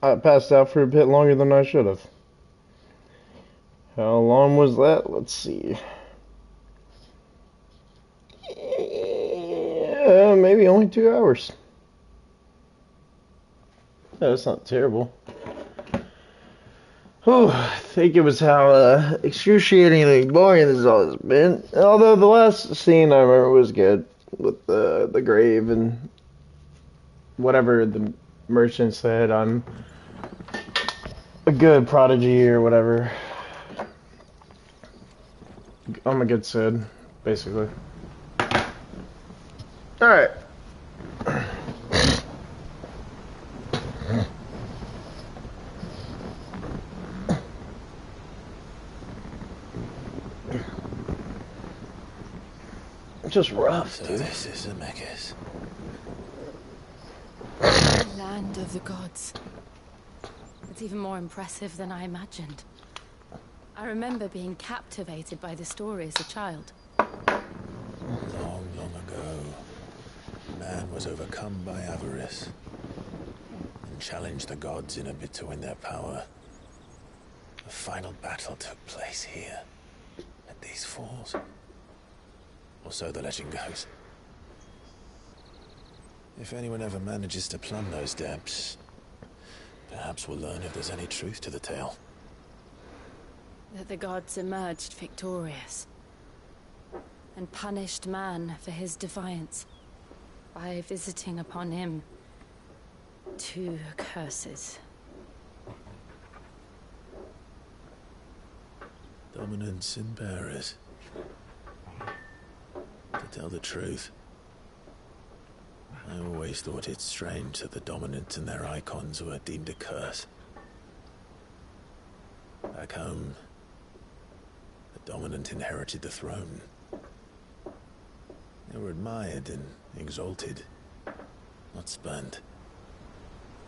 I passed out for a bit longer than I should have. How long was that? Let's see. Yeah, maybe only 2 hours. Yeah, that's not terrible. Whew, I think it was how excruciatingly boring this has always been. Although the last scene I remember was good with the grave and whatever the merchant said. I'm a good prodigy or whatever. I'm a good Sid, basically. All right. Just rough, So dude. this is Zemeckis. Land of the gods. It's even more impressive than I imagined. I remember being captivated by the story as a child. Long, long ago, man was overcome by avarice and challenged the gods in a bid to win their power. The final battle took place here, at these falls. Or so the legend goes. If anyone ever manages to plumb those depths, perhaps we'll learn if there's any truth to the tale. That the gods emerged victorious and punished man for his defiance by visiting upon him 2 curses. Dominance in bearers. To tell the truth, I always thought it strange that the dominant and their icons were deemed a curse. Back home, the dominant inherited the throne. They were admired and exalted, not spurned.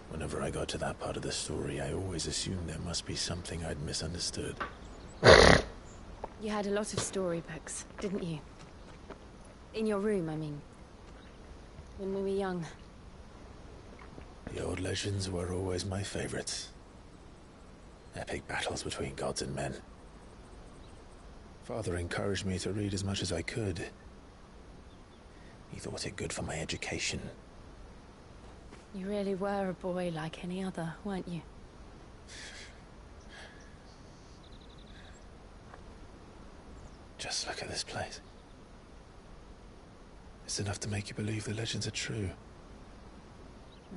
Whenever I got to that part of the story, I always assumed there must be something I'd misunderstood. You had a lot of storybooks, didn't you? In your room, I mean. When we were young. The old legends were always my favorites. Epic battles between gods and men. Father encouraged me to read as much as I could. He thought it good for my education. You really were a boy like any other, weren't you? Just look at this place. It's enough to make you believe the legends are true.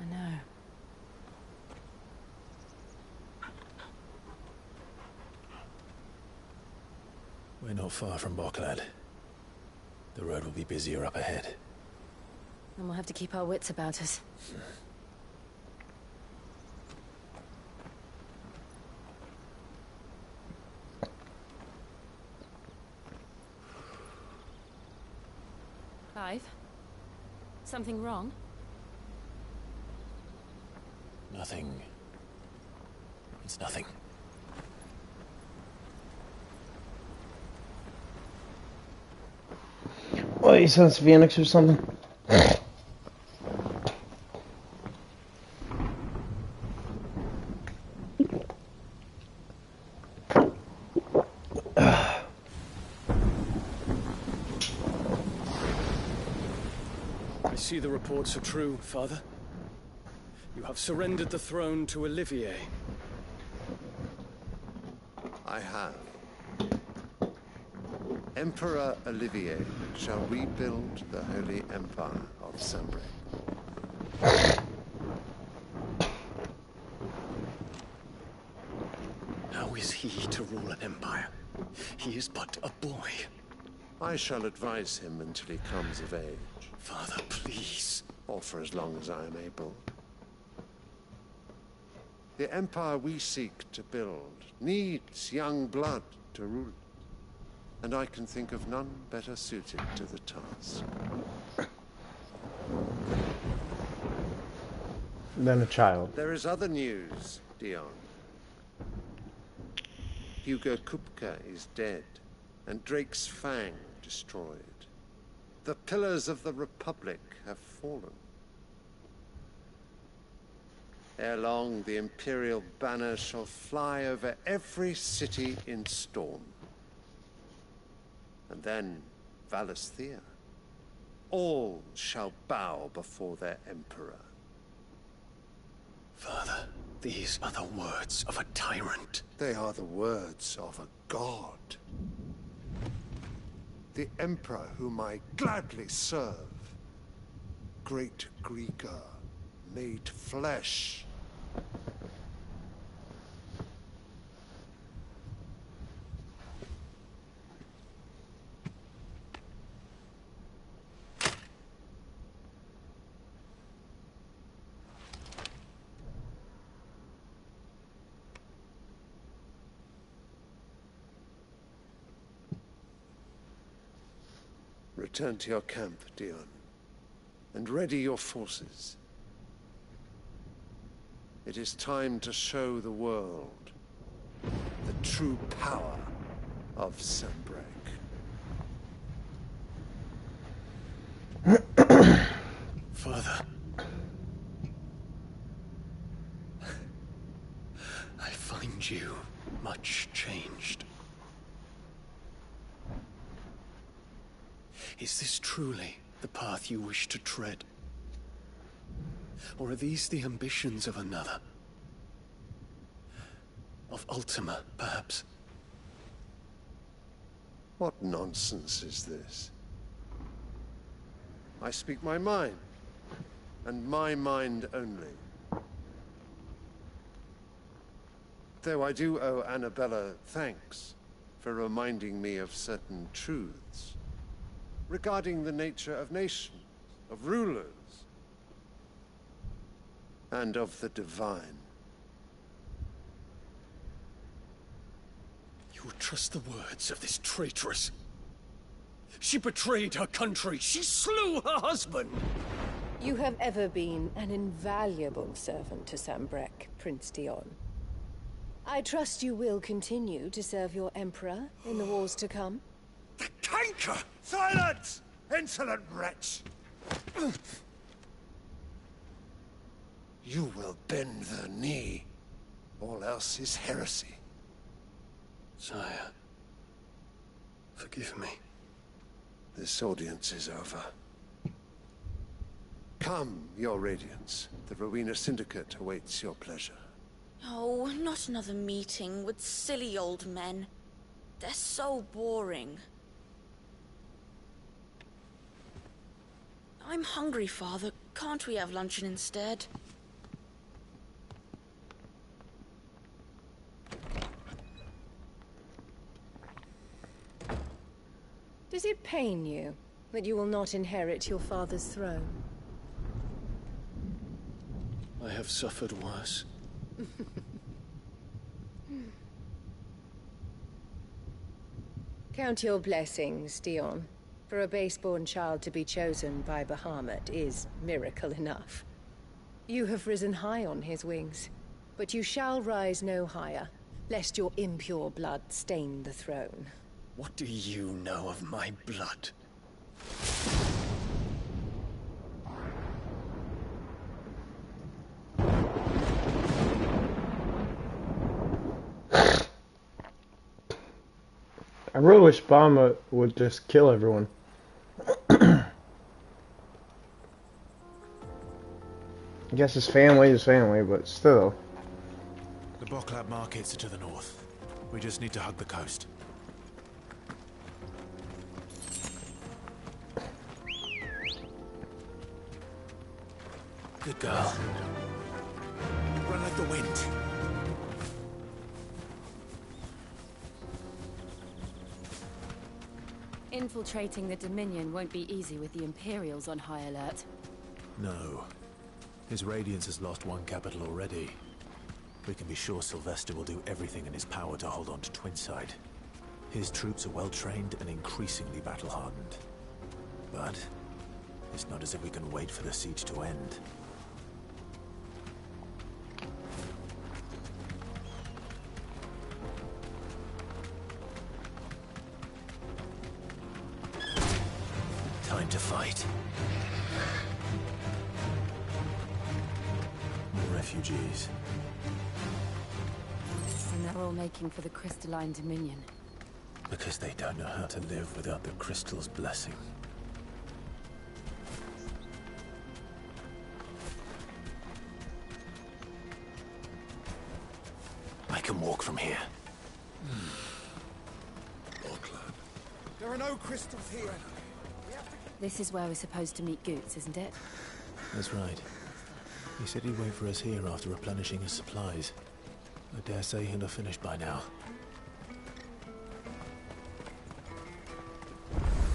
I know. We're not far from Boklad. The road will be busier up ahead. And we'll have to keep our wits about us. Clive? Something wrong? Nothing. It's nothing. What, you sense Phoenix or something? I see the reports are true, Father. You have surrendered the throne to Olivier. I have. Emperor Olivier shall rebuild the Holy Empire of Sambre. How is he to rule an empire? He is but a boy. I shall advise him until he comes of age, Father, please. or for as long as I am able. The empire we seek to build needs young blood to rule it, and I can think of none better suited to the task. Than a child. There is other news, Dion. Hugo Kupka is dead, and Drake's Fang destroyed. The pillars of the Republic have fallen. Ere long, the Imperial banner shall fly over every city in Storm. And then, Valisthea. All shall bow before their Emperor. Father, these are the words of a tyrant. They are the words of a god. The Emperor whom I gladly serve. Great Greeker, made flesh. Return to your camp, Dion, and ready your forces. It is time to show the world the true power of Sanbreque. Father. I find you much changed. Is this truly the path you wish to tread? Or are these the ambitions of another? Of Ultima, perhaps? What nonsense is this? I speak my mind, and my mind only. Though I do owe Annabella thanks for reminding me of certain truths regarding the nature of nations, of rulers, and of the divine. You would trust the words of this traitress? She betrayed her country. She slew her husband. You have ever been an invaluable servant to Sanbreque, Prince Dion. I trust you will continue to serve your Emperor in the wars to come. The canker! Silence! Insolent wretch! You will bend the knee. All else is heresy. Sire, forgive me. This audience is over. Come, your Radiance. The Rowena Syndicate awaits your pleasure. Oh, not another meeting with silly old men. They're so boring. I'm hungry, Father. Can't we have luncheon instead? Does it pain you that you will not inherit your father's throne? I have suffered worse. Count your blessings, Dion. For a base-born child to be chosen by Bahamut is miracle enough. You have risen high on his wings, but you shall rise no higher, lest your impure blood stain the throne. What do you know of my blood? I really wish Bama would just kill everyone. I guess his family is family, but still. The Boklab markets are to the north. We just need to hug the coast. Good girl. Run like the wind. Infiltrating the Dominion won't be easy with the Imperials on high alert. No. His Radiance has lost one capital already. We can be sure Sylvester will do everything in his power to hold on to Twinside. His troops are well-trained and increasingly battle-hardened. But it's not as if we can wait for the siege to end. To fight. More refugees. And they're all making for the crystalline dominion. Because they don't know how to live without the crystal's blessing. I can walk from here. There are no crystals here. This is where we're supposed to meet Goots, isn't it? That's right. He said he'd wait for us here after replenishing his supplies. I dare say he'll have finished by now.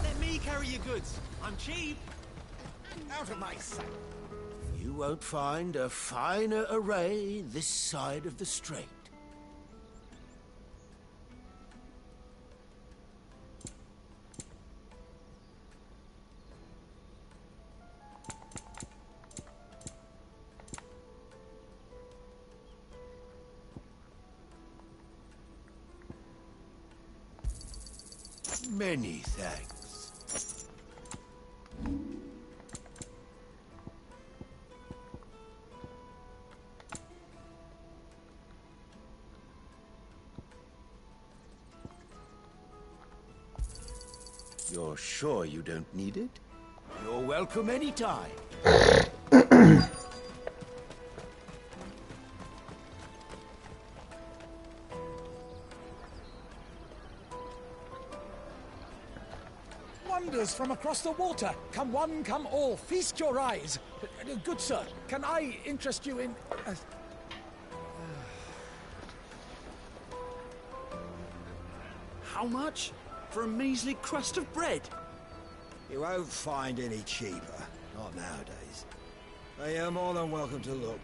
Let me carry your goods. I'm cheap. Out of my sight. You won't find a finer array this side of the strait. Many thanks. You're sure you don't need it? You're welcome anytime. Wonders from across the water. Come one, come all. Feast your eyes. Good sir, can I interest you in... How much? For a measly crust of bread? You won't find any cheaper. Not nowadays. But you're more than welcome to look.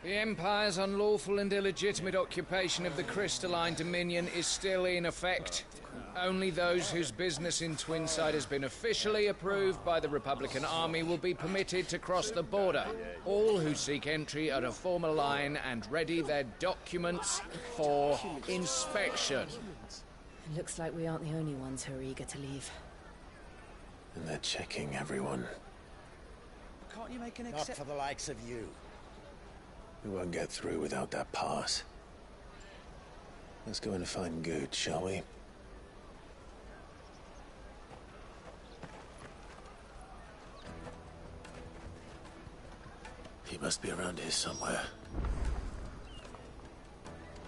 The Empire's unlawful and illegitimate occupation of the crystalline dominion is still in effect. Only those whose business in Twinside has been officially approved by the Republican Army will be permitted to cross the border. All who seek entry are to form a line and ready their documents for inspection. It looks like we aren't the only ones who are eager to leave. And they're checking everyone. Can't you make an exception? Not for the likes of you. We won't get through without that pass. Let's go in and find Good, shall we? He must be around here somewhere.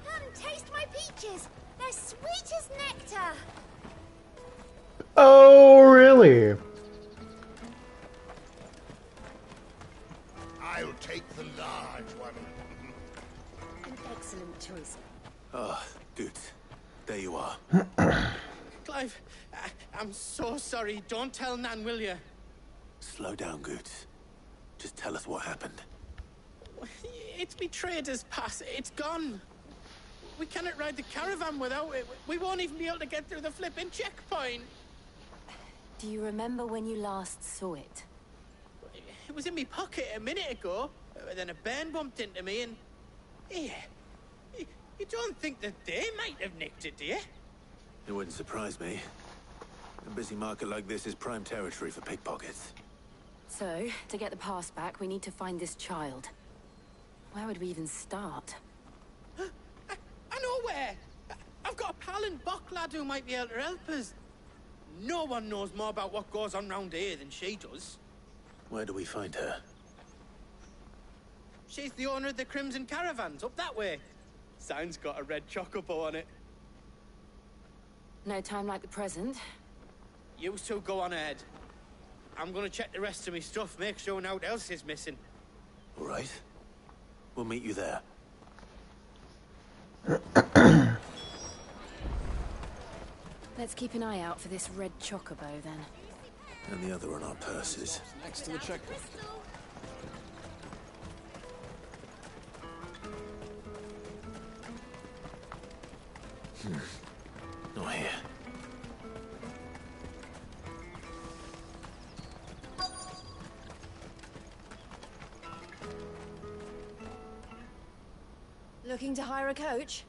Come, taste my peaches. They're sweet as nectar. Oh, really? I'll take the large one. An excellent choice. Ah, Good. There you are. Clive, I'm so sorry. Don't tell Nan, will you? Slow down, Good. Just tell us what happened. It's betrayed us, pass. It's gone. We cannot ride the caravan without it. We won't even be able to get through the flipping checkpoint. Do you remember when you last saw it? It was in my pocket a minute ago. Then a bairn bumped into me and... Yeah. You don't think that they might have nicked it, do you? It wouldn't surprise me. A busy market like this is prime territory for pickpockets. So, to get the pass back, we need to find this child. Where would we even start? I know where! I've got a pal in Bock lad who might be able to help us. No one knows more about what goes on round here than she does. Where do we find her? She's the owner of the Crimson Caravans, up that way. Sign's got a red chocobo on it. No time like the present. You two go on ahead. I'm gonna check the rest of my stuff, make sure nothing else is missing. All right. We'll meet you there. Let's keep an eye out for this red chocobo, then. And the other on our purses. Next to the checkpoint. Not here. Looking to hire a coach?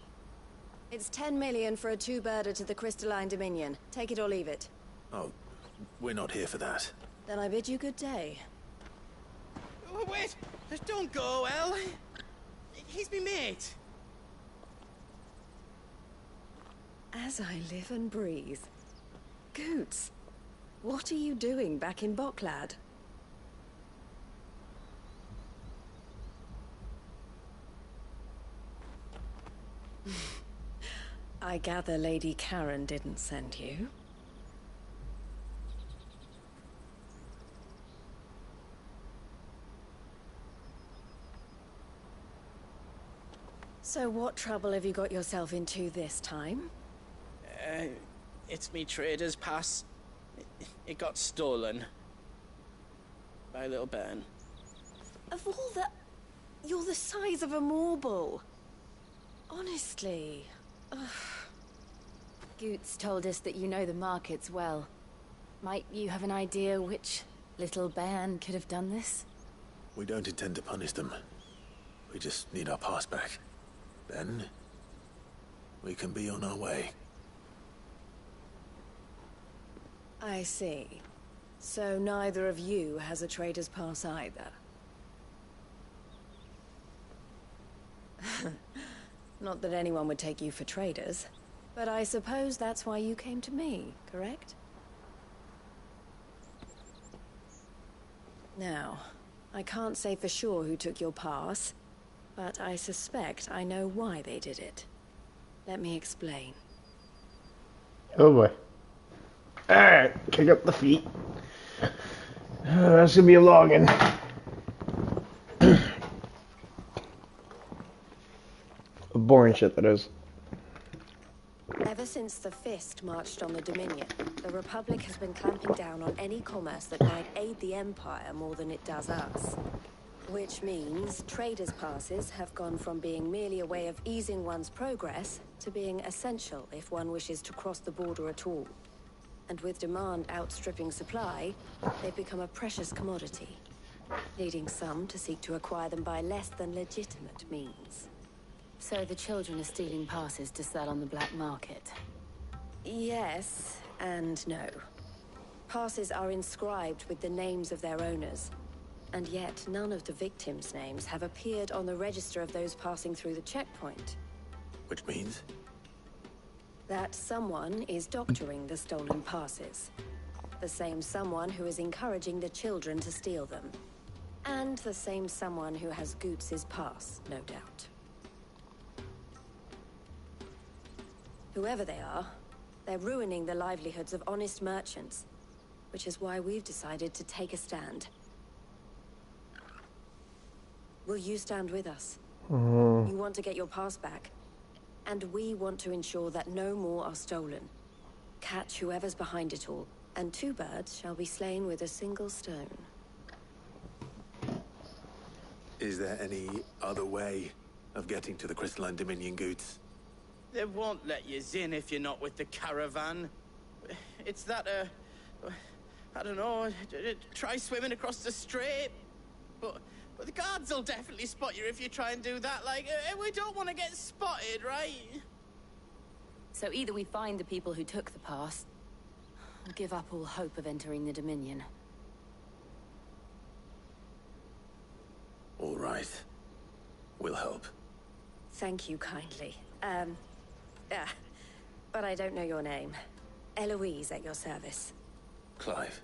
It's 10 million for a two-birder to the Crystalline Dominion. Take it or leave it. Oh, we're not here for that. Then I bid you good day. Oh, wait! Don't go, El. He's me mate. As I live and breathe. Goots, what are you doing back in Boklad? I gather Lady Karen didn't send you. So what trouble have you got yourself into this time? It's me trader's pass. It got stolen. By little Ben. Of all the... You're the size of a marble. Honestly. Ugh. Goots told us that you know the markets well. Might you have an idea which little bairn could have done this? We don't intend to punish them. We just need our pass back. Then, we can be on our way. I see. So neither of you has a trader's pass either. Not that anyone would take you for traders, but I suppose that's why you came to me, correct? Now, I can't say for sure who took your pass, but I suspect I know why they did it. Let me explain. Oh boy. Alright, kick up the feet. That's gonna be a login. Boring shit, that is. Ever since the Fist marched on the Dominion, the Republic has been clamping down on any commerce that might aid the Empire more than it does us. Which means traders' passes have gone from being merely a way of easing one's progress to being essential if one wishes to cross the border at all. And with demand outstripping supply, they've become a precious commodity, leading some to seek to acquire them by less than legitimate means. So the children are stealing passes to sell on the black market? Yes, and no. Passes are inscribed with the names of their owners, and yet none of the victims' names have appeared on the register of those passing through the checkpoint. Which means? That someone is doctoring the stolen passes. The same someone who is encouraging the children to steal them. And the same someone who has Goots' pass, no doubt. Whoever they are, they're ruining the livelihoods of honest merchants, which is why we've decided to take a stand. Will you stand with us? You want to get your pass back, and we want to ensure that no more are stolen. Catch whoever's behind it all, and two birds shall be slain with a single stone. Is there any other way of getting to the Crystalline Dominion, Goots? They won't let you in if you're not with the caravan. It's that, I don't know, try swimming across the strait. But the guards will definitely spot you if you try and do that. Like, we don't want to get spotted, right? So either we find the people who took the pass, or give up all hope of entering the Dominion. All right. We'll help. Thank you kindly. But I don't know your name. Eloise at your service. Clive.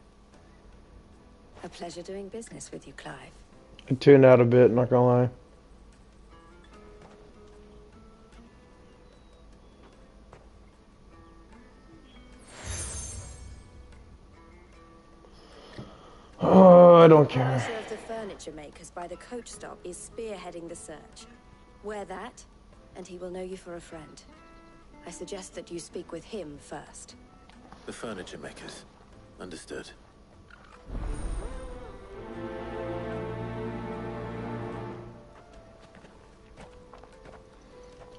A pleasure doing business with you, Clive. I tuned out a bit, not gonna lie. Oh, I don't care. The officer of the furniture makers by the coach stop is spearheading the search. Wear that, and he will know you for a friend. I suggest that you speak with him first. The furniture makers. Understood.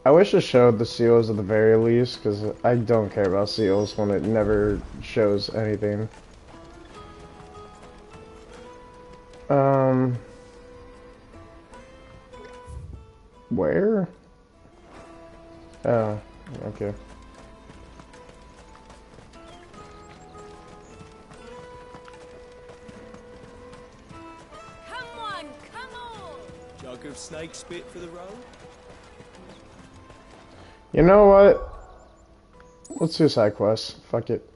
I wish it showed the seals at the very least, because I don't care about seals when it never shows anything. Where? Oh, okay. Come on, come on! Jug of snake spit for the road? You know what? Let's do side quests. Fuck it.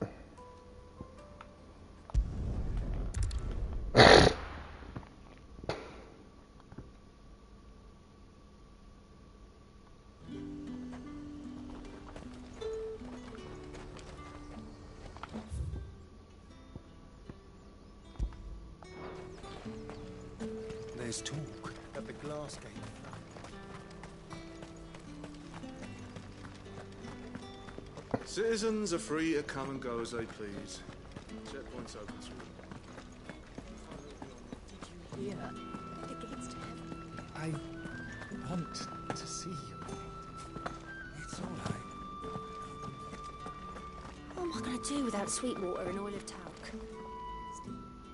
There's talk at the glass gate. Citizens are free to come and go as they please. Checkpoints open to Did you hear? The gates to heaven. I want to see you. It's all right. What am I going to do without sweet water and oil of talc?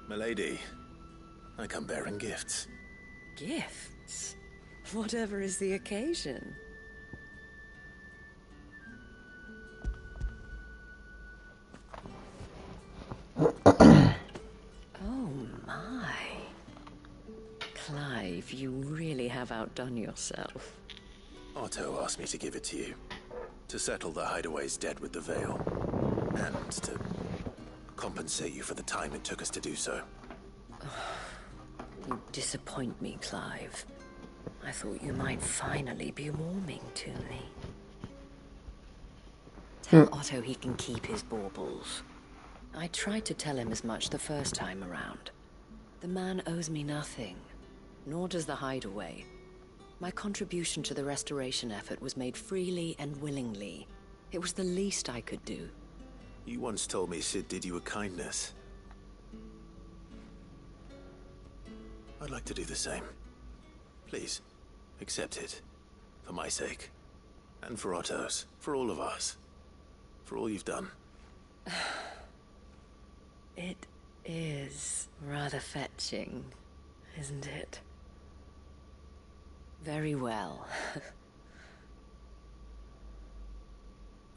Milady, I come bearing gifts. Gifts? Whatever is the occasion. Oh my. Clive, you really have outdone yourself. Otto asked me to give it to you. To settle the hideaway's debt with the Veil. And to compensate you for the time it took us to do so. You disappoint me, Clive. I thought you might finally be warming to me. Tell Otto he can keep his baubles. I tried to tell him as much the first time around. The man owes me nothing, nor does the hideaway. My contribution to the restoration effort was made freely and willingly. It was the least I could do. You once told me Sid did you a kindness. I'd like to do the same. Please, accept it. For my sake. And for Otto's. For all of us. For all you've done. It is rather fetching, isn't it? Very well.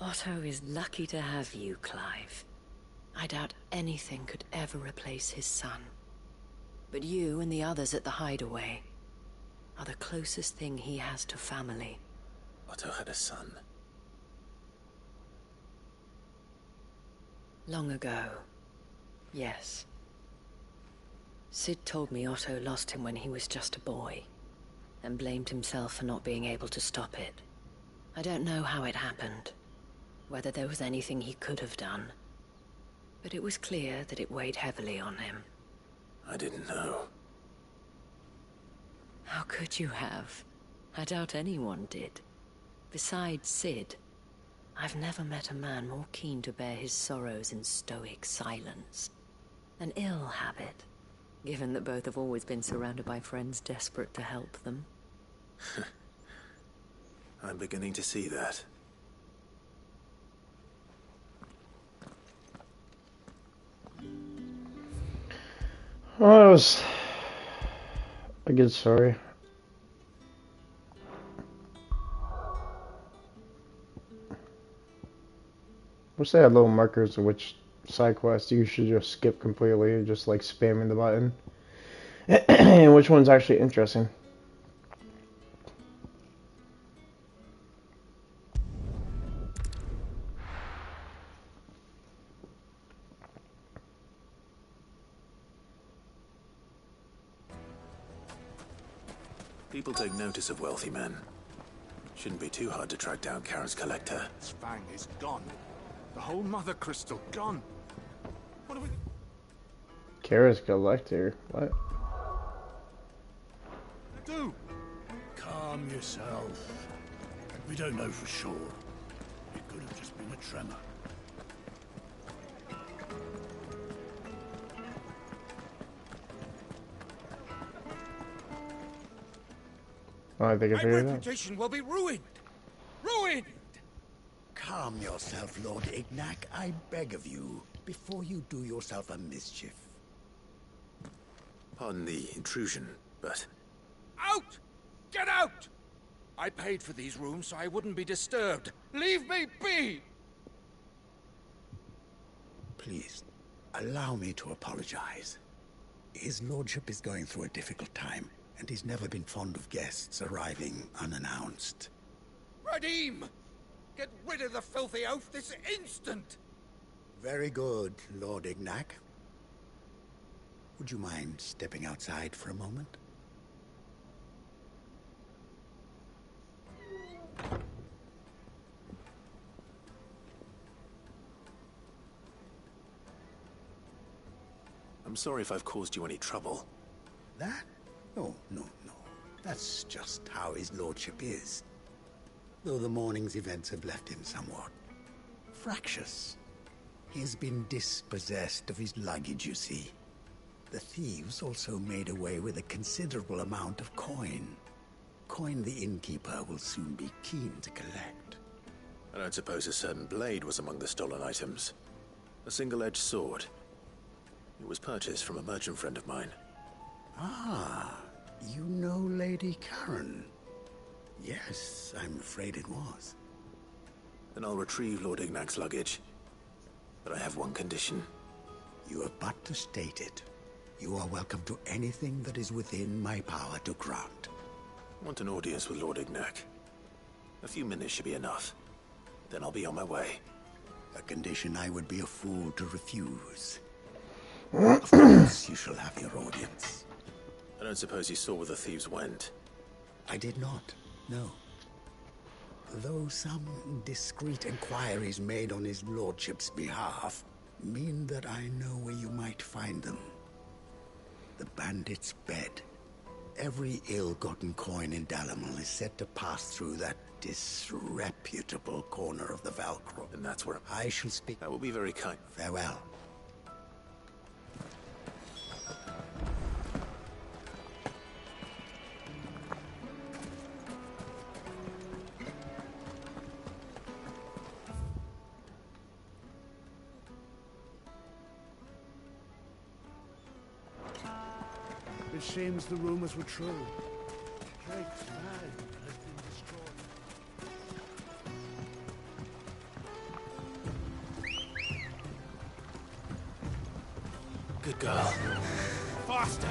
Otto is lucky to have you, Clive. I doubt anything could ever replace his son. But you and the others at the hideaway are the closest thing he has to family. Otto had a son. Long ago, yes. Sid told me Otto lost him when he was just a boy, and blamed himself for not being able to stop it. I don't know how it happened, whether there was anything he could have done, but it was clear that it weighed heavily on him. I didn't know. How could you have? I doubt anyone did. Besides Sid, I've never met a man more keen to bear his sorrows in stoic silence. An ill habit, given that both have always been surrounded by friends desperate to help them. I'm beginning to see that. Well, that was a good story. Wish they had little markers of which side quest you should just skip completely, just like spamming the button. And which one's actually interesting. People take notice of wealthy men. Shouldn't be too hard to track down Karen's collector. Fang is gone. The whole mother crystal gone. What are we... Kara's collector. What? do? Calm yourself. We don't know for sure. It could have just been a tremor. Oh, I think I My figured it out. reputation will be ruined. Ruined! Calm yourself, Lord Ignac, I beg of you, before you do yourself a mischief. Pardon the intrusion, but... Out! Get out! I paid for these rooms so I wouldn't be disturbed. Leave me be! Please, allow me to apologize. His lordship is going through a difficult time, and he's never been fond of guests arriving unannounced. Radim! Get rid of the filthy oaf this instant! Very good, Lord Ignac. Would you mind stepping outside for a moment? I'm sorry if I've caused you any trouble. That? No. That's just how his lordship is. Though the morning's events have left him somewhat fractious. He's been dispossessed of his luggage, you see. The thieves also made away with a considerable amount of coin. Coin the innkeeper will soon be keen to collect. I don't suppose a certain blade was among the stolen items. A single-edged sword. It was purchased from a merchant friend of mine. Ah, you know Lady Karen. Yes, I'm afraid it was. Then I'll retrieve Lord Ignac's luggage. But I have one condition. You have but to state it. You are welcome to anything that is within my power to grant. I want an audience with Lord Ignac. A few minutes should be enough. Then I'll be on my way. A condition I would be a fool to refuse. Of course, you shall have your audience. I don't suppose you saw where the thieves went. I did not, no. Though some discreet inquiries made on his lordship's behalf mean that I know where you might find them. The bandit's bed. Every ill-gotten coin in Dalamal is said to pass through that disreputable corner of the Velcro. And that's where I shall speak. That will be very kind. Farewell. It seems the rumors were true. Drake's man has been destroyed. Good girl. Faster!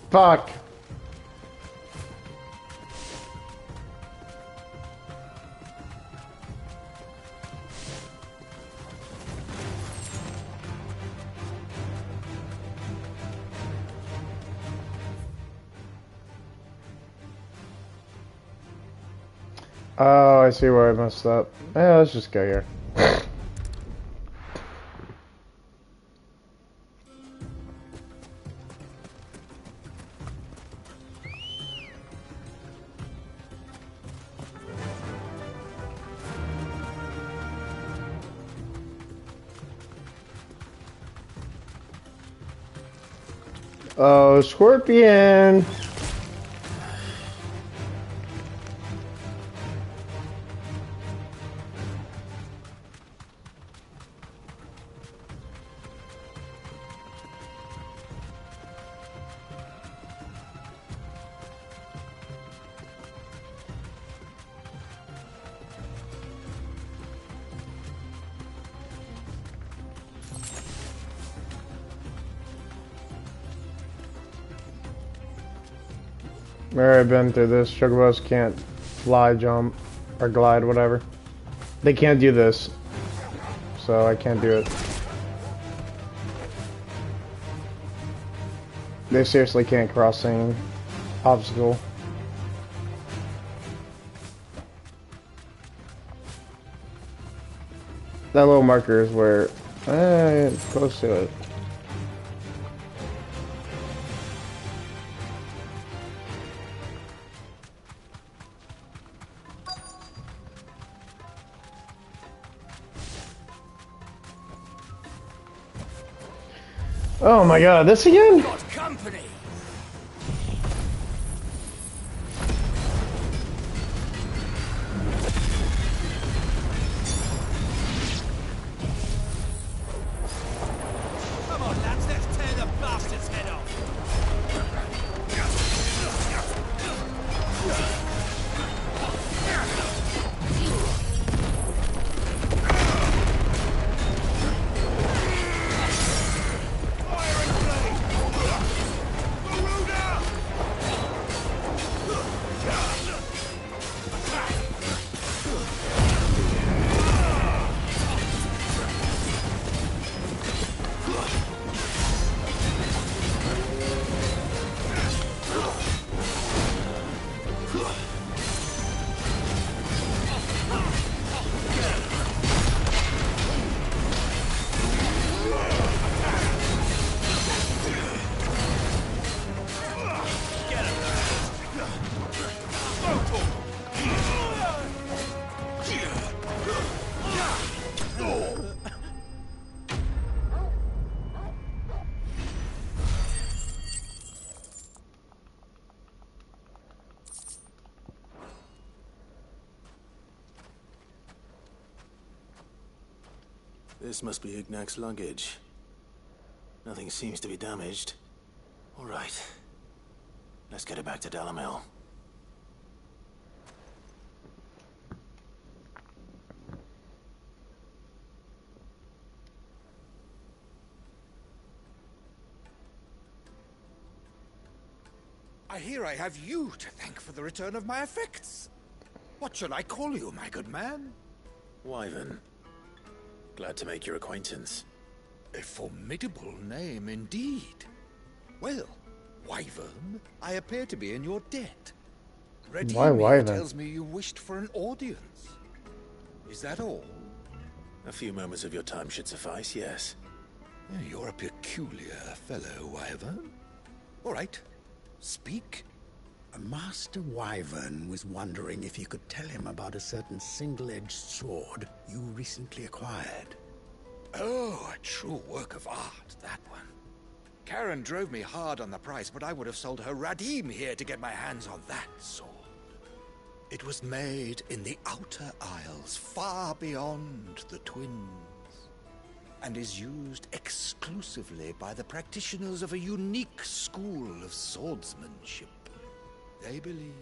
Fuck. Oh, I see where I messed up. Yeah, let's just go here. Oh, Scorpion! I've already been through this. Chocobos can't fly, jump, or glide, whatever. They can't do this, so I can't do it. They seriously can't cross any obstacle. That little marker is where it's close to it. Oh my god, this again? Got company. This must be Ignac's luggage. Nothing seems to be damaged. All right. Let's get it back to Dalamil. I hear I have you to thank for the return of my effects. What shall I call you, my good man? Wyvern. Glad to make your acquaintance. A formidable name indeed. Well, Wyvern, I appear to be in your debt. Why Wyvern? Tells me you wished for an audience. Is that all? A few moments of your time should suffice, yes. You're a peculiar fellow, Wyvern. All right, speak. Master Wyvern was wondering if you could tell him about a certain single-edged sword you recently acquired. Oh, a true work of art, that one. Karen drove me hard on the price, but I would have sold her Radim here to get my hands on that sword. It was made in the Outer Isles, far beyond the Twins, and is used exclusively by the practitioners of a unique school of swordsmanship. They believe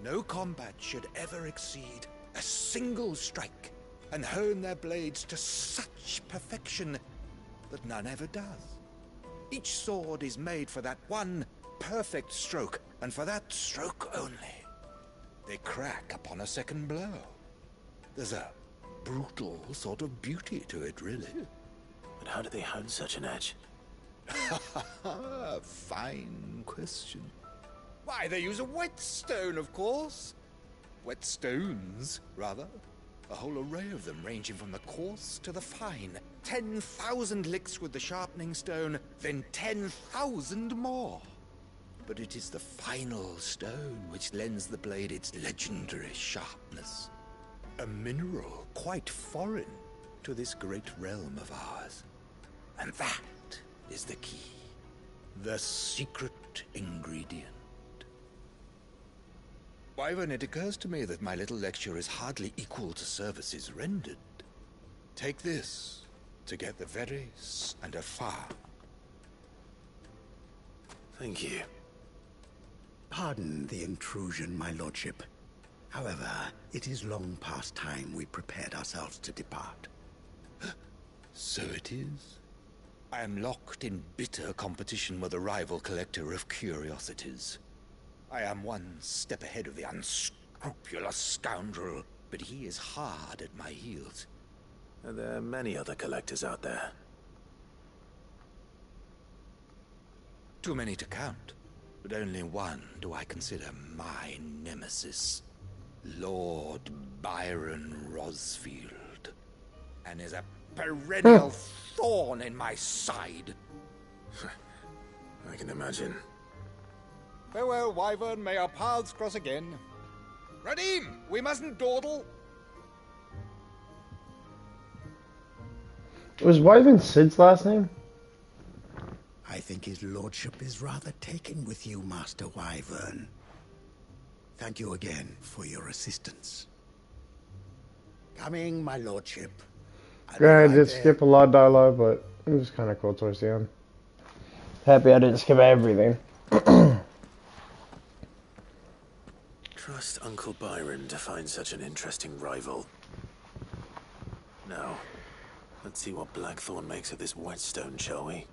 no combat should ever exceed a single strike, and hone their blades to such perfection that none ever does. Each sword is made for that one perfect stroke, and for that stroke only. They crack upon a second blow. There's a brutal sort of beauty to it, really. But how do they hone such an edge? Fine question. Why, they use a whetstone, of course. Whetstones, rather. A whole array of them, ranging from the coarse to the fine. 10,000 licks with the sharpening stone, then 10,000 more. But it is the final stone which lends the blade its legendary sharpness. A mineral quite foreign to this great realm of ours. And that is the key. The secret ingredient. Wyvern, it occurs to me that my little lecture is hardly equal to services rendered. Take this to get the Veris and afar. Thank you. Pardon the intrusion, my lordship. However, it is long past time we prepared ourselves to depart. So it is. I am locked in bitter competition with a rival collector of curiosities. I am one step ahead of the unscrupulous scoundrel, but he is hard at my heels. Are there many other collectors out there? Too many to count, but only one do I consider my nemesis. Lord Byron Rosfield. And is a perennial thorn in my side. I can imagine. Farewell, Wyvern. May our paths cross again. Radim, we mustn't dawdle. Was Wyvern Sid's last name? I think his lordship is rather taken with you, Master Wyvern. Thank you again for your assistance. Coming, my lordship. Granted, I did skip a lot of dialogue, but it was kind of cool towards the end. Happy I didn't skip everything. Trust Uncle Byron to find such an interesting rival. Now, let's see what Blackthorn makes of this whetstone, shall we?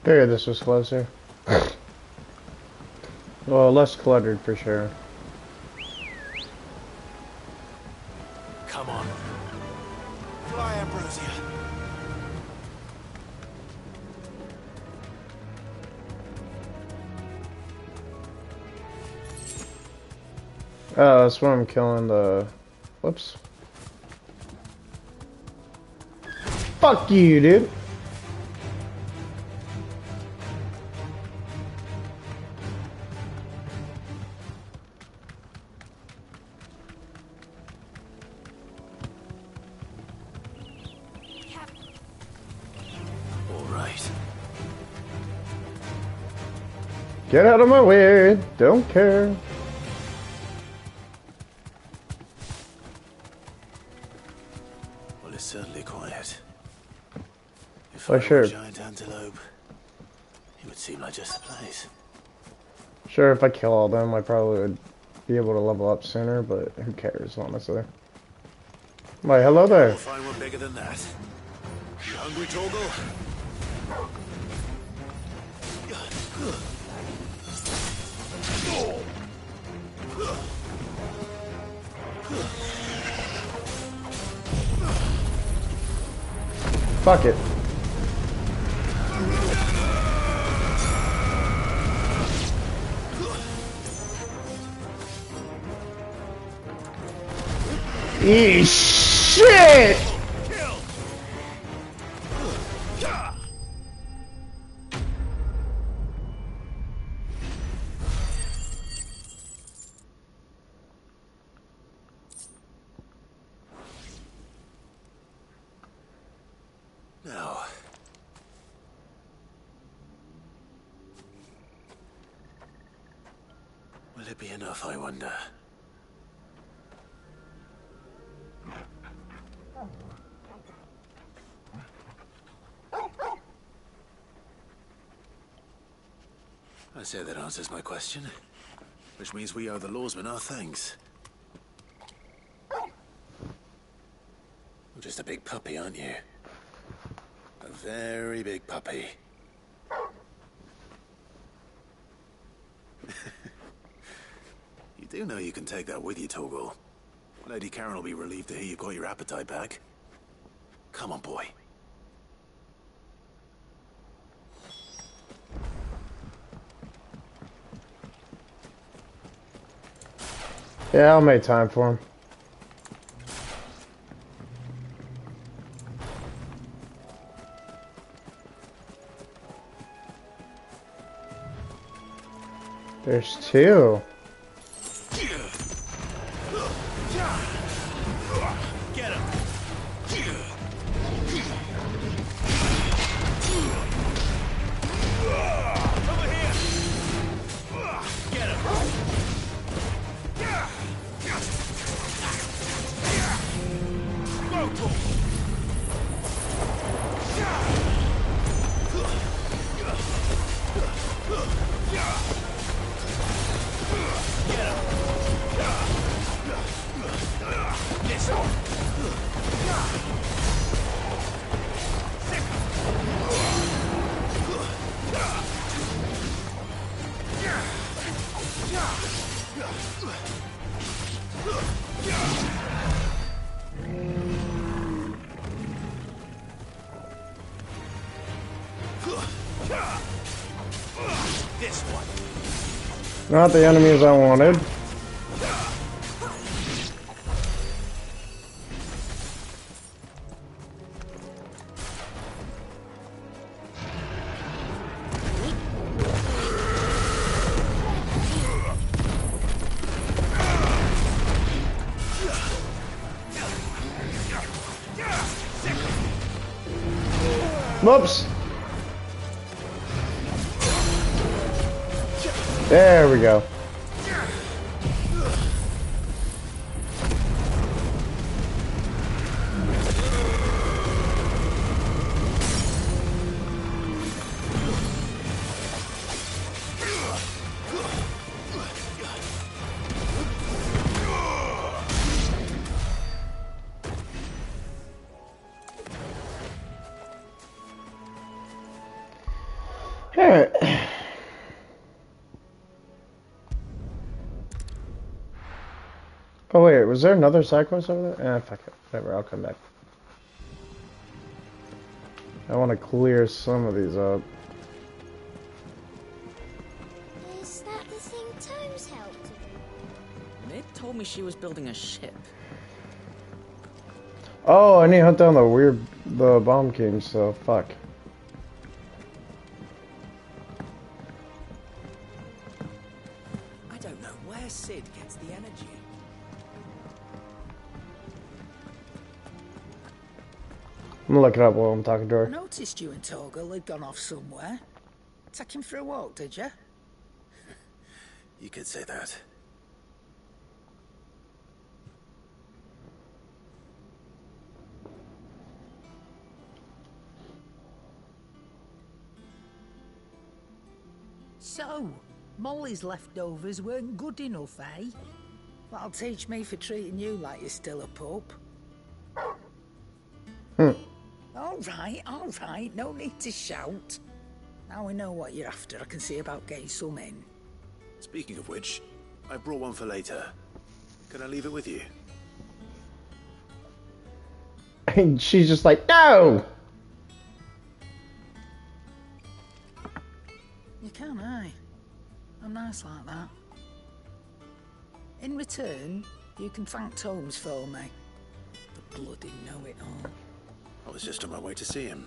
Figured this was closer. Well, less cluttered for sure. Come on. Fly, Ambrosia. Oh, that's when I'm killing the... Whoops. Fuck you, dude. All right. Get out of my way. Don't care. Well, it's certainly quiet. If Oh, I were sure. a giant antelope, it would seem like just a place. Sure, if I kill all them, I probably would be able to level up sooner, but who cares, honestly. Why, hello there. We'll find one bigger than that. You hungry, Torgal? Fuck it. Shit! Now, will it be enough, I wonder? I say that answers my question, which means we owe the lawsman our thanks. You're just a big puppy, aren't you? A very big puppy. You do know you can take that with you, Torgal. Lady Karen will be relieved to hear you've got your appetite back. Come on, boy. Yeah, I'll make time for him. There's two. Get him! Over here! Get him! Go, this one. Not the enemies I wanted. Whoops. There we go. Alright. Oh wait, was there another side quest over there? Eh, fuck it. Whatever, I'll come back. I want to clear some of these up. Is that the thing Tomes helped with? told me she was building a ship. Oh, I need to hunt down the bomb king, so fuck. I don't know where Sid gets the energy. I'm gonna look it up while I'm talking to I her. noticed you and Torgal had gone off somewhere. Take him for a walk, did you? You could say that. So, Molly's leftovers weren't good enough, eh? That'll teach me for treating you like you're still a pup. All right, no need to shout. Now we know what you're after, I can see about getting some in. Speaking of which, I brought one for later. Can I leave it with you? And she's just like, no! You can, aye. I'm nice like that. In return, you can thank Tomes for me. The bloody know-it-all. I was just on my way to see him.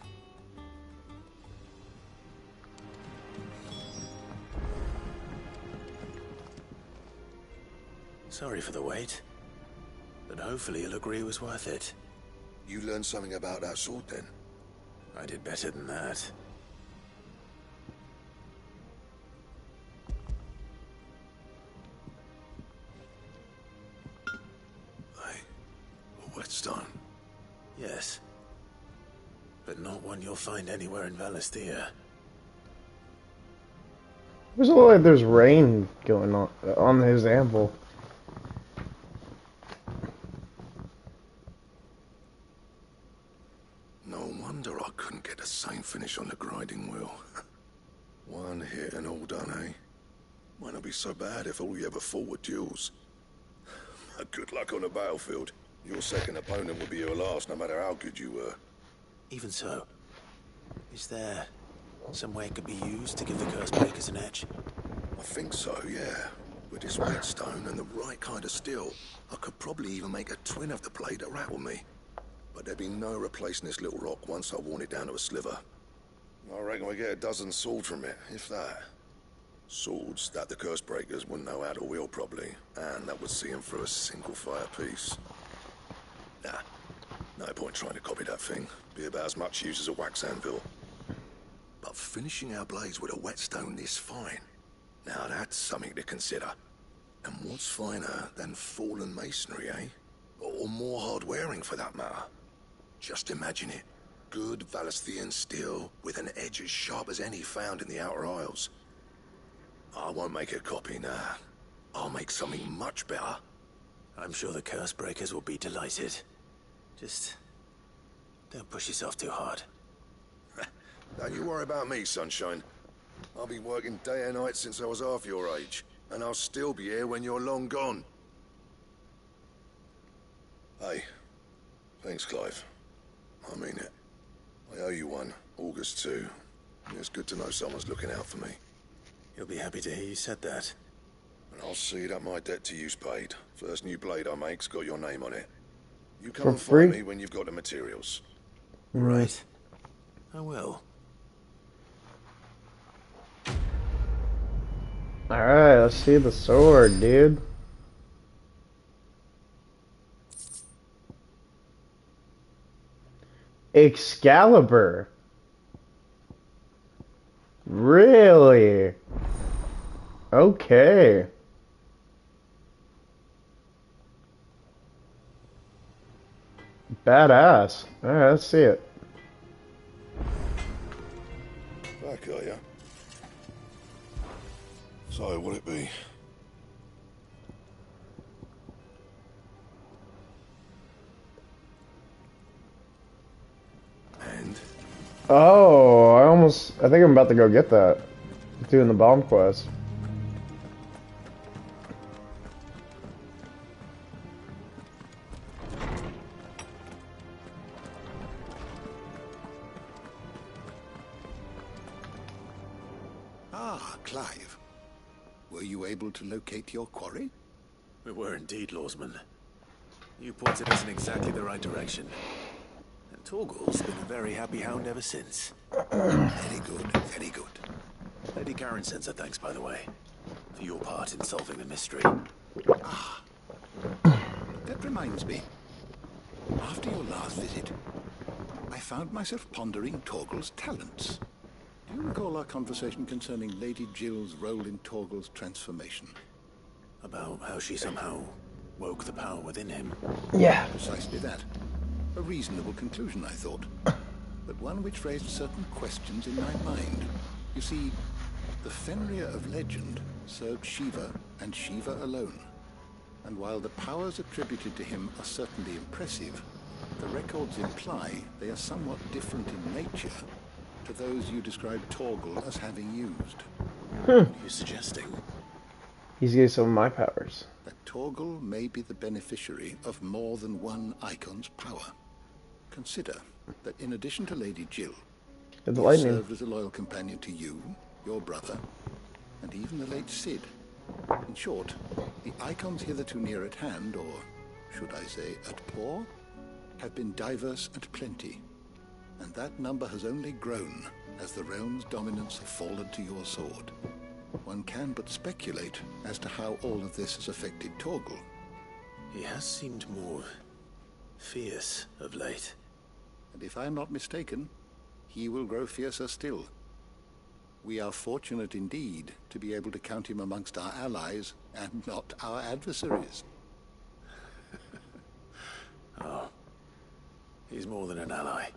Sorry for the wait, but hopefully you'll agree it was worth it. You learned something about that sword then? I did better than that. A whetstone? Yes. But not one you'll find anywhere in Valisthea. There's a lot like there's rain going on his anvil. No wonder I couldn't get the same finish on the grinding wheel. One hit and all done, eh? Might not be so bad if all you ever fought were duels. Good luck on the battlefield. Your second opponent would be your last, no matter how good you were. Even so, is there some way it could be used to give the curse breakers an edge? I think so, yeah. With this whetstone and the right kind of steel, I could probably even make a twin of the blade that rattled me. But there'd be no replacing this little rock once I worn it down to a sliver. I reckon we get a dozen swords from it, if that. Swords that the curse breakers wouldn't know how to wield properly, and that would see them through a single fire piece. Nah, no point trying to copy that thing. Be about as much use as a wax anvil. But finishing our blades with a whetstone this fine, now that's something to consider. And what's finer than fallen masonry, eh? Or more hard-wearing, for that matter. Just imagine it. Good Valisthean steel with an edge as sharp as any found in the Outer Isles. I won't make a copy, nah. I'll make something much better. I'm sure the curse breakers will be delighted. Just don't push yourself too hard. Don't you worry about me, sunshine. I'll be working day and night since I was half your age, and I'll still be here when you're long gone. Hey, thanks, Clive. I mean it. I owe you one, August too. It's good to know someone's looking out for me. You'll be happy to hear you said that. And I'll see that my debt to you's paid. First new blade I make's got your name on it. You come For and free? find me when you've got the materials. Right. I will. Alright, let's see the sword, dude. Excalibur. Really? Okay. Badass. Alright, let's see it. Back, are ya? So, what'll it be? And? Oh, I think I'm about to go get that. Doing the bomb quest. Ah, Clive. Were you able to locate your quarry? We were indeed, Lawsman. You pointed us in exactly the right direction. And Torgal's been a very happy hound ever since. Very good, very good. Lady Karen sends her thanks, by the way, for your part in solving the mystery. Ah, that reminds me. After your last visit, I found myself pondering Torgal's talents. Do you recall our conversation concerning Lady Jill's role in Torgal's transformation? About how she somehow woke the power within him. Yeah. Precisely that. A reasonable conclusion, I thought. But one which raised certain questions in my mind. You see, the Fenrir of legend served Shiva and Shiva alone. And while the powers attributed to him are certainly impressive, the records imply they are somewhat different in nature to those you described Torgal as having used. What are you suggesting? He's getting some of my powers. That Torgal may be the beneficiary of more than one icon's power. Consider that in addition to Lady Jill, he served as a loyal companion to you, your brother, and even the late Cid. In short, the icons hitherto near at hand, or should I say at paw, have been diverse and plenty, and that number has only grown as the realm's dominance have fallen to your sword. One can but speculate as to how all of this has affected Torgal. He has seemed more fierce of late. And if I am not mistaken, he will grow fiercer still. We are fortunate indeed to be able to count him amongst our allies and not our adversaries. Oh, he's more than an ally.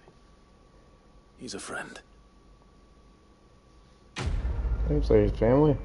He's a friend. Seems like his family.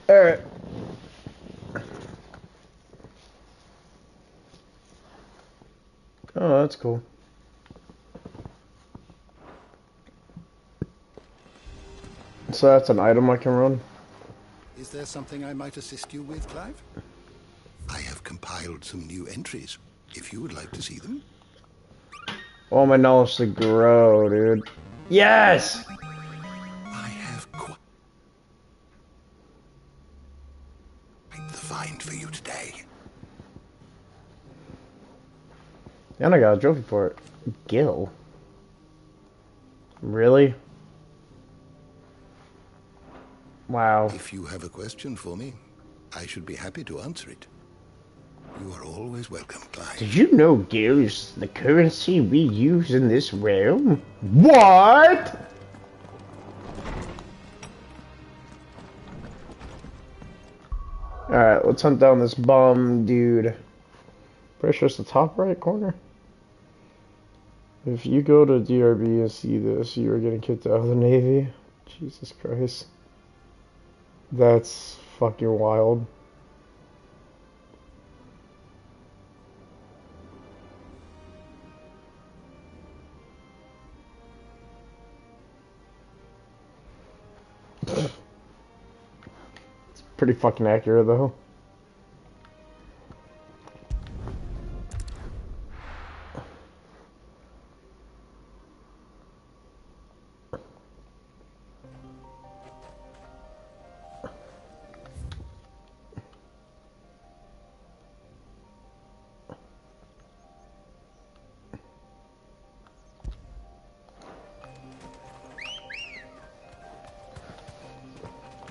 Alright. Oh, that's cool. So that's an item I can run? Is there something I might assist you with, Clive? I have compiled some new entries, if you would like to see them. Oh, my knowledge to grow, dude. Yes! I have quite the find for you today. And I got a trophy for it. Gil. Really? Wow. If you have a question for me, I should be happy to answer it. You are always welcome, Clive. Did you know Gil is the currency we use in this realm? What? Alright, let's hunt down this bum dude. Pretty sure it's the top right corner. If you go to DRB and see this, you are getting kicked out of the Navy. Jesus Christ. That's fucking wild. It's pretty fucking accurate though.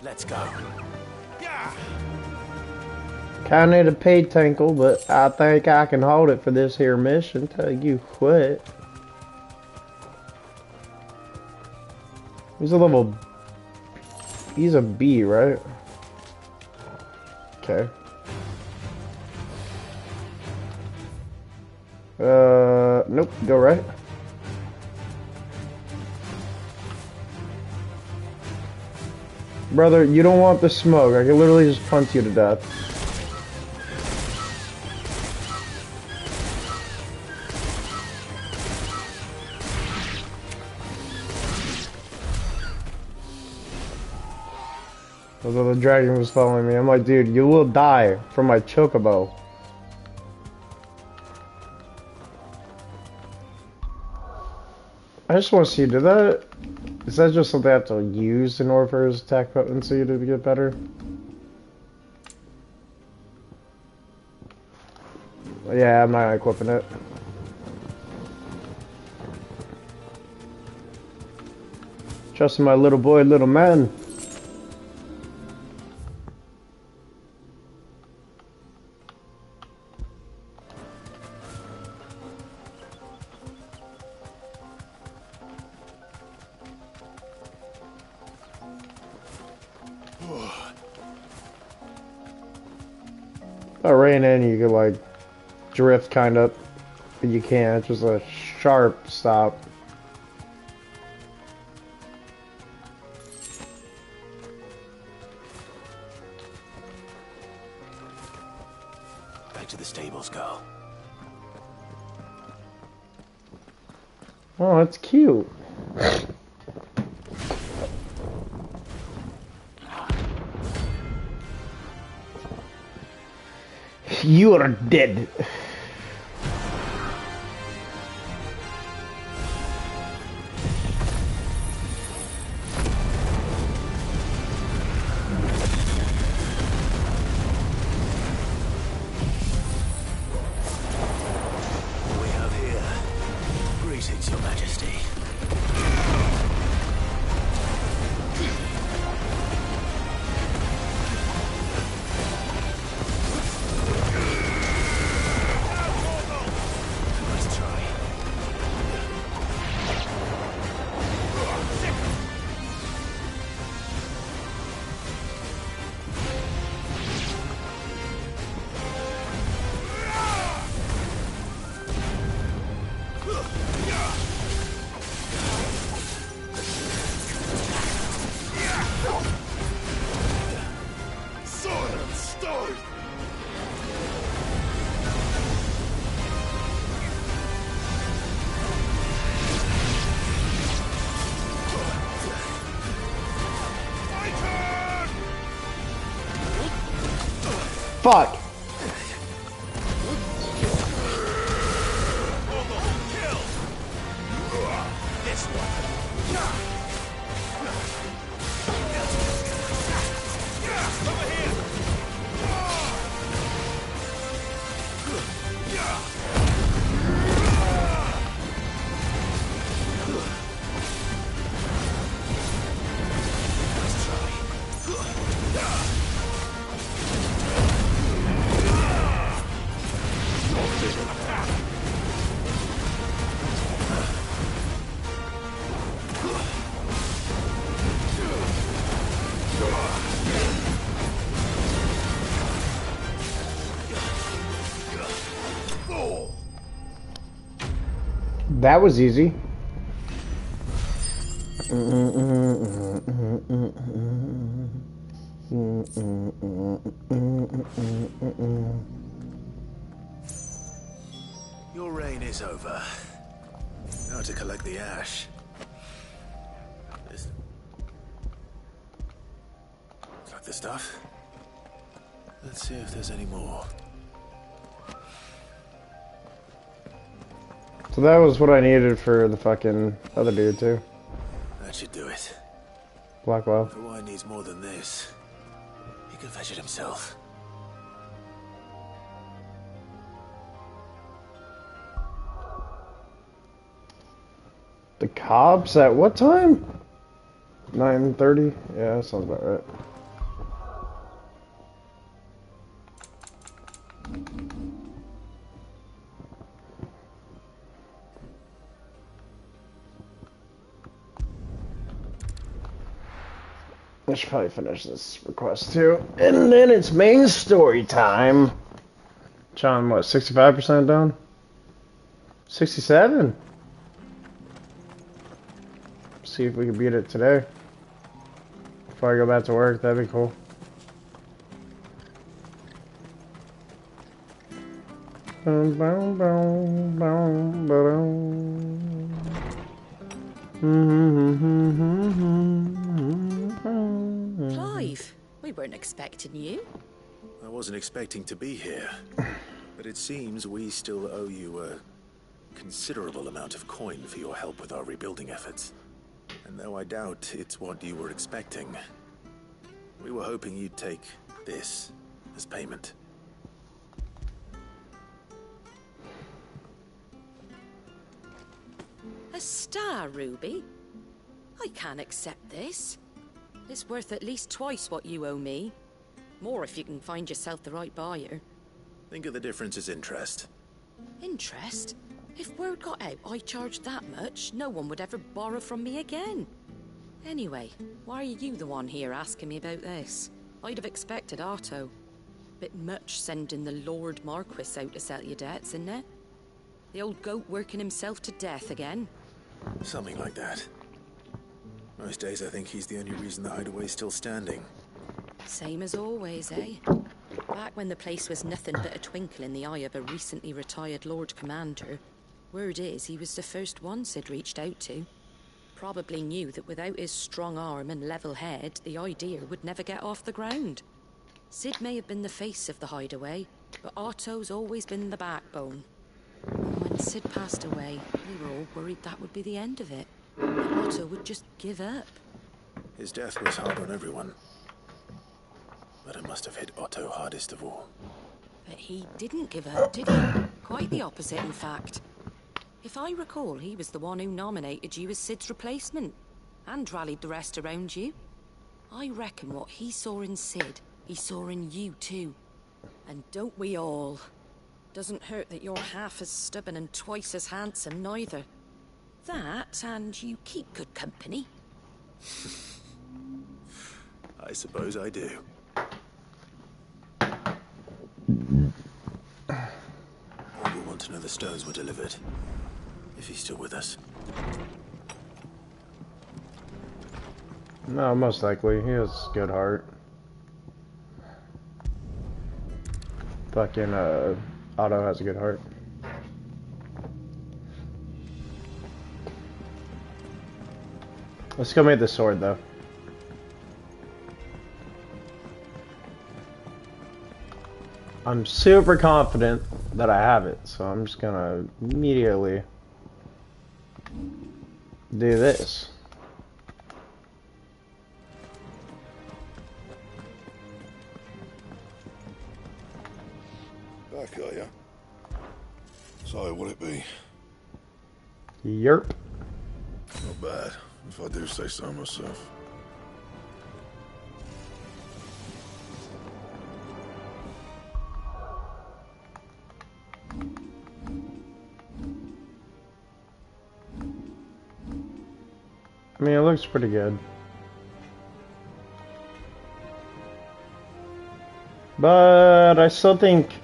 Let's go. Yeah. Kinda need a paid tinkle, but I think I can hold it for this here mission. Tell you what. He's a little He's a bee, right? Okay. Nope, go right. Brother, you don't want the smoke. I can literally just punch you to death. Although the dragon was following me, I'm like, dude, you will die from my chocobo. I just want to see, is that just something I have to use in order for his attack potency to get better? Yeah, I'm not equipping it. Trusting my little boy, little man. If I ran in, you could like drift kind of, but you can't. It's just a sharp stop. Back to the stables, girl. Oh, that's cute. You are dead. What we have here. Greetings, Your Majesty. Nice try. Sword and stone! Fuck. This one. Over here! That was easy. Your reign is over. Now to collect the ash. Is that the stuff? Let's see if there's any more. So that was what I needed for the fucking other dude too. That should do it. Blackwell. If Wine needs more than this, he can fetch it himself. The cops at what time? 9:30? Yeah, that sounds about right. I should probably finish this request too. And then it's main story time. John, what, 65% done? 67? See if we can beat it today. Before I go back to work, that'd be cool. Clive, we weren't expecting you. I wasn't expecting to be here, but it seems we still owe you a considerable amount of coin for your help with our rebuilding efforts. And though I doubt it's what you were expecting, we were hoping you'd take this as payment. A star ruby? I can't accept this. It's worth at least twice what you owe me. More if you can find yourself the right buyer. Think of the difference as interest. Interest? If word got out I charged that much, no one would ever borrow from me again. Anyway, why are you the one here asking me about this? I'd have expected Otto. Bit much sending the Lord Marquis out to settle your debts, isn't it? The old goat working himself to death again. Something like that. Most days I think he's the only reason the hideaway's still standing. Same as always, eh? Back when the place was nothing but a twinkle in the eye of a recently retired Lord Commander, word is he was the first one Sid reached out to. Probably knew that without his strong arm and level head, the idea would never get off the ground. Sid may have been the face of the hideaway, but Otto's always been the backbone. And when Sid passed away, we were all worried that would be the end of it. That Otto would just give up. His death was hard on everyone. But it must have hit Otto hardest of all. But he didn't give up, did he? Quite the opposite, in fact. If I recall, he was the one who nominated you as Sid's replacement, and rallied the rest around you. I reckon what he saw in Sid, he saw in you too. And don't we all? Doesn't hurt that you're half as stubborn and twice as handsome, neither. That, and you keep good company. I suppose I do. All we want to know the stones were delivered. If he's still with us. No, most likely. He has good heart. Fucking, Otto has a good heart. Let's go make the sword, though. I'm super confident that I have it, so I'm just gonna immediately do this. Back, are ya? So, will it be? Yerp. Not bad, if I do say so myself. I mean, it looks pretty good. But I still think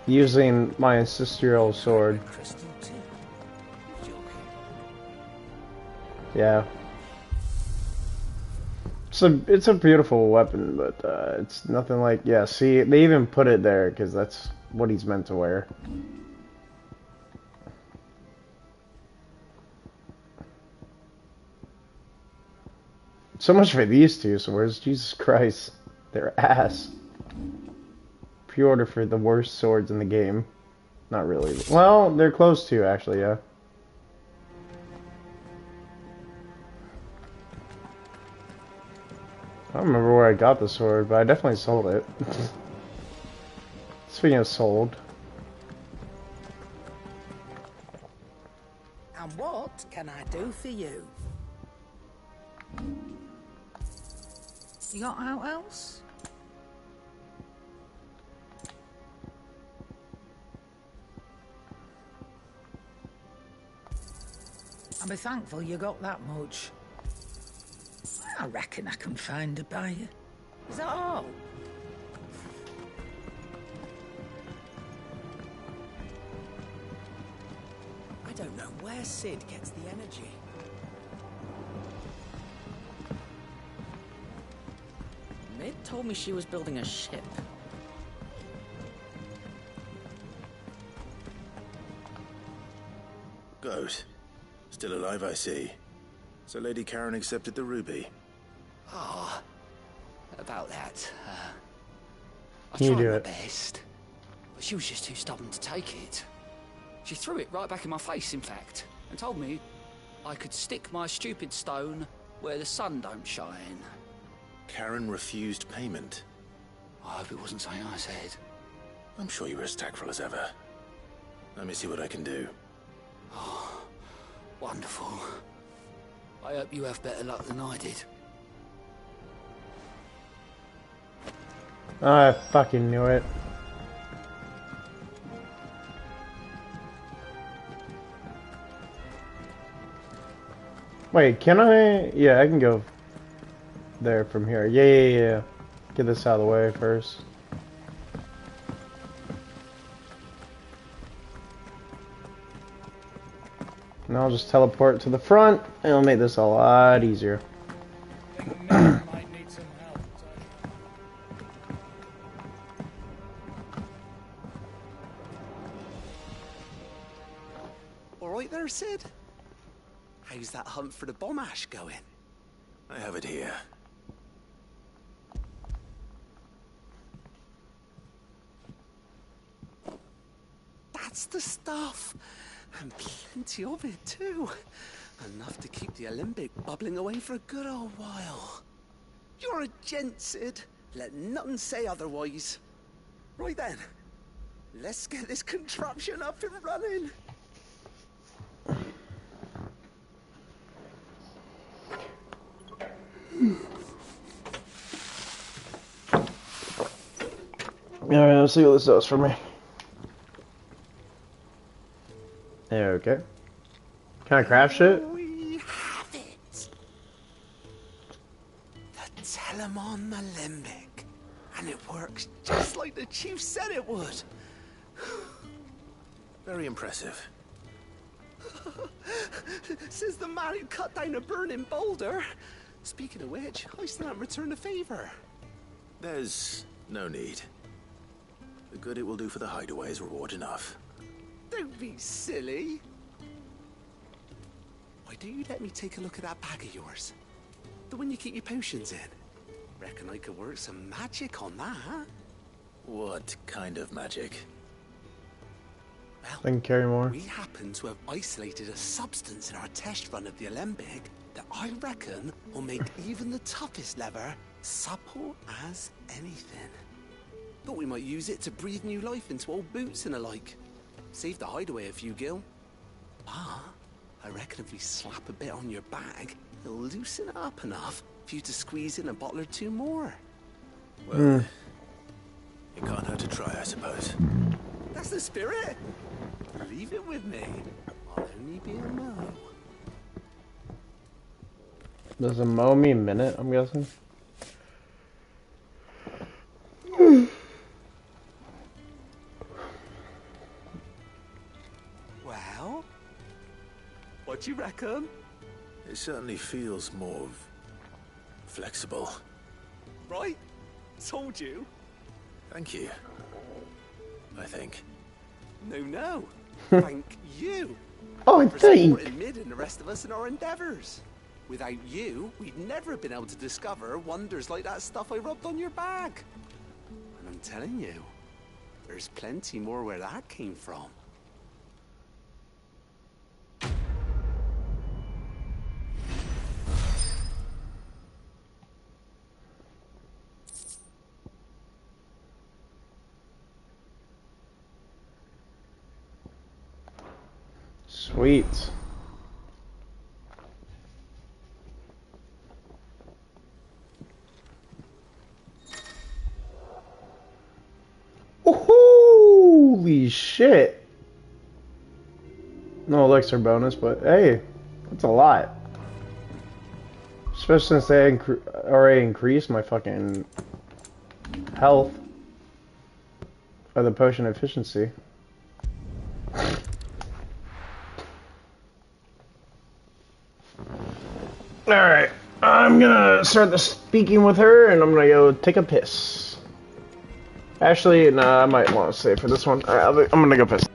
using my ancestral sword. Yeah. It's a beautiful weapon, but it's nothing like, yeah, see, they even put it there because that's what he's meant to wear. So much for these two swords, Jesus Christ. They're ass. Pre-order for the worst swords in the game. Not really. Well, they're close to, actually, yeah. I don't remember where I got the sword, but I definitely sold it. Speaking of sold. And what can I do for you? You got out else? I'll be thankful you got that much. I reckon I can find a buyer. Is that all? I don't know where Sid gets the energy. Mid told me she was building a ship. Goat. Still alive, I see. So Lady Karen accepted the ruby. Oh, about that. I You tried do my it. best, but she was just too stubborn to take it. She threw it right back in my face, in fact, and told me I could stick my stupid stone where the sun don't shine. Karen refused payment. I hope it wasn't something I said. I'm sure you were as tactful as ever. Let me see what I can do. Oh, wonderful. I hope you have better luck than I did. I fucking knew it. Wait, can I? Yeah, I can go there from here. Yeah. Get this out of the way first. And I'll just teleport to the front, and it'll make this a lot easier. All right there, Sid? How's that hunt for the bomb ash going? I have it here. That's the stuff. And plenty of it, too. Enough to keep the Olympic bubbling away for a good old while. You're a gent, Sid. Let nothing say otherwise. Right then. Let's get this contraption up and running. Alright, let's see what this does for me. Okay. Can I craft shit? We have it. The Telemon Alembic. And it works just like the chief said it would. Very impressive. Says the man who cut down a burning boulder. Speaking of which, I still haven't returned the favor. There's no need. The good it will do for the hideaway is reward enough. Don't be silly. Why don't you let me take a look at that bag of yours? The one you keep your potions in. Reckon I could work some magic on that. What kind of magic? Well, I can carry more. We happen to have isolated a substance in our test run of the Alembic that I reckon will make even the toughest lever supple as anything. Thought we might use it to breathe new life into old boots and the like. Save the hideaway a few gil. But I reckon if we slap a bit on your bag, it'll loosen it up enough for you to squeeze in a bottle or two more. Well, it can't hurt to try, I suppose. That's the spirit. Leave it with me. I'll only be a mo. Does a mo mean a minute, I'm guessing? Well, what do you reckon? It certainly feels more flexible. Right? Told you. Thank you. I think. No. Thank you. Oh, for thank. supporting Mid and the rest of us in our endeavors. Without you, we'd never have been able to discover wonders like that stuff I rubbed on your bag. And I'm telling you, there's plenty more where that came from. Sweet. Holy shit. No elixir bonus, but hey, that's a lot. Especially since they already increased my fucking health for the potion efficiency. Alright, I'm gonna start the speaking with her and I'm gonna go take a piss. Actually, nah, I might want to stay for this one. Alright, I'm gonna go piss.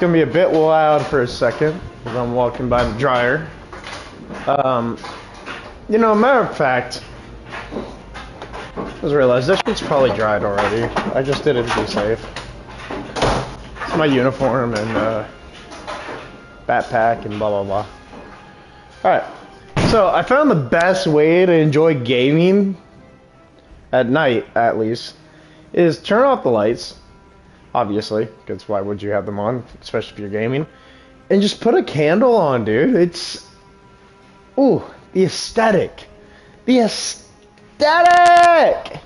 gonna be a bit loud for a second because I'm walking by the dryer. You know, matter of fact, I just realized that shit's probably dried already. I just did it to be safe. It's my uniform and backpack and blah blah blah. Alright, so I found the best way to enjoy gaming, at night at least, is turn off the lights, obviously, because why would you have them on, especially if you're gaming, and just put a candle on, dude. It's, ooh, the aesthetic. The aesthetic!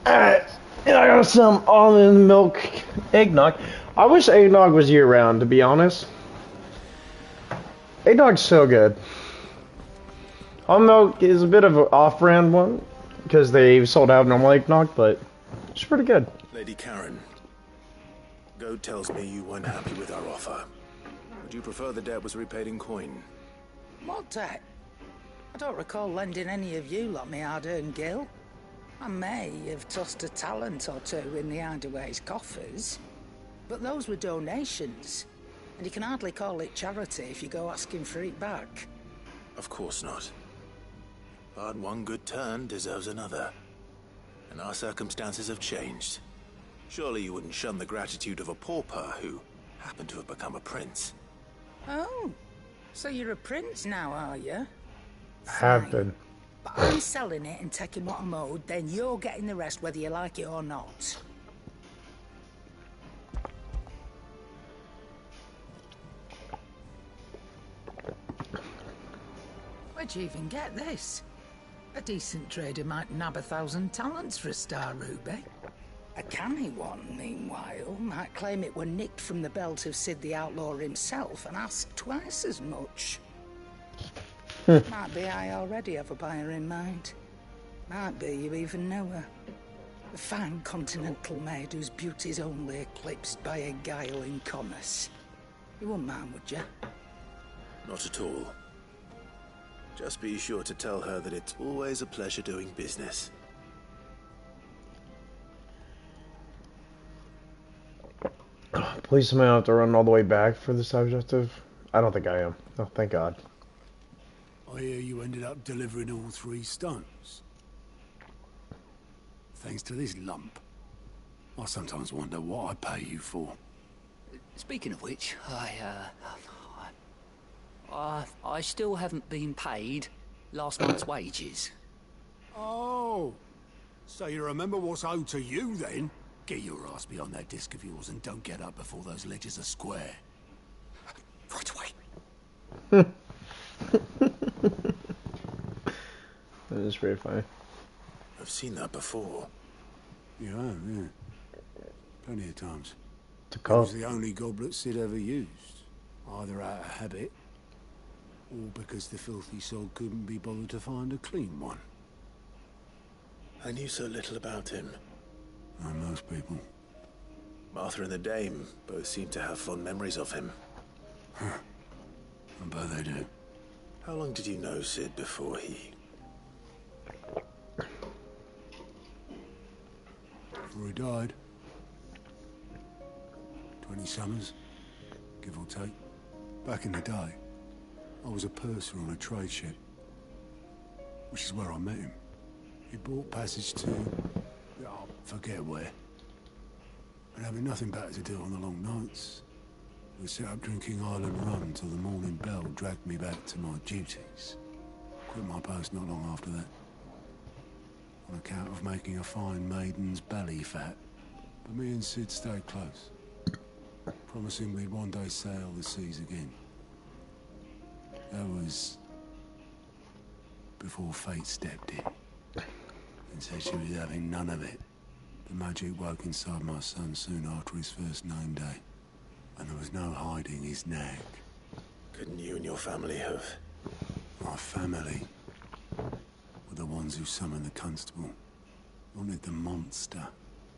Alright, and I got some almond milk eggnog. I wish eggnog was year-round, to be honest. Eggnog's so good. Almond milk is a bit of an off-brand one, because they sold out normal eggnog, but it's pretty good. Lady Karen, Goat tells me you weren't happy with our offer. Would you prefer the debt was repaid in coin? What debt? I don't recall lending any of you lot me hard-earned gil. I may have tossed a talent or two in the Hideaway's coffers, but those were donations, and you can hardly call it charity if you go asking for it back. Of course not. But one good turn deserves another. And our circumstances have changed. Surely you wouldn't shun the gratitude of a pauper who happened to have become a prince. Oh, so you're a prince now, are you? Have been. But I'm selling it and taking what I'm owed, then you're getting the rest whether you like it or not. Where'd you even get this? A decent trader might nab 1,000 talents for a star ruby. A canny one, meanwhile, might claim it were nicked from the belt of Sid the Outlaw himself and ask twice as much. Might be I already have a buyer in mind. Might be you even know her. A fine continental maid whose beauty's only eclipsed by a guile in commerce. You wouldn't mind, would you? Not at all. Just be sure to tell her that it's always a pleasure doing business. Please tell me I have to run all the way back for this objective. I don't think I am. Oh, thank God. I hear you ended up delivering all 3 stones. Thanks to this lump. I sometimes wonder what I pay you for. Speaking of which, I still haven't been paid last month's wages. Oh, so you remember what's owed to you then? Get your ass behind that disc of yours and don't get up before those ledgers are square. Right away. That is pretty funny. I've seen that before. You have, yeah. Plenty of times. It It was the only goblet Sid ever used. Either out of habit, or because the filthy soul couldn't be bothered to find a clean one. I knew so little about him. Like most people. Martha and the Dame both seem to have fond memories of him. I bet they do. How long did you know Sid before he... Before he died. 20 summers, give or take. Back in the day, I was a purser on a trade ship. Which is where I met him. He bought passage to... I forget where. And having nothing better to do on the long nights, we set up drinking Island rum till the morning bell dragged me back to my duties. Quit my post not long after that. On account of making a fine maiden's belly fat. But me and Sid stayed close. Promising we'd one day sail the seas again. That was... before fate stepped in. And said she was having none of it. The magic woke inside my son soon after his first name day. And there was no hiding his nag. Couldn't you and your family have... My family were the ones who summoned the constable. Wanted the monster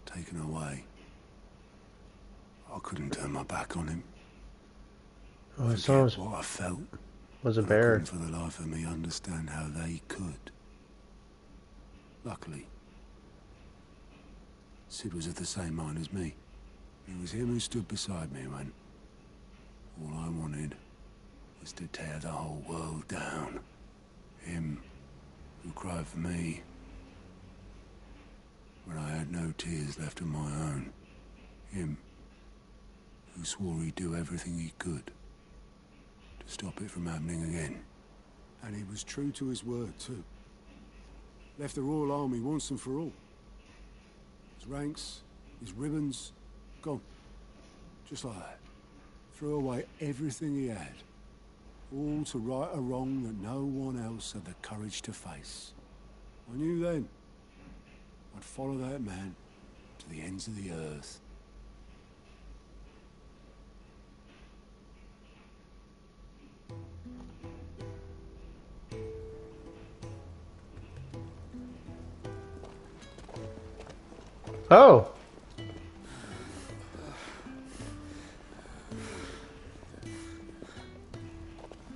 taken away. I couldn't turn my back on him. Oh, it sounds... what I felt. Was a and bear. I couldn't for the life of me understand how they could. Luckily, Sid was of the same mind as me. It was him who stood beside me when all I wanted was to tear the whole world down. Him who cried for me when I had no tears left of my own. Him who swore he'd do everything he could to stop it from happening again. And he was true to his word, too. Left the Royal Army once and for all. His ranks, his ribbons, gone. Just like that. Threw away everything he had. All to right a wrong that no one else had the courage to face. I knew then I'd follow that man to the ends of the earth. Oh.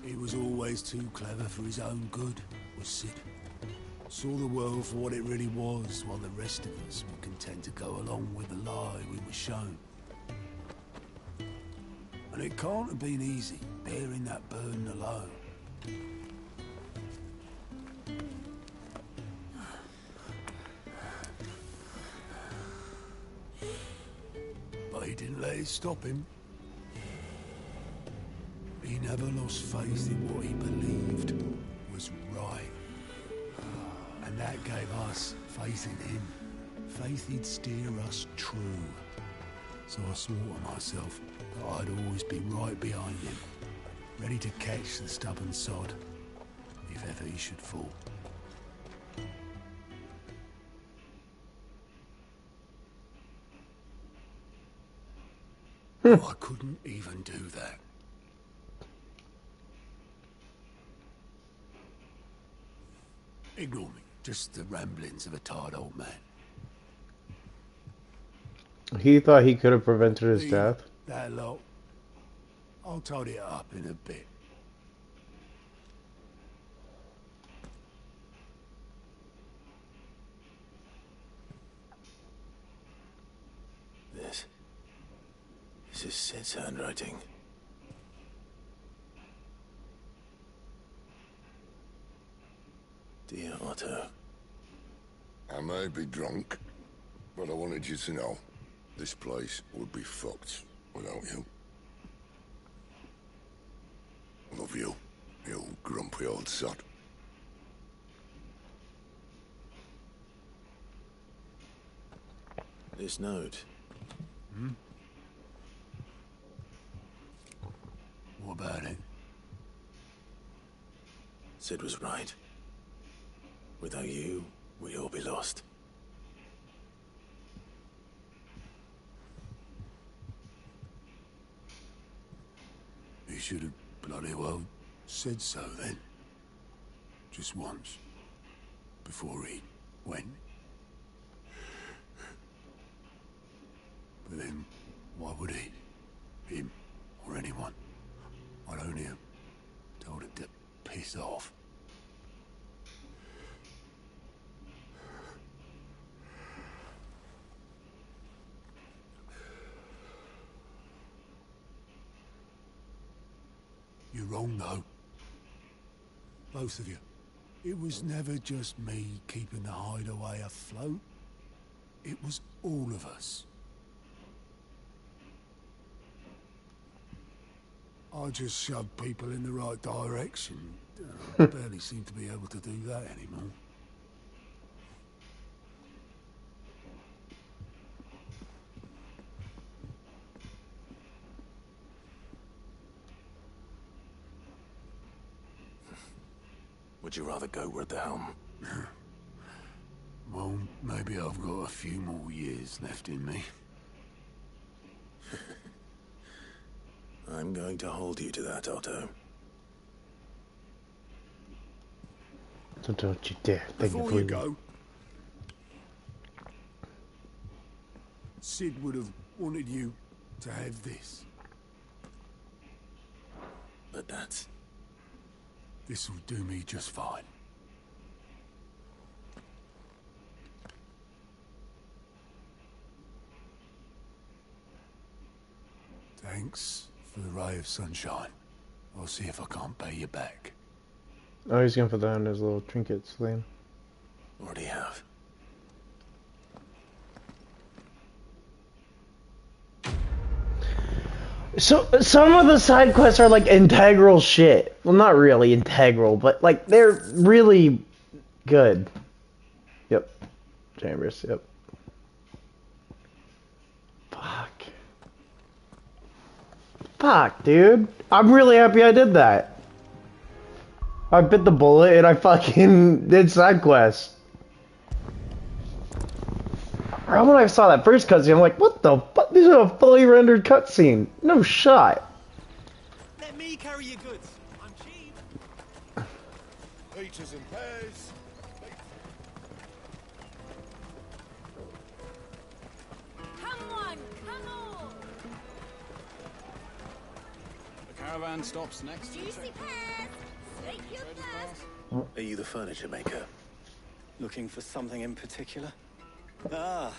He was always too clever for his own good, was Sid. Saw the world for what it really was, while the rest of us were content to go along with the lie we were shown. And it can't have been easy, bearing that burden alone. But he didn't let it stop him. He never lost faith in what he believed was right. And that gave us faith in him. Faith he'd steer us true. So I swore to myself that I'd always be right behind him, ready to catch the stubborn sod, if ever he should fall. But I couldn't even do that. Ignore me. Just the ramblings of a tired old man. He thought he could have prevented his death. That lot. I'll tidy it up in a bit. This is Sid's handwriting. Dear Otto. I may be drunk, but I wanted you to know this place would be fucked without you. Love you, you grumpy old sod. This note. What about it? Sid was right. Without you, we'd all be lost. He should have bloody well said so then. Just once. Before he went. But then, why would he? Him, or anyone. I'd only have told him to piss off. You're wrong, though. Both of you. It was never just me keeping the hideaway afloat. It was all of us. I just shoved people in the right direction. I barely seem to be able to do that anymore. Would you rather go with the helm? Well, maybe I've got a few more years left in me. I'm going to hold you to that, Otto. So don't you dare. Thank Before you, you please. go, Sid would have wanted you to have this. But that's... This'll do me just fine. Thanks for the ray of sunshine. I'll see if I can't pay you back. Oh, he's gonna put that on his little trinkets thing. Already have. So some of the side quests are like integral shit. Well, not really integral, but like they're really good. Yep. Chambers, yep. Fuck, dude. I'm really happy I did that. I bit the bullet and I fucking did side quests. Right when I saw that first cutscene, I'm like, what the fuck? This is a fully rendered cutscene. No shot. Let me carry your goods. I'm cheap. Peaches and pears. Come on, come on! The caravan stops next to the Juicy pears! Take your first! Are you the furniture maker? Looking for something in particular? Ah,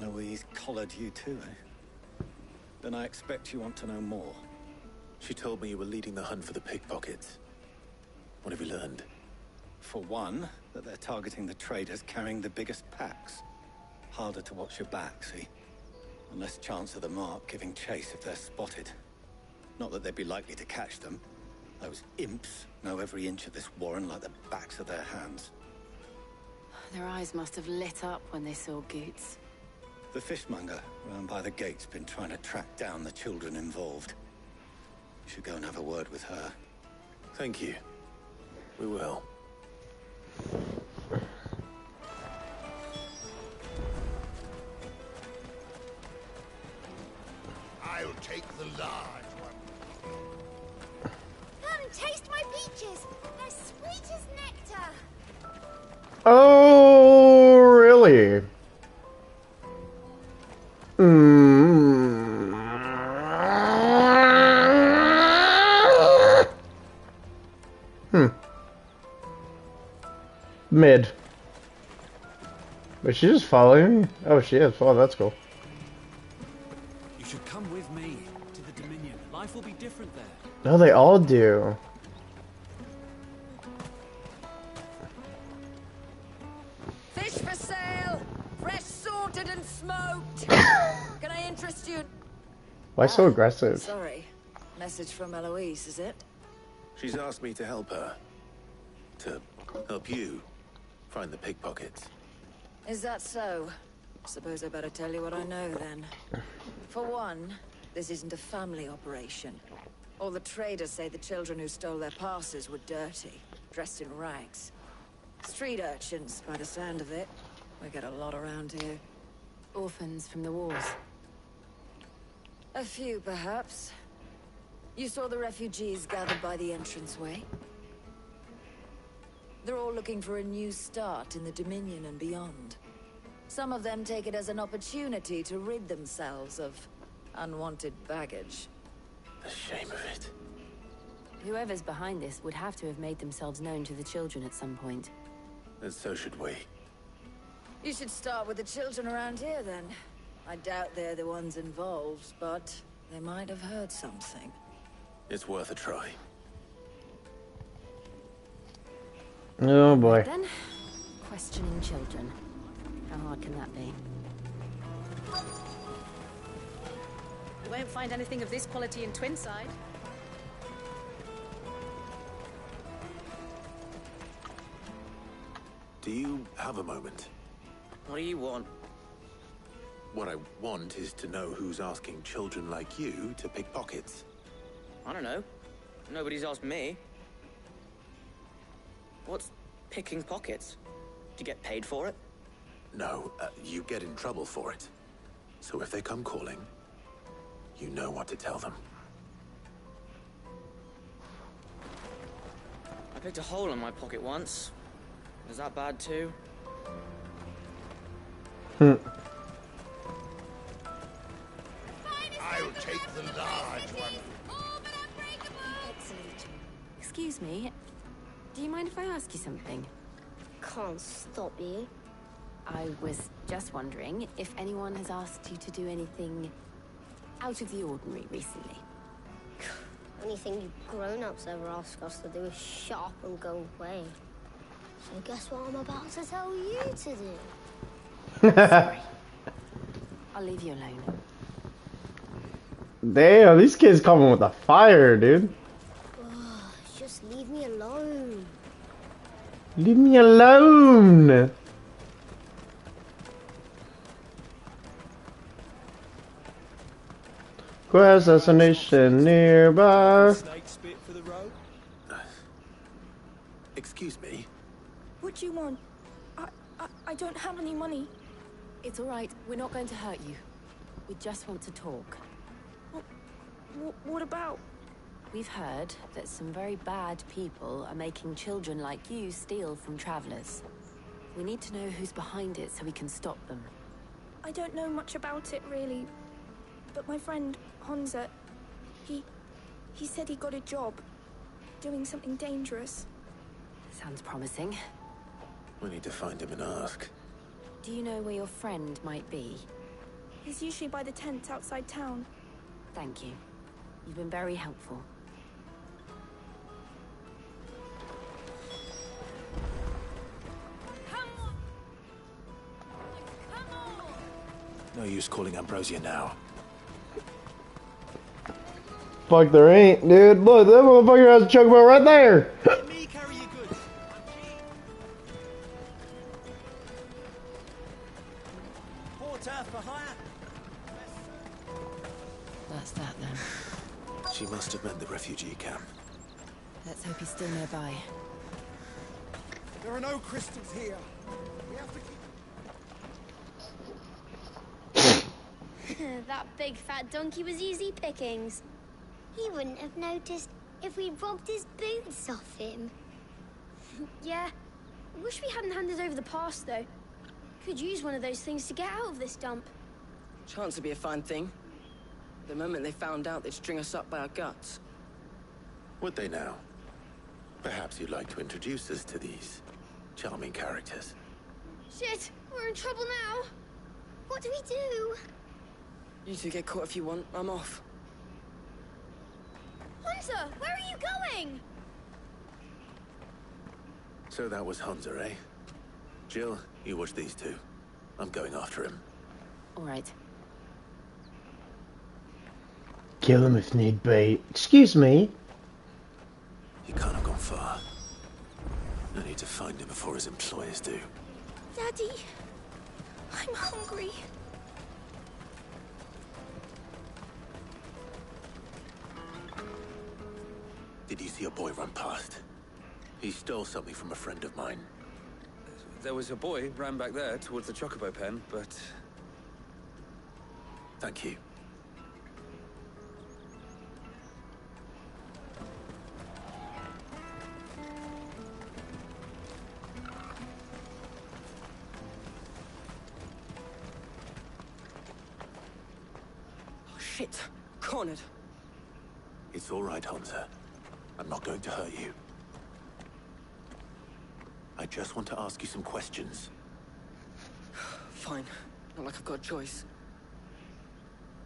Eloise collared you too, eh? Then I expect you want to know more. She told me you were leading the hunt for the pickpockets. What have you learned? For one, that they're targeting the traders carrying the biggest packs. Harder to watch your back, see? And less chance of the mark giving chase if they're spotted. Not that they'd be likely to catch them. Those imps know every inch of this warren like the backs of their hands. Their eyes must have lit up when they saw Goots. The fishmonger round by the gate's been trying to track down the children involved. You should go and have a word with her. Thank you. We will. I'll take the large one. Come, taste my peaches! They're sweet as nectar! Oh, really? Mid. Wait, she just following me? Oh, she is. Oh, that's cool. You should come with me to the Dominion. Life will be different there. No, they all do. Fish for sale! Fresh sorted and smoked! Can I interest you? Why so aggressive? Sorry. Message from Eloise, is it? She's asked me to help her. To help you find the pickpockets. Is that so? Suppose I better tell you what I know then. For one, this isn't a family operation. All the traders say the children who stole their passes were dirty, dressed in rags. Street urchins, by the sound of it. We get a lot around here. Orphans from the wars. A few, perhaps. You saw the refugees gathered by the entranceway? They're all looking for a new start in the Dominion and beyond. Some of them take it as an opportunity to rid themselves of unwanted baggage. The shame of it. Whoever's behind this would have to have made themselves known to the children at some point. And so should we. You should start with the children around here, then. I doubt they're the ones involved, but they might have heard something. It's worth a try. Oh boy. Then, questioning children. How hard can that be? You won't find anything of this quality in Twinside. Do you have a moment? What do you want? What I want is to know who's asking children like you to pick pockets. I don't know. Nobody's asked me. What's picking pockets? Do you get paid for it? No, you get in trouble for it. So if they come calling, you know what to tell them. I picked a hole in my pocket once. Was that bad too? I'll take the large one. Excellent. Excuse me. Do you mind if I ask you something? Can't stop you. I was just wondering if anyone has asked you to do anything out of the ordinary recently? Anything you grown-ups ever ask us to do is shut up and go away. So guess what I'm about to tell you to do? Sorry. I'll leave you alone. Damn, these kids coming with the fire, dude. Just leave me alone. Leave me alone. Quest destination nearby. Excuse me. What do you want? I don't have any money. It's all right. We're not going to hurt you. We just want to talk. What about? We've heard that some very bad people are making children like you steal from travelers. We need to know who's behind it so we can stop them. I don't know much about it, really. But my friend, Hansa, he said he got a job. Doing something dangerous. Sounds promising. We need to find him and ask. Do you know where your friend might be? He's usually by the tents outside town. Thank you. You've been very helpful. No use calling Ambrosia now. Fuck, there ain't, dude. Look, that motherfucker has a chocobo right there. Let me carry your goods. Porter for hire. That's that then. She must have meant the refugee camp. Let's hope he's still nearby. There are no crystals here. We have to keep... That big fat donkey was easy pickings. He wouldn't have noticed if we'd robbed his boots off him. Yeah. I wish we hadn't handed over the pass, though. Could use one of those things to get out of this dump. Chance would be a fine thing. The moment they found out, they'd string us up by our guts. Would they now? Perhaps you'd like to introduce us to these charming characters. Shit, we're in trouble now. What do we do? You two get caught if you want. I'm off. Hunter, where are you going? So that was Hansa, eh? Jill, you watch these two. I'm going after him. All right. Kill him if need be. Excuse me. He can't have gone far. I need to find him before his employers do. Daddy, I'm hungry. Did you see a boy run past? He stole something from a friend of mine. There was a boy ran back there towards the chocobo pen, but... Thank you. Oh, shit. Cornered. It's all right, Hansa. I'm not going to hurt you. I just want to ask you some questions. Fine. Not like I've got a choice.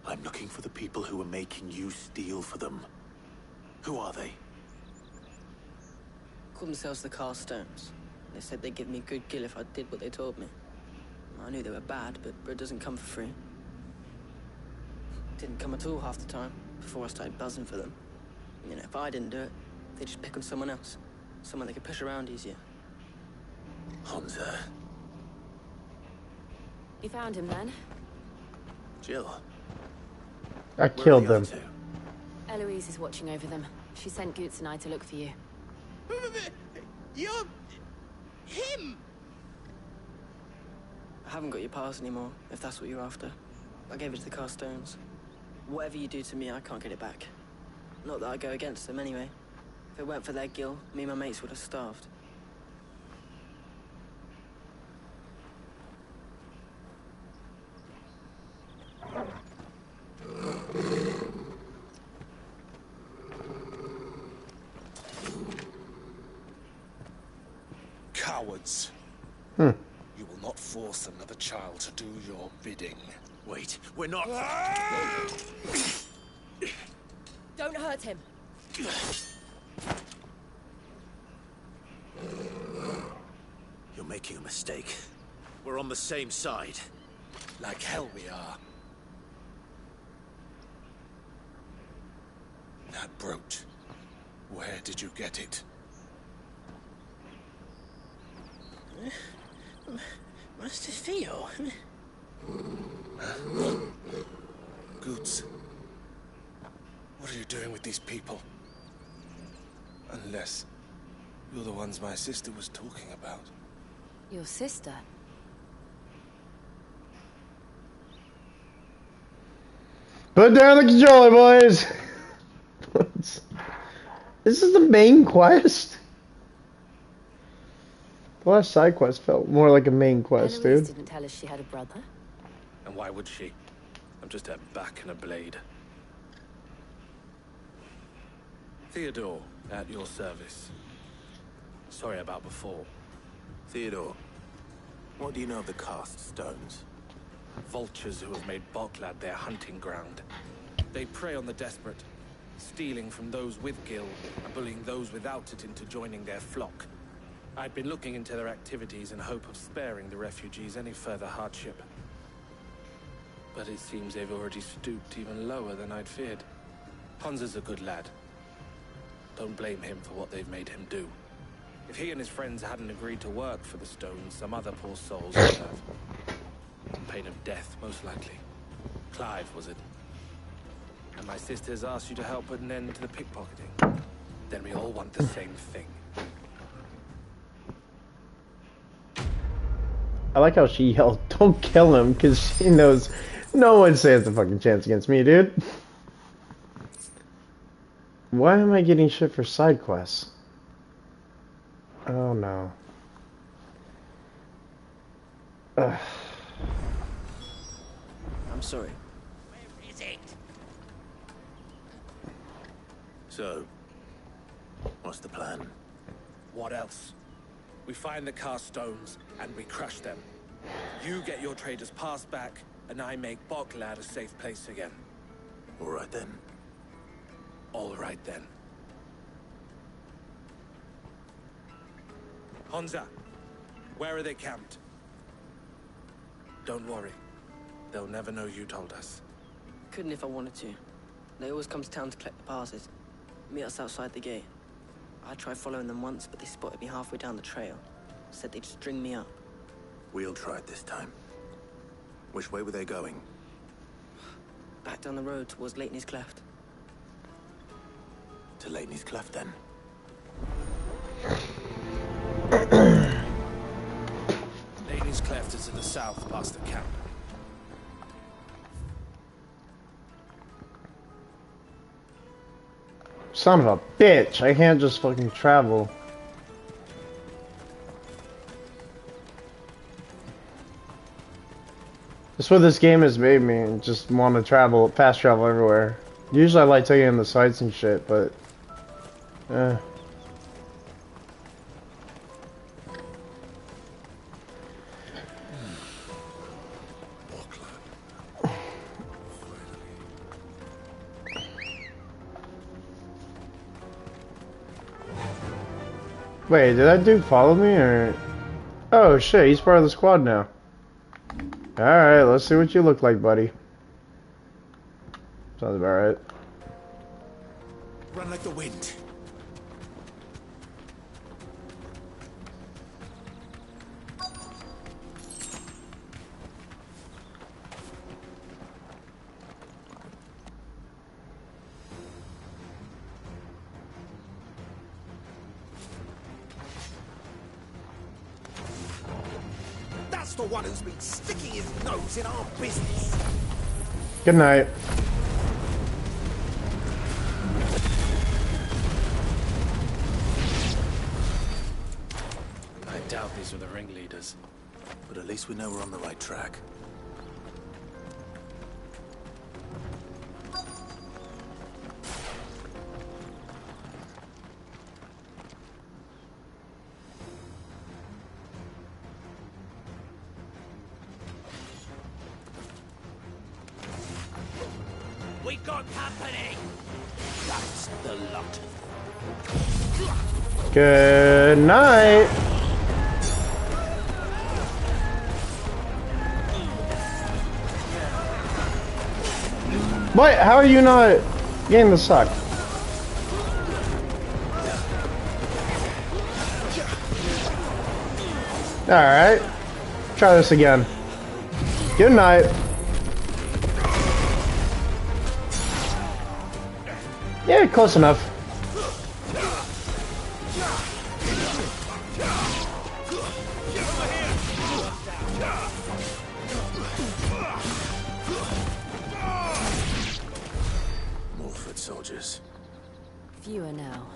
I'm looking for the people who are making you steal for them. Who are they? Called themselves the Carstones. They said they'd give me good gill if I did what they told me. I knew they were bad, but bread doesn't come for free. Didn't come at all half the time, before I started buzzing for them. You know, if I didn't do it, they'd just pick on someone else. Someone they could push around easier. Hansa. You found him then? Jill. I killed them. Eloise is watching over them. She sent Goots and I to look for you. You're... him! I haven't got your pass anymore, if that's what you're after. I gave it to the Carstones. Whatever you do to me, I can't get it back. Not that I go against them anyway. If it weren't for their gill, me and my mates would have starved. Cowards. Hmm. You will not force another child to do your bidding. Wait, we're not... Don't hurt him. You're making a mistake. We're on the same side. Like hell we are. That brooch. Where did you get it? Master Theo. Goods. What are you doing with these people? Unless you're the ones my sister was talking about. Your sister? Put down the controller, boys! This is the main quest? The last side quest felt more like a main quest, Eloise dude. didn't tell us she had a brother. And why would she? I'm just her back and a blade. Theodore, at your service. Sorry about before. Theodore, what do you know of the cast stones? Vultures who have made Boklad their hunting ground. They prey on the desperate, stealing from those with gil and bullying those without it into joining their flock. I'd been looking into their activities in hope of sparing the refugees any further hardship. But it seems they've already stooped even lower than I'd feared. Hans is a good lad. Don't blame him for what they've made him do. If he and his friends hadn't agreed to work for the stones, some other poor souls would have. On pain of death, most likely. Clive, was it? And my sisters asked you to help put an end to the pickpocketing. Then we all want the same thing. I like how she yelled, "Don't kill him," because she knows no one stands a fucking chance against me, dude. Why am I getting shit for side quests? Oh no. Ugh. I'm sorry. Where is it? So, what's the plan? What else? We find the cast stones, and we crush them. You get your traders pass back, and I make Boklad a safe place again. All right then. All right then. Honza, where are they camped? Don't worry. They'll never know you told us. Couldn't if I wanted to. They always come to town to collect the passes. Meet us outside the gate. I tried following them once, but they spotted me halfway down the trail. Said they'd string me up. We'll try it this time. Which way were they going? Back down the road towards Leighton's Cleft. To Leighton's Cleft, then. Leighton's Cleft is to the south, past the camp. Son of a bitch, I can't just fucking travel. That's what this game has made me, just want to travel, fast travel everywhere. Usually I like taking in the sights and shit, but... Wait, did that dude follow me, or... Oh shit, he's part of the squad now. Alright, let's see what you look like, buddy. Sounds about right. Run like the wind. That's the one who's been sticking his nose in our business. Good night. I doubt these are the ringleaders. But at least we know we're on the right track. We got company! That's the lot. Good night. What? How are you not getting the suck? Alright. Try this again. Good night. Yeah, close enough. More foot soldiers. Fewer now.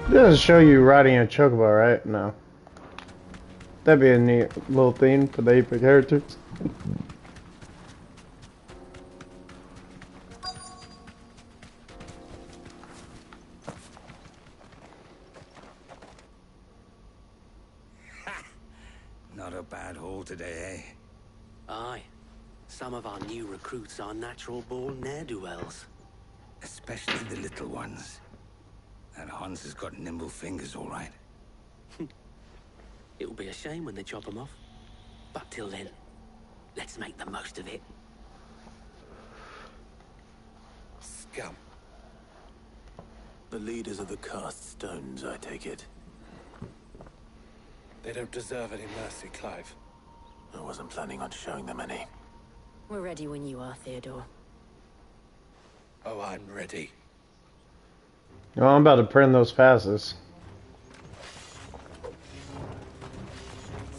It doesn't show you riding a chocobo, right? No. That'd be a neat little thing for the epic characters. Not a bad haul today, eh? Aye. Some of our new recruits are natural-born ne'er-do-wells. Especially the little ones. That Hans has got nimble fingers, all right. It will be a shame when they chop them off. But till then, let's make the most of it. Scum. The leaders of the cast stones, I take it. They don't deserve any mercy, Clive. I wasn't planning on showing them any. We're ready when you are, Theodore. Oh, I'm ready. Oh, I'm about to print those passes.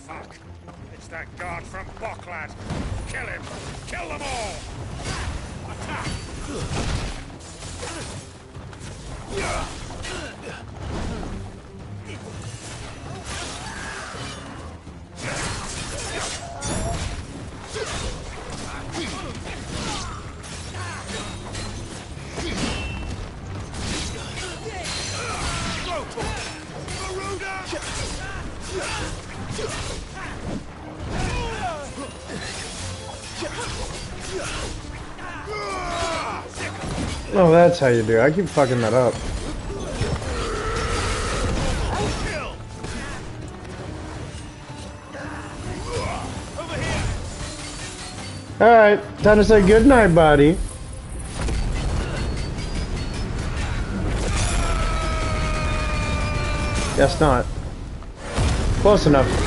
Fuck. It's that guard from Bocklad. Kill him. Kill them all. Attack. Oh, that's how you do it. I keep fucking that up. Alright, time to say goodnight, buddy. Guess not. Close enough.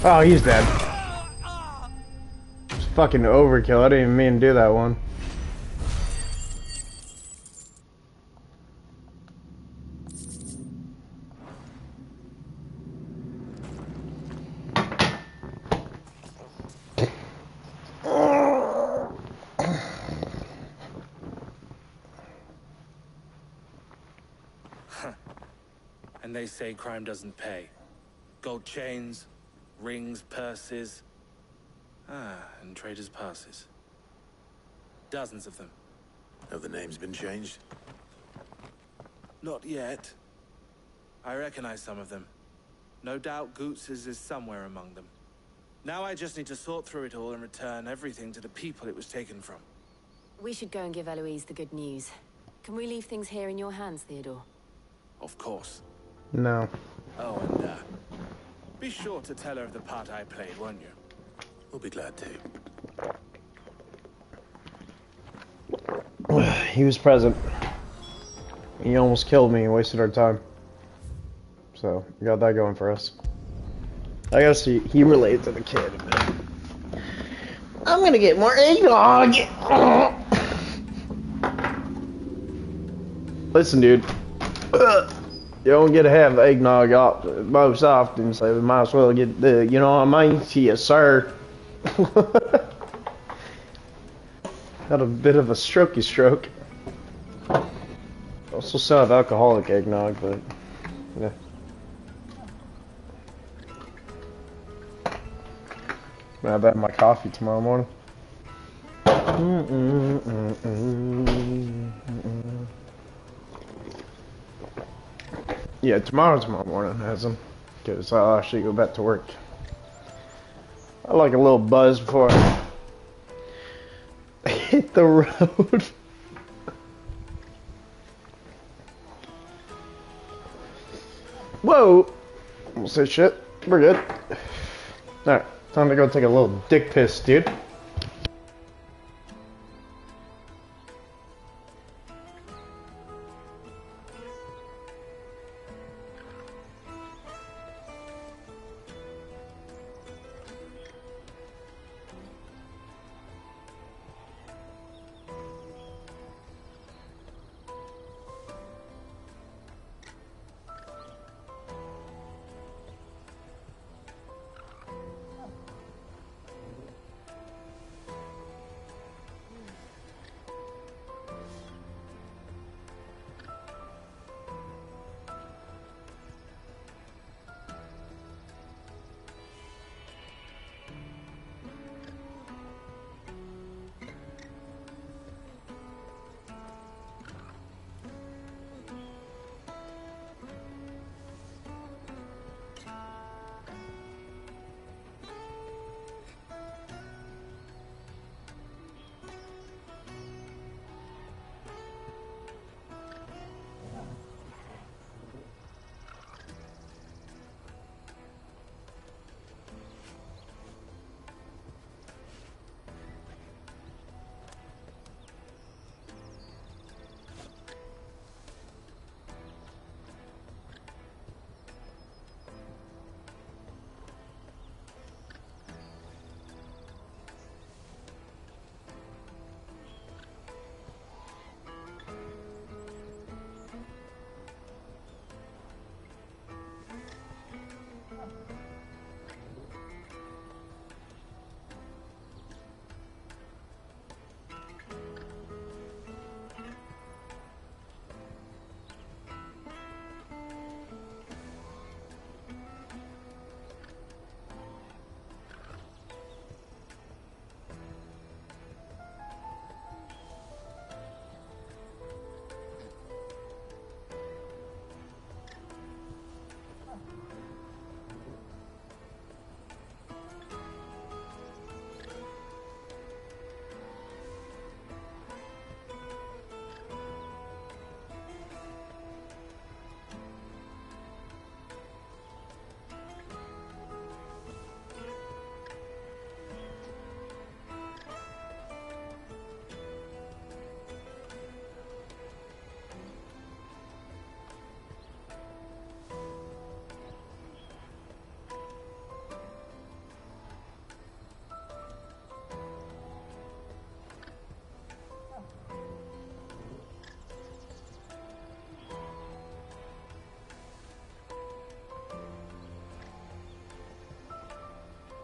Oh, he's dead. It's fucking overkill. I didn't even mean to do that one. And they say crime doesn't pay. Gold chains, rings, purses. And traders' passes. Dozens of them. Have the names been changed? Not yet. I recognize some of them. No doubt Goots's is somewhere among them. Now I just need to sort through it all and return everything to the people it was taken from. We should go and give Eloise the good news. Can we leave things here in your hands, Theodore? Of course. No. Oh, and be sure to tell her of the part I played, won't you? We'll be glad to. He was present. He almost killed me and wasted our time. So, we got that going for us. I guess he related to the kid a bit. I'm gonna get more eggnog! Listen, dude. You don't get to have eggnog most often, so we might as well get the, you know what I mean? Yes, sir. Had a bit of a strokey stroke. Also still have alcoholic eggnog, but yeah. I'm gonna have that in my coffee tomorrow morning. Yeah, tomorrow morning has them, because I'll actually go back to work. I like a little buzz before I hit the road. Whoa! Almost said shit. We're good. Alright, time to go take a little dick piss, dude.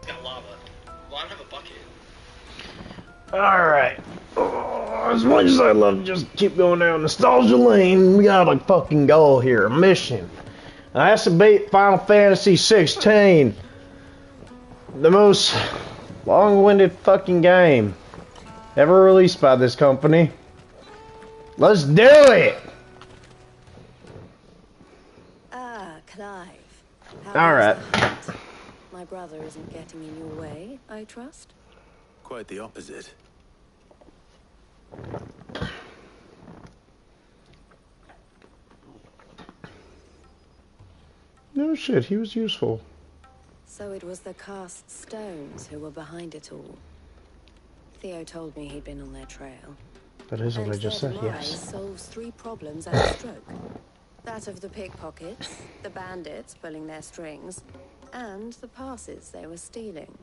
Got lava. Well, I don't have a bucket. Alright. As much as I love to just keep going down nostalgia lane, we got a fucking goal here, a mission. And that's to beat Final Fantasy 16. The most long-winded fucking game ever released by this company. Let's do it! Ah, Clive. Alright. My brother isn't getting in your way, I trust? Quite the opposite. No shit, he was useful. So it was the cast stones who were behind it all. Theo told me he'd been on their trail. That is what I just said, yes. Solves 3 problems at a stroke. That of the pickpockets, the bandits pulling their strings, and the passes they were stealing.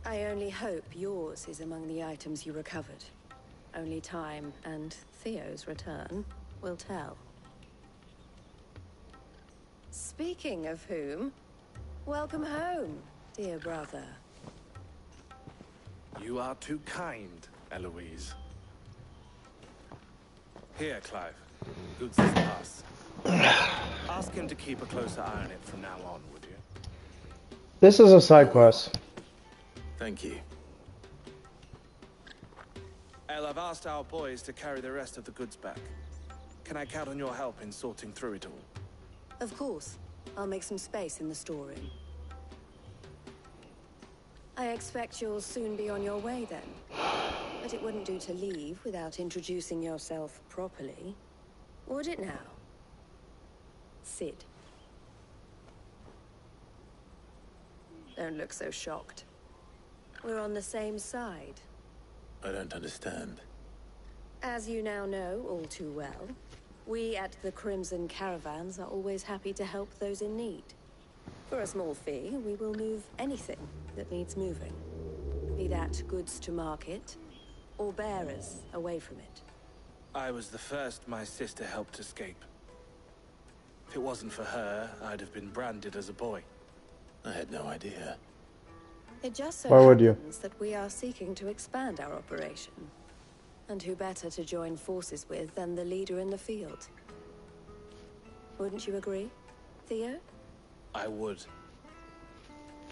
I only hope yours is among the items you recovered. Only time and Theo's return will tell. Speaking of whom, welcome home, dear brother. You are too kind, Eloise. Here, Clive. Goods this pass. Ask him to keep a closer eye on it from now on, would you? This is a side quest. Thank you. El, I've asked our boys to carry the rest of the goods back. Can I count on your help in sorting through it all? Of course. I'll make some space in the storeroom. I expect you'll soon be on your way then. But it wouldn't do to leave without introducing yourself properly. Would it now? Sid. Don't look so shocked. We're on the same side. I don't understand. As you now know all too well, we at the Crimson Caravans are always happy to help those in need. For a small fee, we will move anything that needs moving. Be that goods to market, or bearers away from it. I was the first my sister helped escape. If it wasn't for her, I'd have been branded as a boy. I had no idea. It just so Why would you? happens that we are seeking to expand our operation. And who better to join forces with than the leader in the field? Wouldn't you agree, Theo? I would.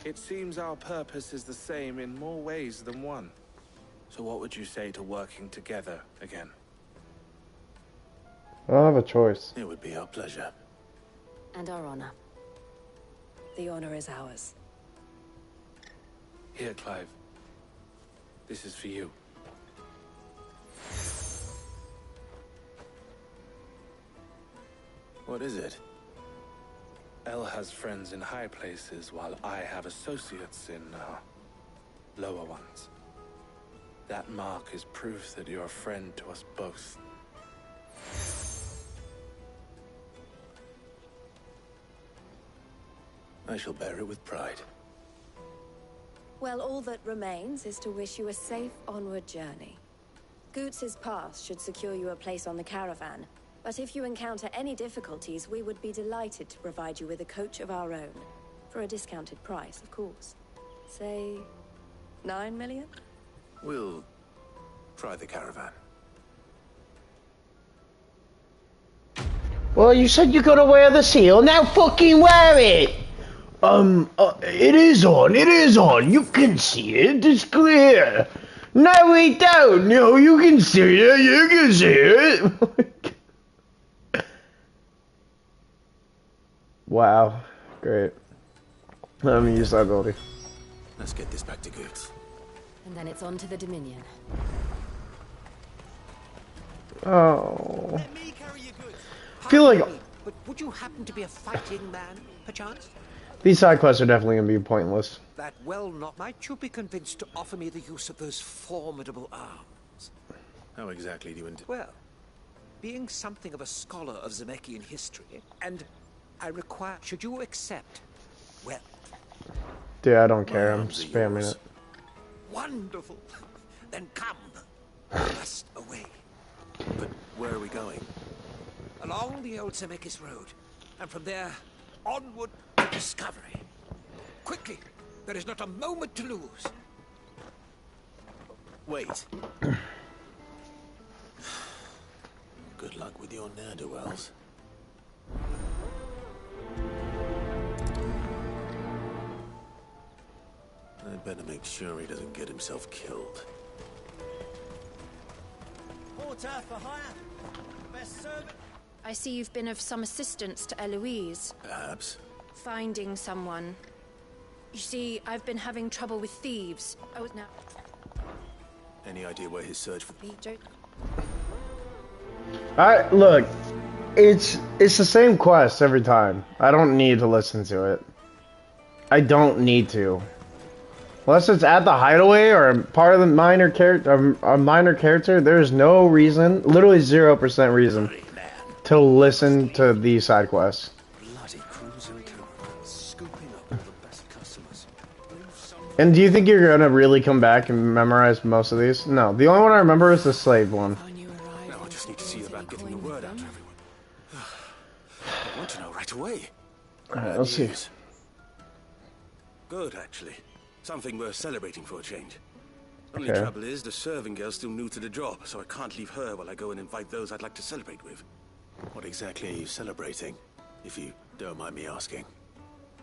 It seems our purpose is the same in more ways than one. So what would you say to working together again? I don't have a choice. It would be our pleasure. And our honor. The honor is ours. Here, Clive. This is for you. What is it? El has friends in high places, while I have associates in, lower ones. That mark is proof that you're a friend to us both. I shall bear it with pride. Well, all that remains is to wish you a safe onward journey. Goots's pass should secure you a place on the caravan, but if you encounter any difficulties, we would be delighted to provide you with a coach of our own. For a discounted price, of course. Say, 9 million? We'll try the caravan. Well, you said you're gonna wear the seal, now fucking wear it! It is on, you can see it, it's clear. No, we don't, no, you can see it. Wow, great. Let me use that ability. Let's get this back to Goods. And then it's on to the Dominion. Oh. I feel like But would you happen to be a fighting man, perchance? these side quests are definitely gonna be pointless. That well not. Might you be convinced to offer me the use of those formidable arms? How exactly do you intend? Well, being something of a scholar of Zemeckis history, and I require, should you accept, well... Dude, I don't care, I'm spamming it. Wonderful! Then come, thrust away. But where are we going? Along the old Zemeckis road, and from there, onward to discovery. Quickly, there is not a moment to lose. Wait. Good luck with your ne'er-do-wells. I'd better make sure he doesn't get himself killed. Porter for hire. Best servant. I see you've been of some assistance to Eloise. Perhaps. Finding someone. You see, I've been having trouble with thieves. Oh, now. Any idea where his search for... Don't... Alright, look. It's the same quest every time. I don't need to listen to it. I don't need to. Unless it's at the hideaway or part of the minor character, a minor character, there's no reason, literally 0% reason, to listen to these side quests. Bloody cruising scooping up all the best customers. And do you think you're gonna really come back and memorize most of these? No, the only one I remember is the slave one. Now I just need to see about getting the word out to everyone. I want to know right away. Alright, let's see. News. Good, actually. Something worth celebrating for a change. Only Okay. trouble is, the serving girl's still new to the job, so I can't leave her while I go and invite those I'd like to celebrate with. What exactly are you celebrating, if you don't mind me asking?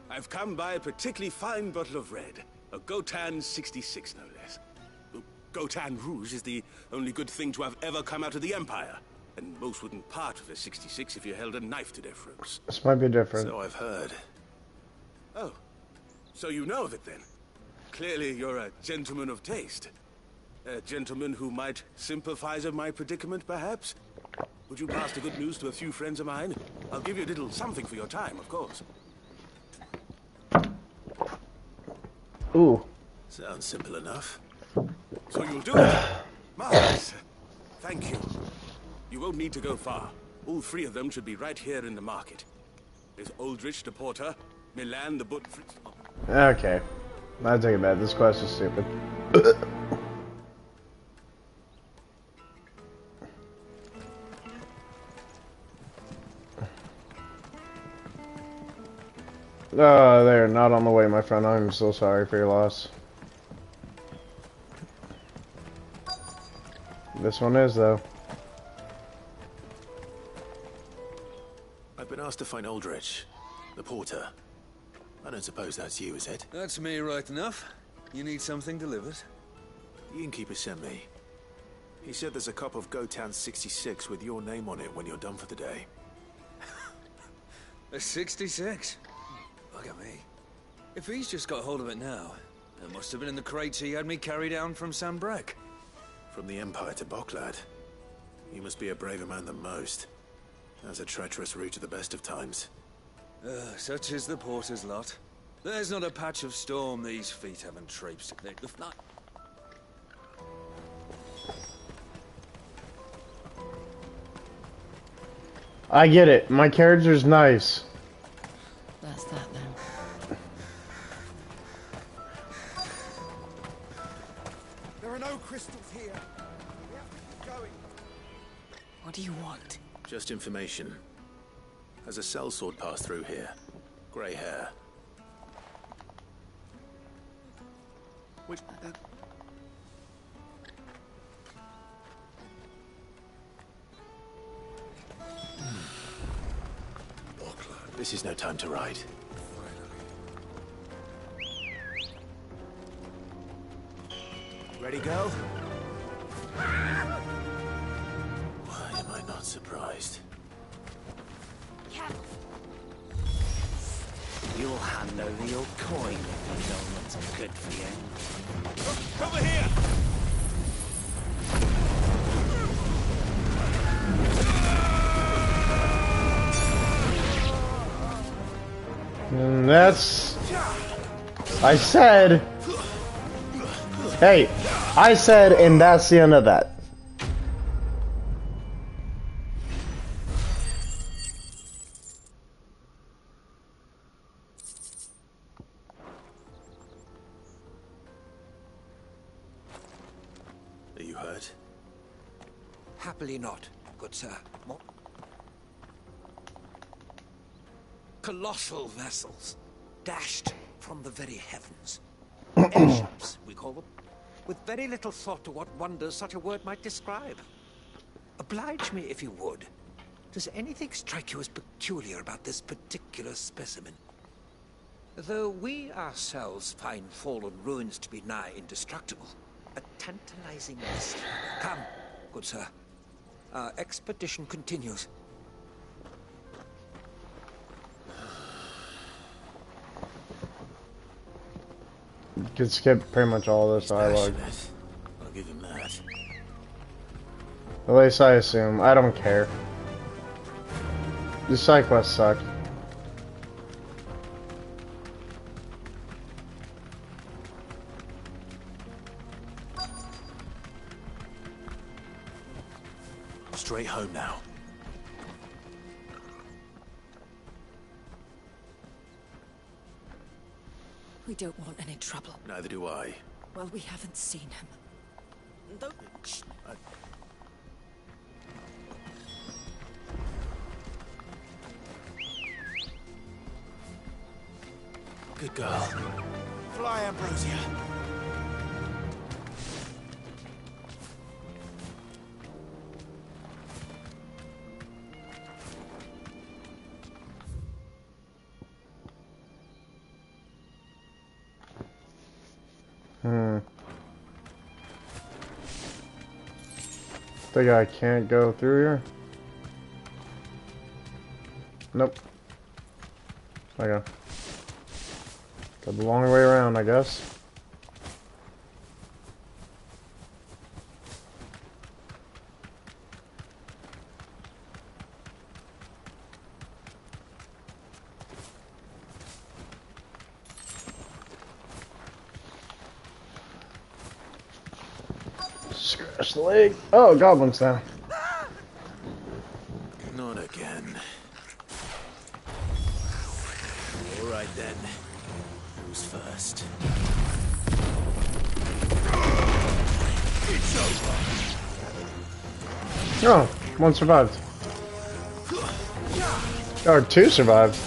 I've come by a particularly fine bottle of red. A Gotan 66, no less. Gotan Rouge is the only good thing to have ever come out of the Empire. And most wouldn't part with a 66 if you held a knife to their throats. This might be different. So I've heard. Oh, so you know of it then? Clearly you're a gentleman of taste. A gentleman who might sympathize with my predicament, perhaps? Would you pass the good news to a few friends of mine? I'll give you a little something for your time, of course. Ooh. Sounds simple enough. So you'll do it? Marvelous. Thank you. You won't need to go far. All three of them should be right here in the market. There's Aldrich the porter, Milan the but... Okay. I take it back. This quest is stupid. They're not on the way, my friend. I'm so sorry for your loss. This one is, though. I've been asked to find Aldrich, the porter. I don't suppose that's you, is it? That's me right enough. You need something delivered? The innkeeper sent me. He said there's a cup of Gotan 66 with your name on it when you're done for the day. A 66? Look at me. If he's just got hold of it now, it must have been in the crates he had me carry down from Sambrek. From the Empire to Boklad. You must be a braver man than most. That's a treacherous route at the best of times. Such is the porter's lot. There's not a patch of storm these feet haven't traipsed. I get it. My character's nice. That's that then. There are no crystals here. We have to keep going. What do you want? Just information. Has a sellsword passed through here? Grey hair. Which... This is no time to ride. Ready, go? Why am I not surprised? You'll hand over your coin if you know what's good for you. Over here! And that's... I said... Hey, I said, and that's the end of that. Are you hurt? Happily not, good sir. More colossal vessels, dashed from the very heavens. Airships, we call them, with very little thought to what wonders such a word might describe. Oblige me if you would. Does anything strike you as peculiar about this particular specimen? Though we ourselves find fallen ruins to be nigh indestructible, a tantalizing mystery. Come, good sir. Our expedition continues. You could skip pretty much all this dialogue. I'll give him that. At least I assume. I don't care. These side quests suck. Straight home now. We don't want any trouble. Neither do I. Well, we haven't seen him. Don't... Good girl. Fly, Ambrosia. Think I can't go through here? Nope. Okay. Go the long way around, I guess. Scratch the leg. Oh, goblins now. Not again. All right then. Who's first? It's over. Oh, one survived. Or two survived.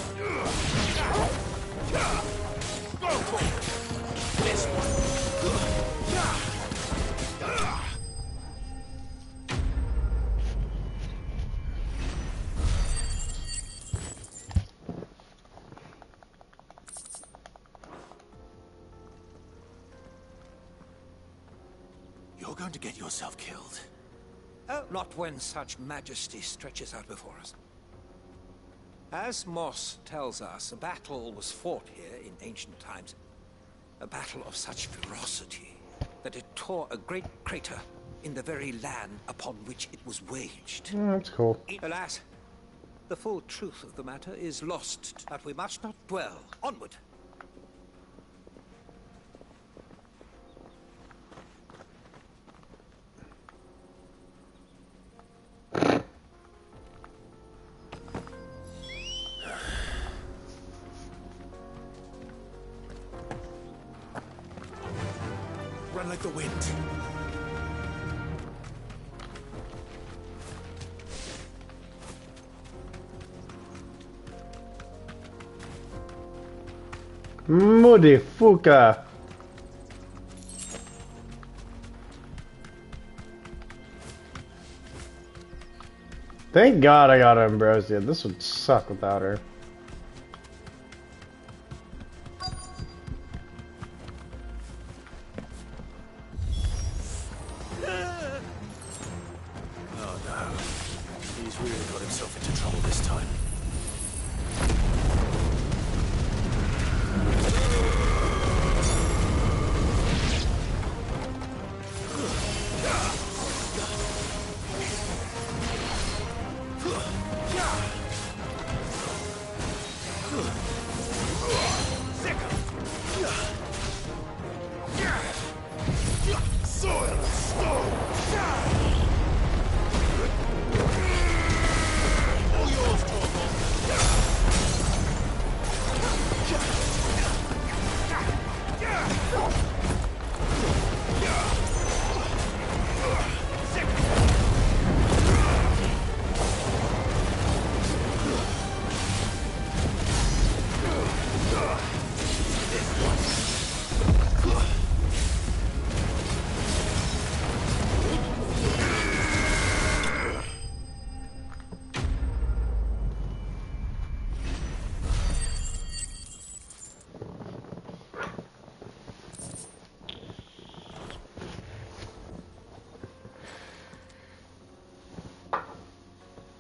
You're going to get yourself killed. Oh, not when such majesty stretches out before us. As Moss tells us, a battle was fought here in ancient times. A battle of such ferocity that it tore a great crater in the very land upon which it was waged. That's cool. Alas, the full truth of the matter is lost, but we must not dwell. Onward! Run like the wind. Modifuka. Thank God I got Ambrosia. This would suck without her. Oh no. He's really got himself into trouble this time.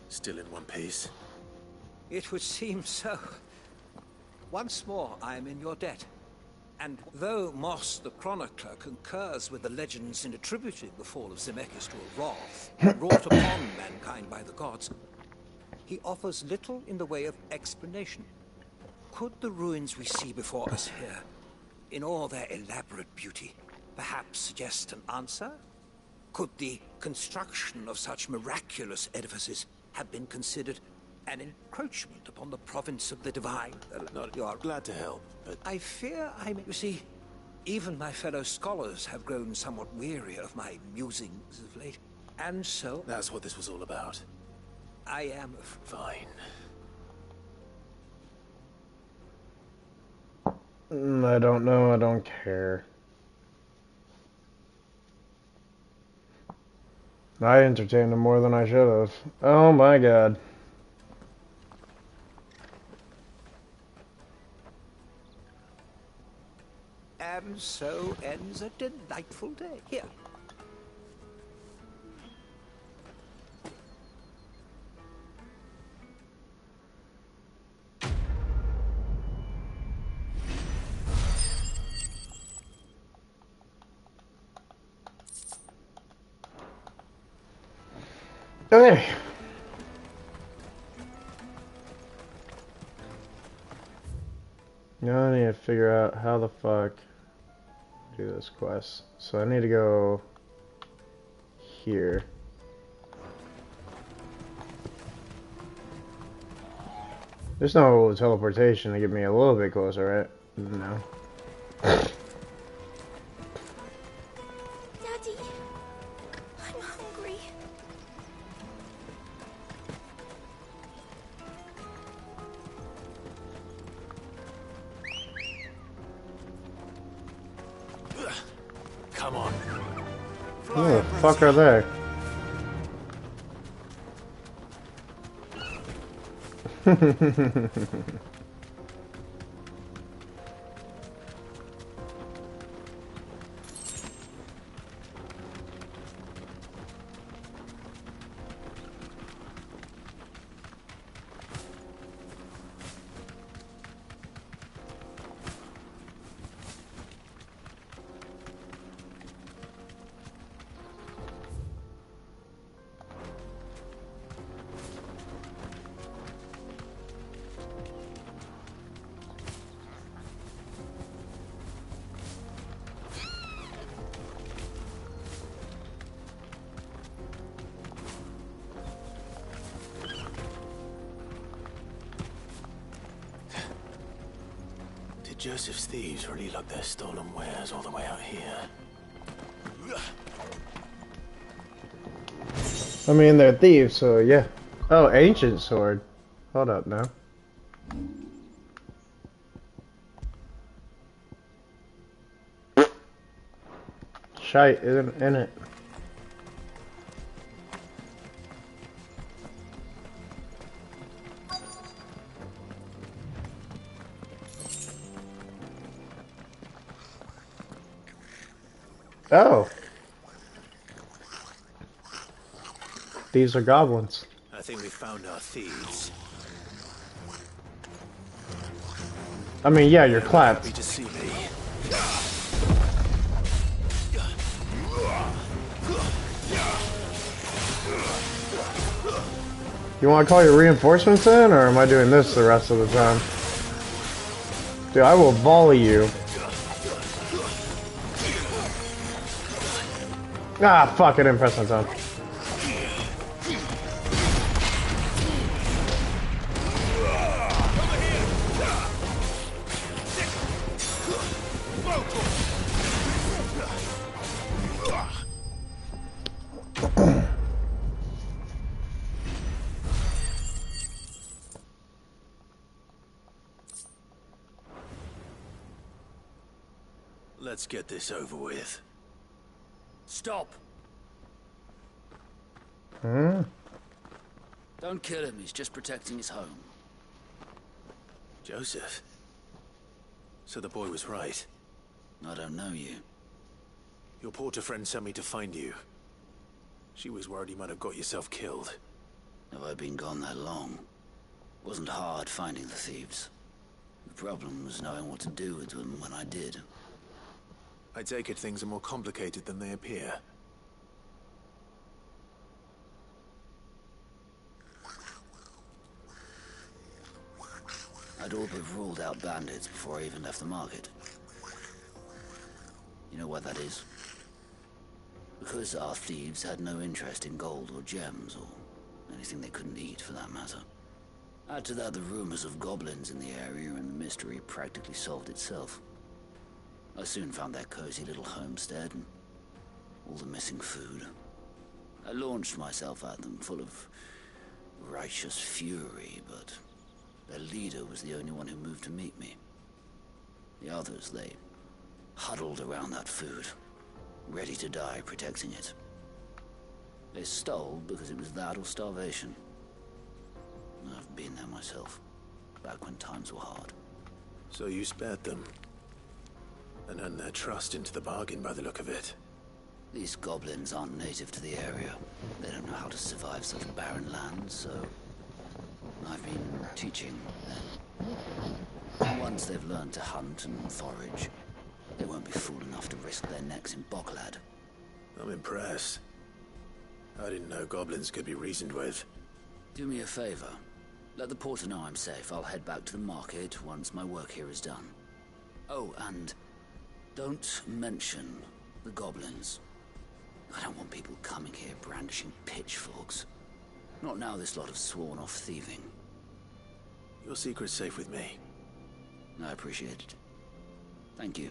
Still in one piece. It would seem so. Once more, I am in your debt. And though Moss the Chronicler concurs with the legends in attributing the fall of Zemeckis to a wrath wrought upon mankind by the gods, he offers little in the way of explanation. Could the ruins we see before us here, in all their elaborate beauty, perhaps suggest an answer? Could the construction of such miraculous edifices have been considered an encroachment upon the province of the divine? Not you are glad to help, but I fear you see, even my fellow scholars have grown somewhat weary of my musings of late. And so... That's what this was all about. I am... Fine. I don't know. I don't care. I entertained him more than I should have. Oh my god. And so ends a delightful day. Here. Okay. Now I need to figure out how the fuck to do this quest. So I need to go here. There's no teleportation to get me a little bit closer, right? No. Daddy, I'm hungry. Come on. Who the fuck are they? Did Joseph's thieves really lug their stolen wares all the way out here? I mean, they're thieves, so yeah. Oh, ancient sword. Hold up now. Shite isn't in it. Oh. These are goblins. I think we found our thieves. I mean, yeah, you're clapped. Happy to see me. You want to call your reinforcements in, or am I doing this the rest of the time? Dude, I will volley you. Ah, fuck, I didn't press my time. Let's get this over with. Stop! Hmm? Don't kill him, he's just protecting his home. Joseph? So the boy was right. I don't know you. Your porter friend sent me to find you. She was worried you might have got yourself killed. Have I been gone that long? Wasn't hard finding the thieves. The problem was knowing what to do with them when I did. I take it things are more complicated than they appear. I'd all but ruled out bandits before I even left the market. You know what that is? Because our thieves had no interest in gold or gems, or anything they couldn't eat for that matter. Add to that the rumors of goblins in the area, and the mystery practically solved itself. I soon found their cozy little homestead and all the missing food. I launched myself at them, full of righteous fury, but their leader was the only one who moved to meet me. The others, they huddled around that food, ready to die protecting it. They stole because it was that or starvation. I've been there myself, back when times were hard. So you spared them, and earned their trust into the bargain by the look of it. These goblins aren't native to the area. They don't know how to survive such barren lands, so I've been teaching them. Once they've learned to hunt and forage, they won't be fool enough to risk their necks in Boklad. I'm impressed. I didn't know goblins could be reasoned with. Do me a favor. Let the porter know I'm safe. I'll head back to the market once my work here is done. Oh, and don't mention the goblins. I don't want people coming here brandishing pitchforks. Not now this lot have sworn off thieving. Your secret's safe with me. I appreciate it. Thank you.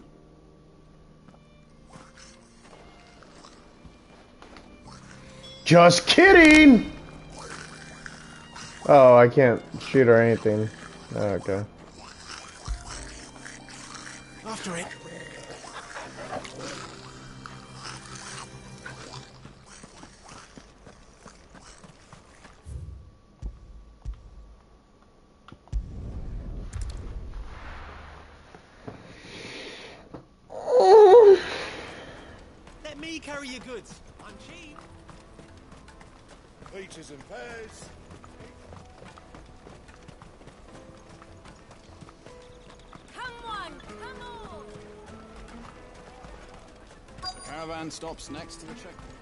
Just kidding! Oh, I can't shoot or anything. Oh, okay. After it. Let me carry your goods. I'm cheap. Peaches and pears. Come on, come on! Caravan stops next to the checkpoint.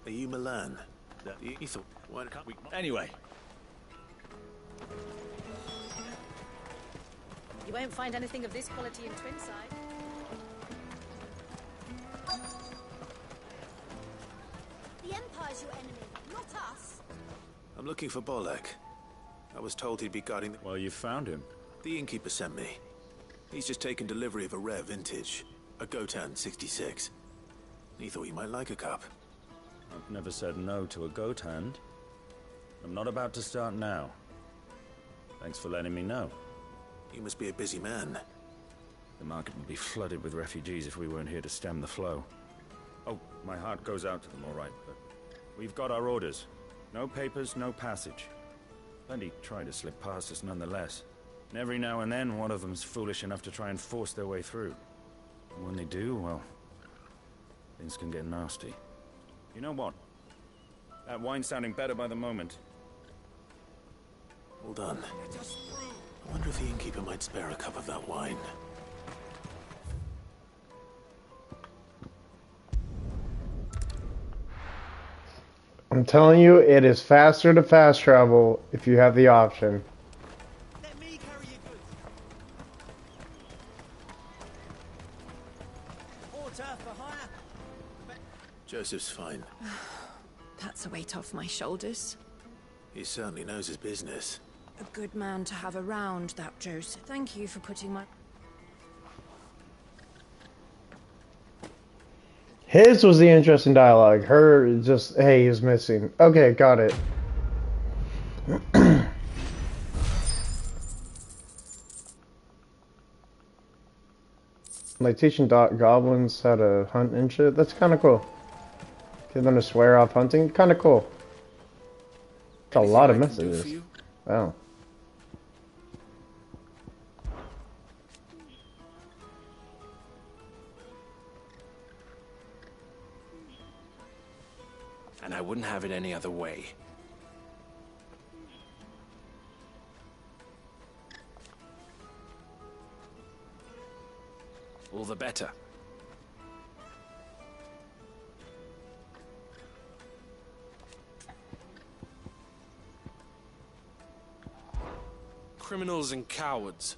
Are you Milan? You thought, why can't we... Anyway. You won't find anything of this quality in Twinside. The Empire's your enemy, not us. I'm looking for Bolek. I was told he'd be guarding the... Well, you found him. The innkeeper sent me. He's just taken delivery of a rare vintage. A Gotan 66. He thought he might like a cup. I've never said no to a goat hand. I'm not about to start now. Thanks for letting me know. You must be a busy man. The market would be flooded with refugees if we weren't here to stem the flow. Oh, my heart goes out to them, all right, but we've got our orders. No papers, no passage. Plenty try to slip past us nonetheless. And every now and then, one of them's foolish enough to try and force their way through. And when they do, well, things can get nasty. You know what? That wine's sounding better by the moment. Well done. I wonder if the innkeeper might spare a cup of that wine. I'm telling you, it is faster to fast travel if you have the option. Let me carry your goods. Porter for hire. Joseph's fine. That's a weight off my shoulders. He certainly knows his business. A good man to have around, that Joseph. Thank you for putting my... His was the interesting dialogue. Her just, hey, he's missing. Okay, got it. Like teaching goblins how to hunt and shit. That's kind of cool. Get them to swear off hunting. Kind of cool. It's a lot of messages. Wow. And I wouldn't have it any other way. All the better. Criminals and cowards.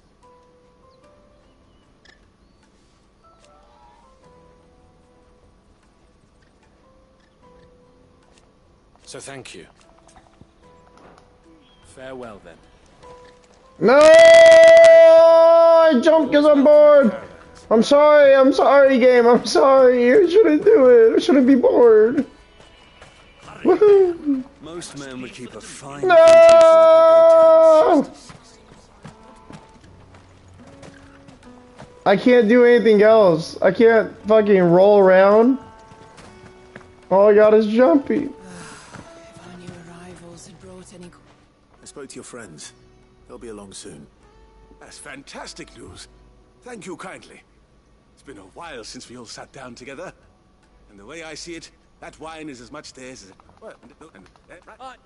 So thank you. Farewell then. No! I jumped because I'm bored! I'm sorry game, I'm sorry. I shouldn't do it. I shouldn't be bored. Woohoo! Most men would keep a fine... No! I can't do anything else. I can't fucking roll around. All I got is jumpy. If our new arrivals had brought any... I spoke to your friends. They'll be along soon. That's fantastic news. Thank you kindly. It's been a while since we all sat down together. And the way I see it, that wine is as much theirs as... Well, right.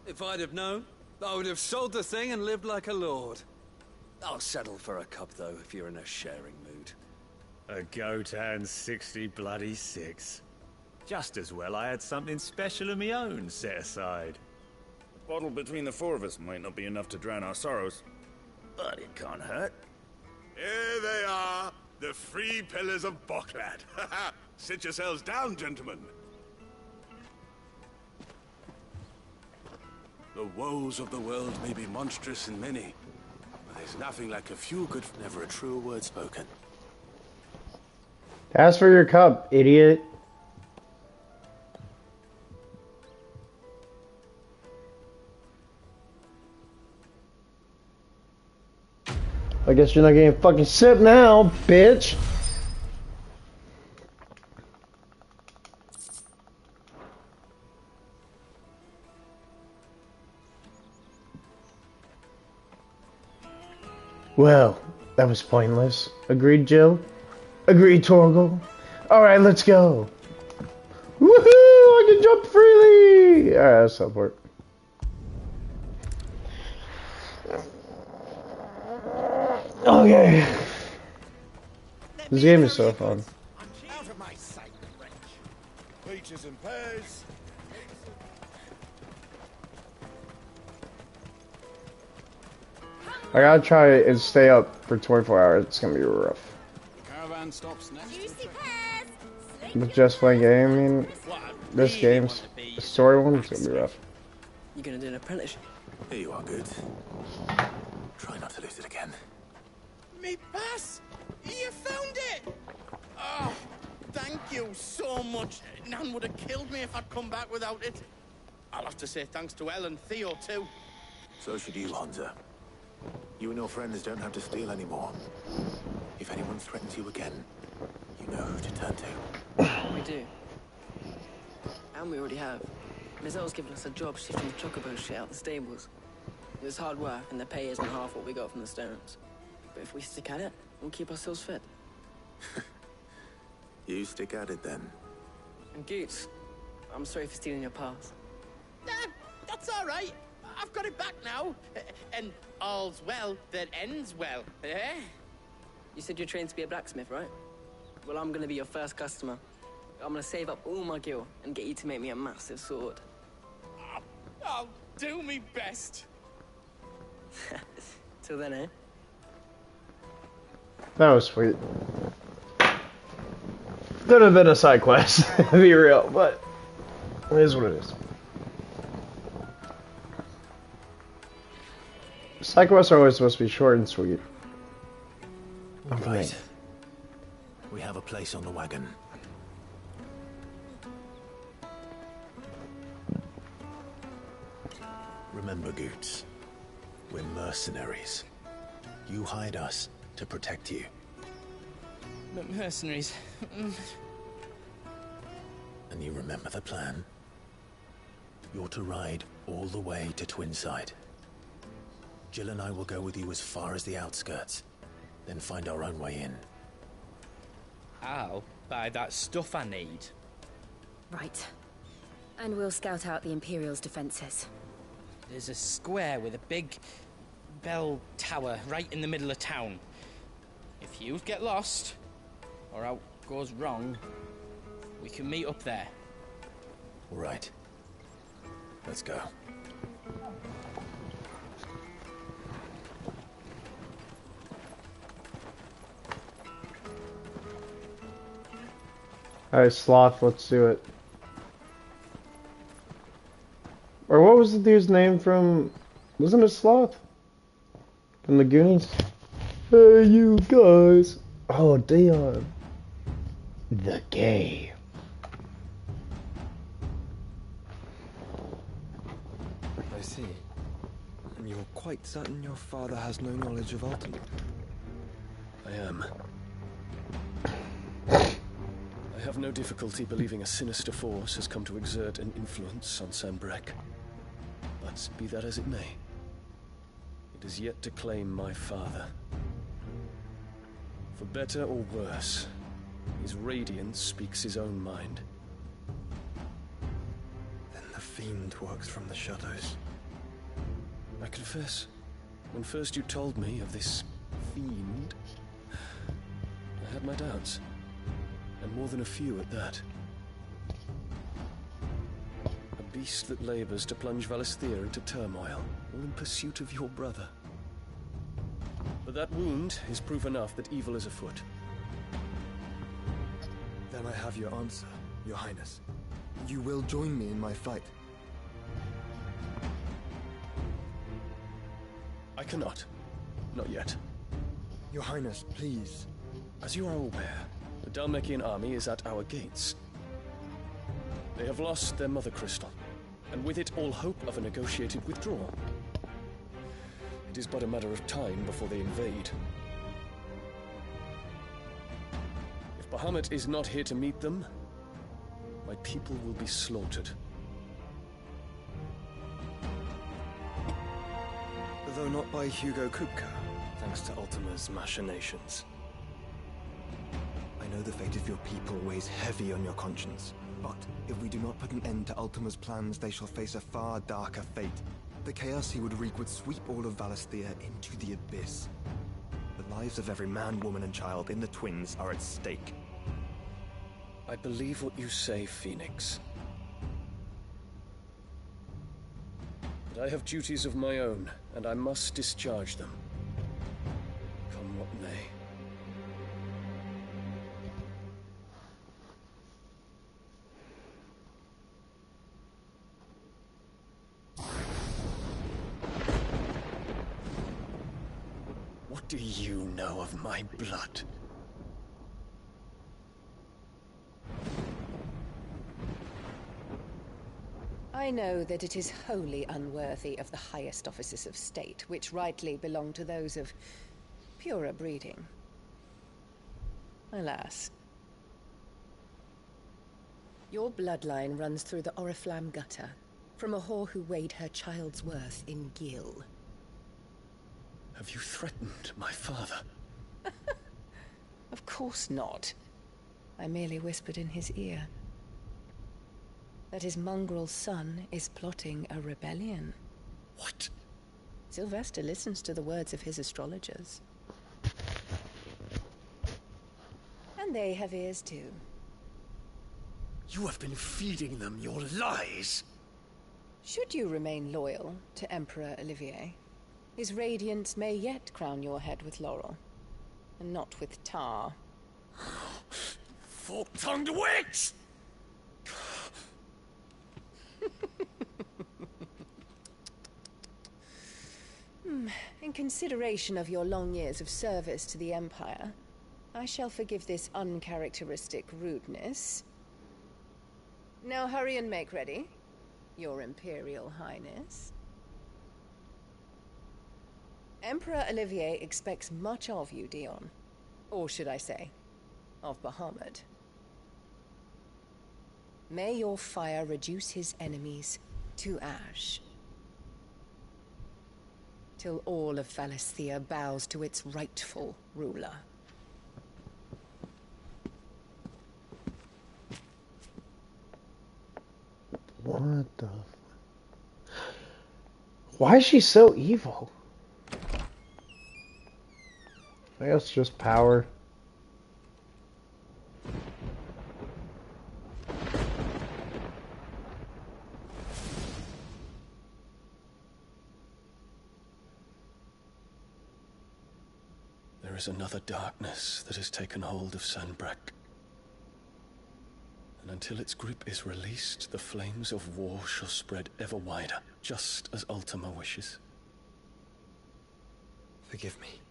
If I'd have known, I would have sold the thing and lived like a lord. I'll settle for a cup, though, if you're in a sharing mood. A goat and 60 bloody 6. Just as well I had something special of my own set aside. A bottle between the four of us might not be enough to drown our sorrows, but it can't hurt. Here they are, the 3 pillars of Boklad. Sit yourselves down, gentlemen. The woes of the world may be monstrous and many, but there's nothing like a few good... Never a truer word spoken. Ask for your cup, idiot. I guess you're not getting a fucking sip now, bitch. Well, that was pointless. Agreed, Jill? Agreed, Torgal? Alright, let's go. Woohoo! I can jump freely! Alright, let's teleport. Okay. This game is so fun. Out of my sight, wretch. Peaches and pears. I gotta try it and stay up for 24 hours. It's gonna be rough. Caravan stops next. With just playing game, I mean, this game's the story one, it's gonna be rough. You gonna do an apprenticeship? Here you are, good. Try not to lose it again. Me pass! You found it! Oh, thank you so much. Nan would have killed me if I'd come back without it. I'll have to say thanks to Elle and Theo, too. So should you, Honza. You and your friends don't have to steal anymore. If anyone threatens you again, you know who to turn to. We do. And we already have. Mizelle's given us a job shifting the chocobo shit out the stables. It was hard work, and the pay isn't half what we got from the stones. But if we stick at it, we'll keep ourselves fit. You stick at it, then. And Goots, I'm sorry for stealing your pass. Nah, that's all right. I've got it back now. And all's well that ends well, eh? You said you're trained to be a blacksmith, right? Well, I'm gonna be your first customer. I'm gonna save up all my gil and get you to make me a massive sword. I'll do me best. Till then, eh? That was sweet. Could have been a side quest, to be real, but it is what it is. Side quests are always supposed to be short and sweet. Right. We have a place on the wagon. Remember, Goots, we're mercenaries. You hired us to protect you. But mercenaries... And you remember the plan? You're to ride all the way to Twinside. Jill and I will go with you as far as the outskirts, then find our own way in. I'll buy that stuff I need. Right. And we'll scout out the Imperial's defenses. There's a square with a big bell tower right in the middle of town. If you get lost, or out goes wrong, we can meet up there. All right. Let's go. Alright, Sloth, let's do it. Or what was the dude's name from... Wasn't it Sloth? From the Goonies? Hey, you guys! Oh, Dion. The gay. I see. And you're quite certain your father has no knowledge of Ultima? I am. I have no difficulty believing a sinister force has come to exert an influence on Sanbreque. But be that as it may, it is yet to claim my father. For better or worse, his radiance speaks his own mind. Then the fiend works from the shadows. I confess, when first you told me of this fiend, I had my doubts. And more than a few at that. A beast that labors to plunge Valisthea into turmoil, all in pursuit of your brother. But that wound is proof enough that evil is afoot. Then I have your answer, Your Highness. You will join me in my fight. I cannot. Not yet. Your Highness, please. As you are aware, the Dhalmekian army is at our gates. They have lost their mother crystal, and with it all hope of a negotiated withdrawal. It is but a matter of time before they invade. If Bahamut is not here to meet them, my people will be slaughtered. Though not by Hugo Kupka, thanks to Ultima's machinations. I know the fate of your people weighs heavy on your conscience, but if we do not put an end to Ultima's plans, they shall face a far darker fate. The chaos he would wreak would sweep all of Valisthea into the abyss. The lives of every man, woman, and child in the Twins are at stake. I believe what you say, Phoenix. But I have duties of my own, and I must discharge them. Come what may. What do you know of my blood? I know that it is wholly unworthy of the highest offices of state, which rightly belong to those of purer breeding. Alas. Your bloodline runs through the Oriflamme gutter, from a whore who weighed her child's worth in gil. Have you threatened my father? Of course not. I merely whispered in his ear that his mongrel son is plotting a rebellion. What? Sylvester listens to the words of his astrologers. And they have ears too. You have been feeding them your lies! Should you remain loyal to Emperor Olivier, his radiance may yet crown your head with laurel, and not with tar. Fork-tongued witch! In consideration of your long years of service to the Empire, I shall forgive this uncharacteristic rudeness. Now hurry and make ready, Your Imperial Highness. Emperor Olivier expects much of you, Dion. Or should I say, of Bahamut. May your fire reduce his enemies to ash, till all of Valisthea bows to its rightful ruler. What the... Why is she so evil? I guess just power. There is another darkness that has taken hold of Sanbreque. And until its grip is released, the flames of war shall spread ever wider, just as Ultima wishes. Forgive me.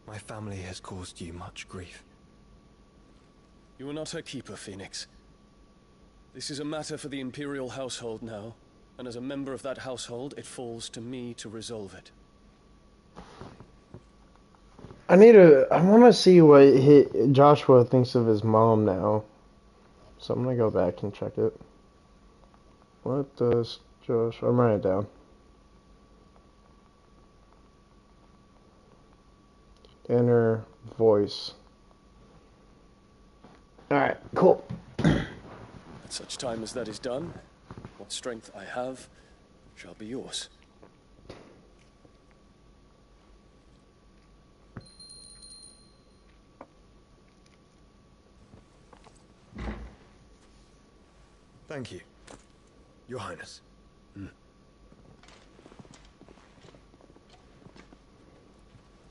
My family has caused you much grief. You are not her keeper, Phoenix. This is a matter for the Imperial household now, And as a member of that household, it falls to me to resolve it. I want to see what Joshua thinks of his mom now. So I'm going to go back and check it. What does Joshua... I'm writing it down. Inner voice. Alright, cool. At such time as that is done, what strength I have shall be yours. Thank you, Your Highness.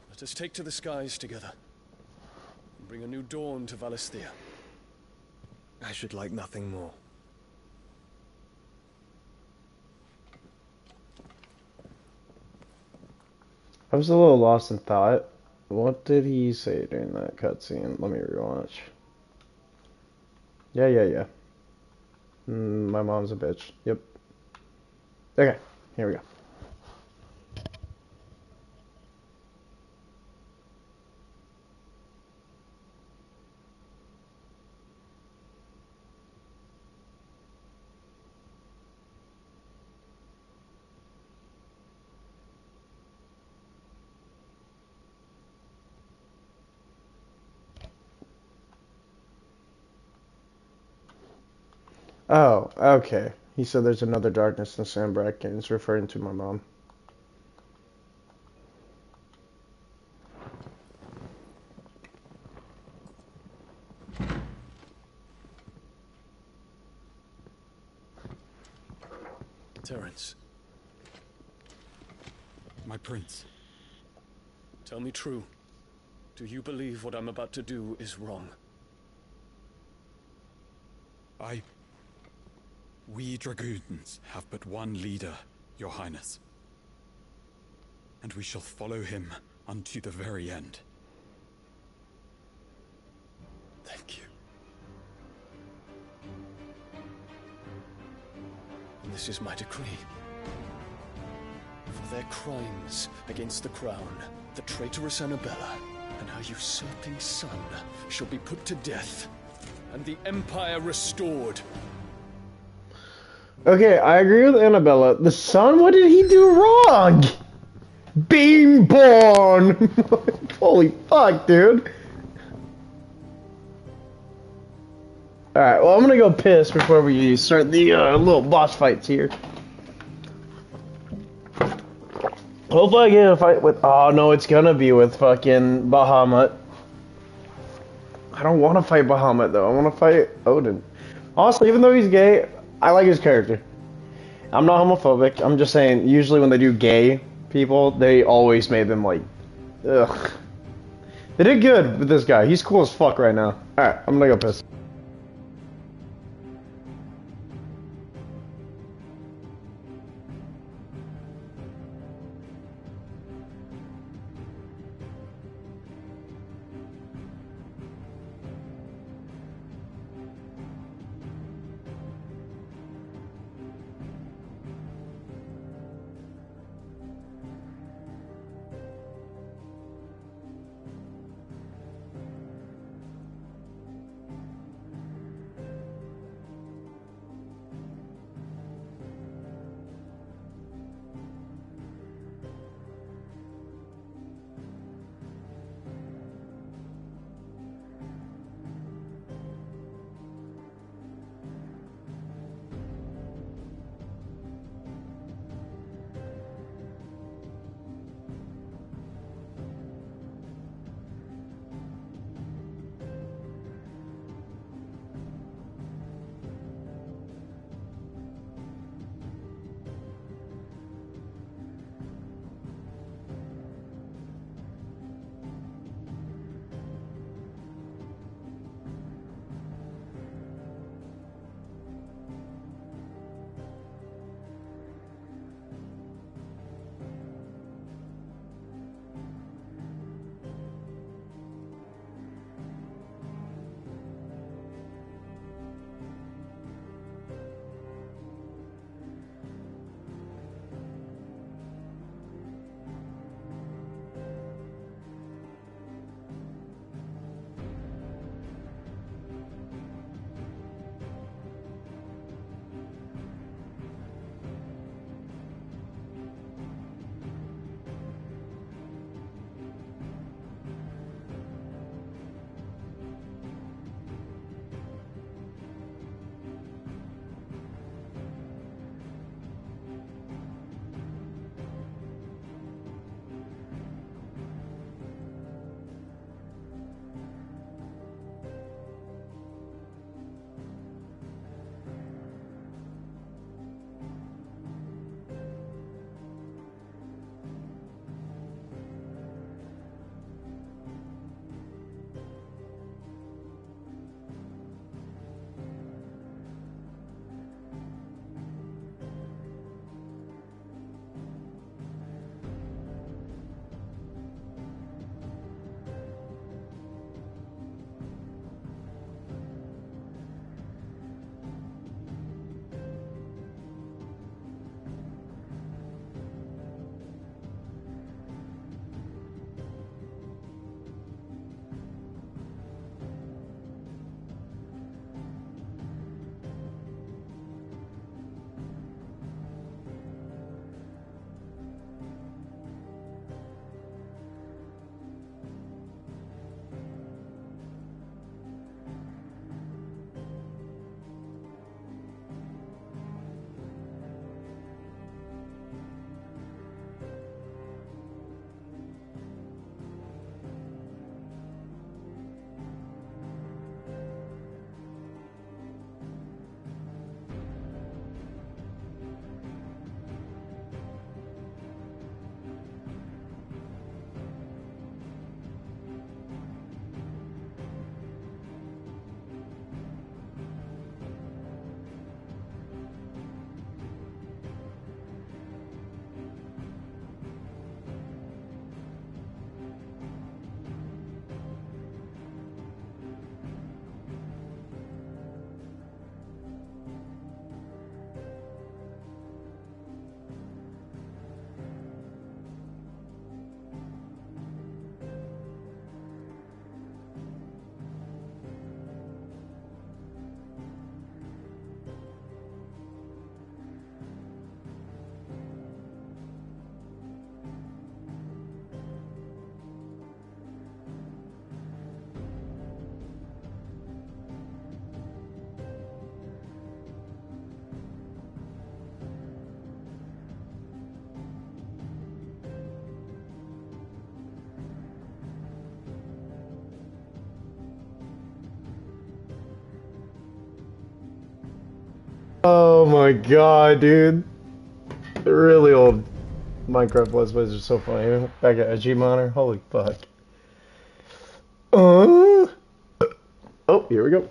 Let us take to the skies together and bring a new dawn to Valisthea. I should like nothing more. I was a little lost in thought. What did he say during that cutscene? Let me rewatch. Yeah. My mom's a bitch. Yep. Okay, here we go. Oh, okay. He said there's another darkness in Sandbreck, and it's referring to my mom. Terence. My prince. Tell me true. Do you believe what I'm about to do is wrong? We dragoons have but one leader, Your Highness. And we shall follow him unto the very end. Thank you. And this is my decree. For their crimes against the crown, the traitorous Annabella and her usurping son shall be put to death, and the Empire restored. Okay, I agree with Annabella. The son, what did he do wrong? Being born! Holy fuck, dude. Alright, well, I'm gonna go piss before we start the little boss fights here. Hopefully I get a fight with... Oh, no, it's gonna be with fucking Bahamut. I don't want to fight Bahamut, though. I want to fight Odin. Honestly, even though he's gay, I like his character. I'm not homophobic. I'm just saying, usually when they do gay people, they always made them, like... Ugh. They did good with this guy. He's cool as fuck right now. Alright, I'm gonna go piss. Oh my god, dude. The really old Minecraft Let's Plays are so funny. Back at Edgy Monitor, holy fuck. Oh, here we go.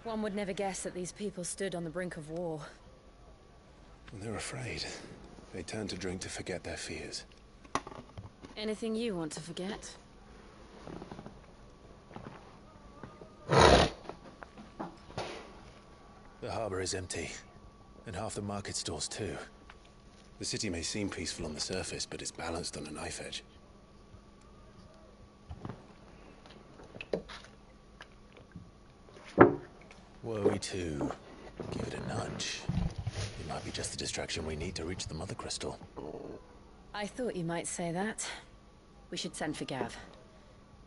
One would never guess that these people stood on the brink of war. They're afraid. They turn to drink to forget their fears. Anything you want to forget? The harbor is empty, and half the market stalls too. The city may seem peaceful on the surface, but it's balanced on a knife edge. Worry too. Give it a nudge. It might be just the distraction we need to reach the Mother Crystal. I thought you might say that. We should send for Gav.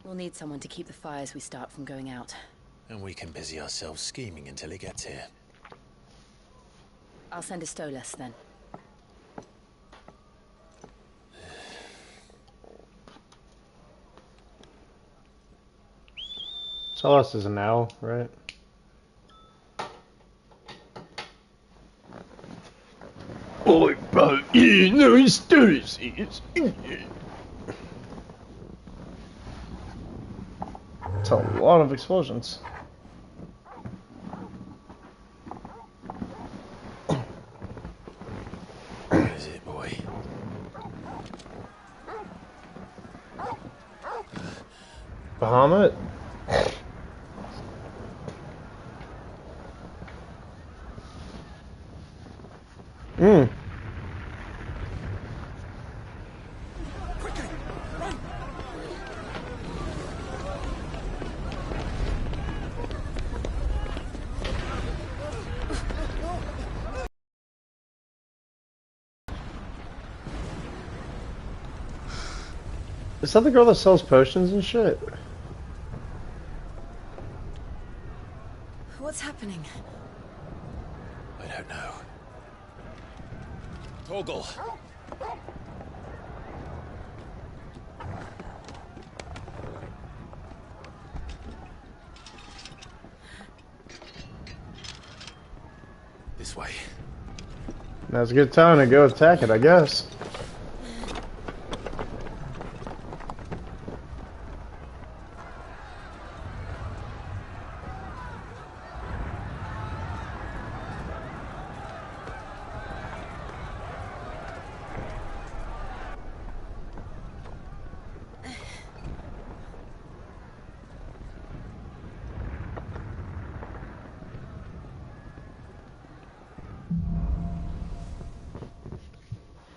We'll need someone to keep the fires we start from going out. And we can busy ourselves scheming until he gets here. I'll send a Stolas then. Stolas is an owl, right? Oh, bro, you know his Stolas is. It's a lot of explosions. What is it, boy? Bahamut? Is that the girl that sells potions and shit? What's happening? I don't know. Torgal! This way. Now's a good time to go attack it, I guess.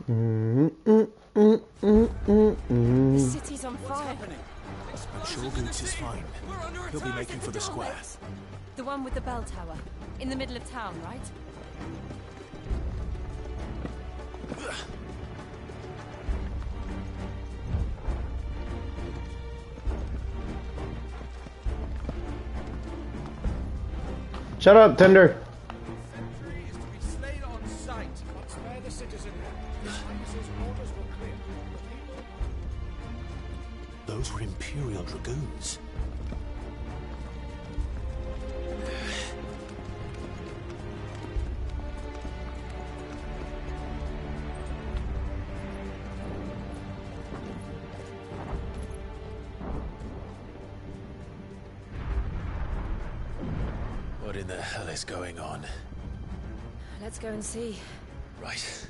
The city's on fire. I'm sure Boots is fine. He'll be making for the square. The one with the bell tower. In the middle of town, right? Shut up, Tinder. Those were Imperial Dragoons. What in the hell is going on? Let's go and see. Right.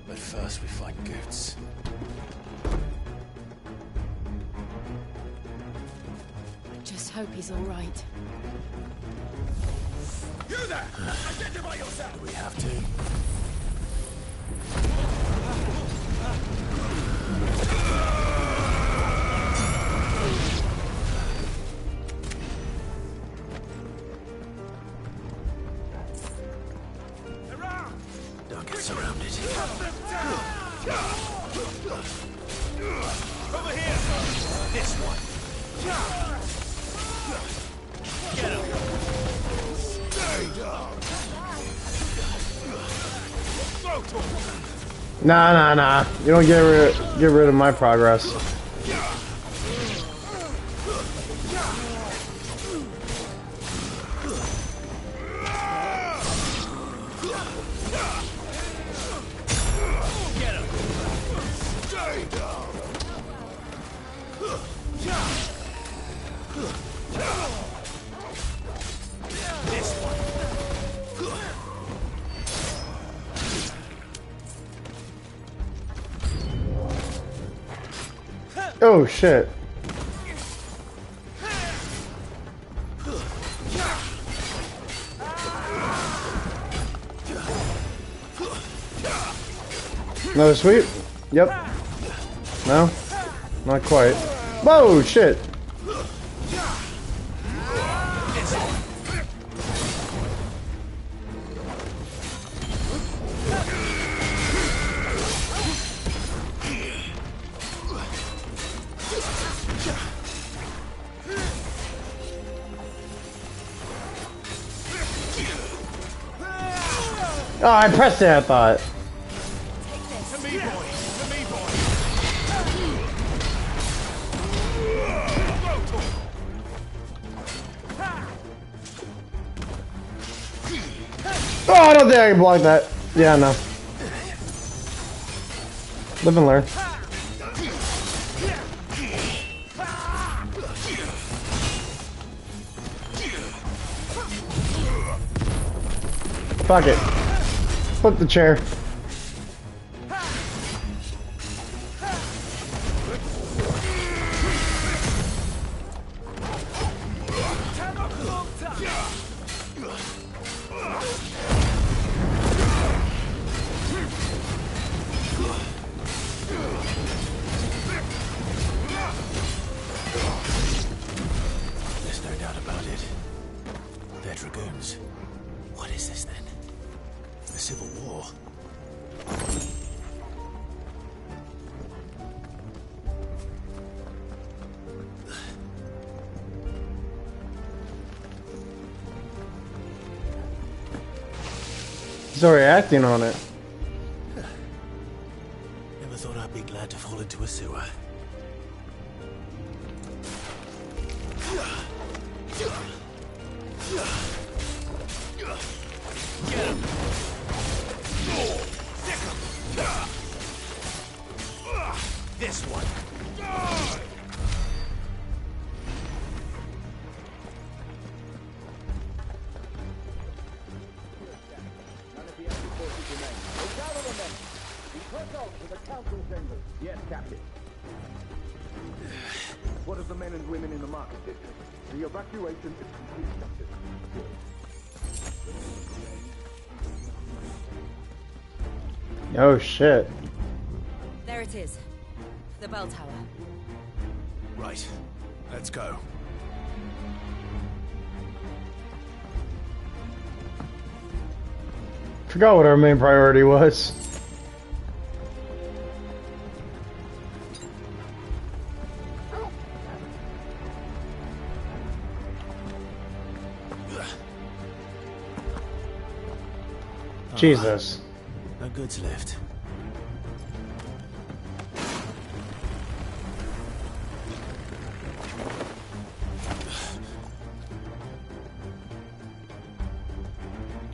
But first we find Goots. Just hope he's all right. You there! Identify yourself! Do we have to? it. Over here! This one. Get him! Stay down! Nah. You don't get rid of my progress. Oh shit. Another sweep? Yep. No? Not quite. Whoa, shit! Oh, I pressed it, I thought. Oh, I don't think I can block that. Yeah, no. Live and learn. Fuck it. Flip the chair. There's no doubt about it. They're dragoons. What is this then? The Civil War. He's already acting on it. Never thought I'd be glad to fall into a sewer. Get him! This one. Yes, Captain. What of the men and women in the market district? The evacuation is complete, Captain. Oh shit. There it is. The bell tower. Right. Let's go. Forgot what our main priority was. Jesus. No goods left.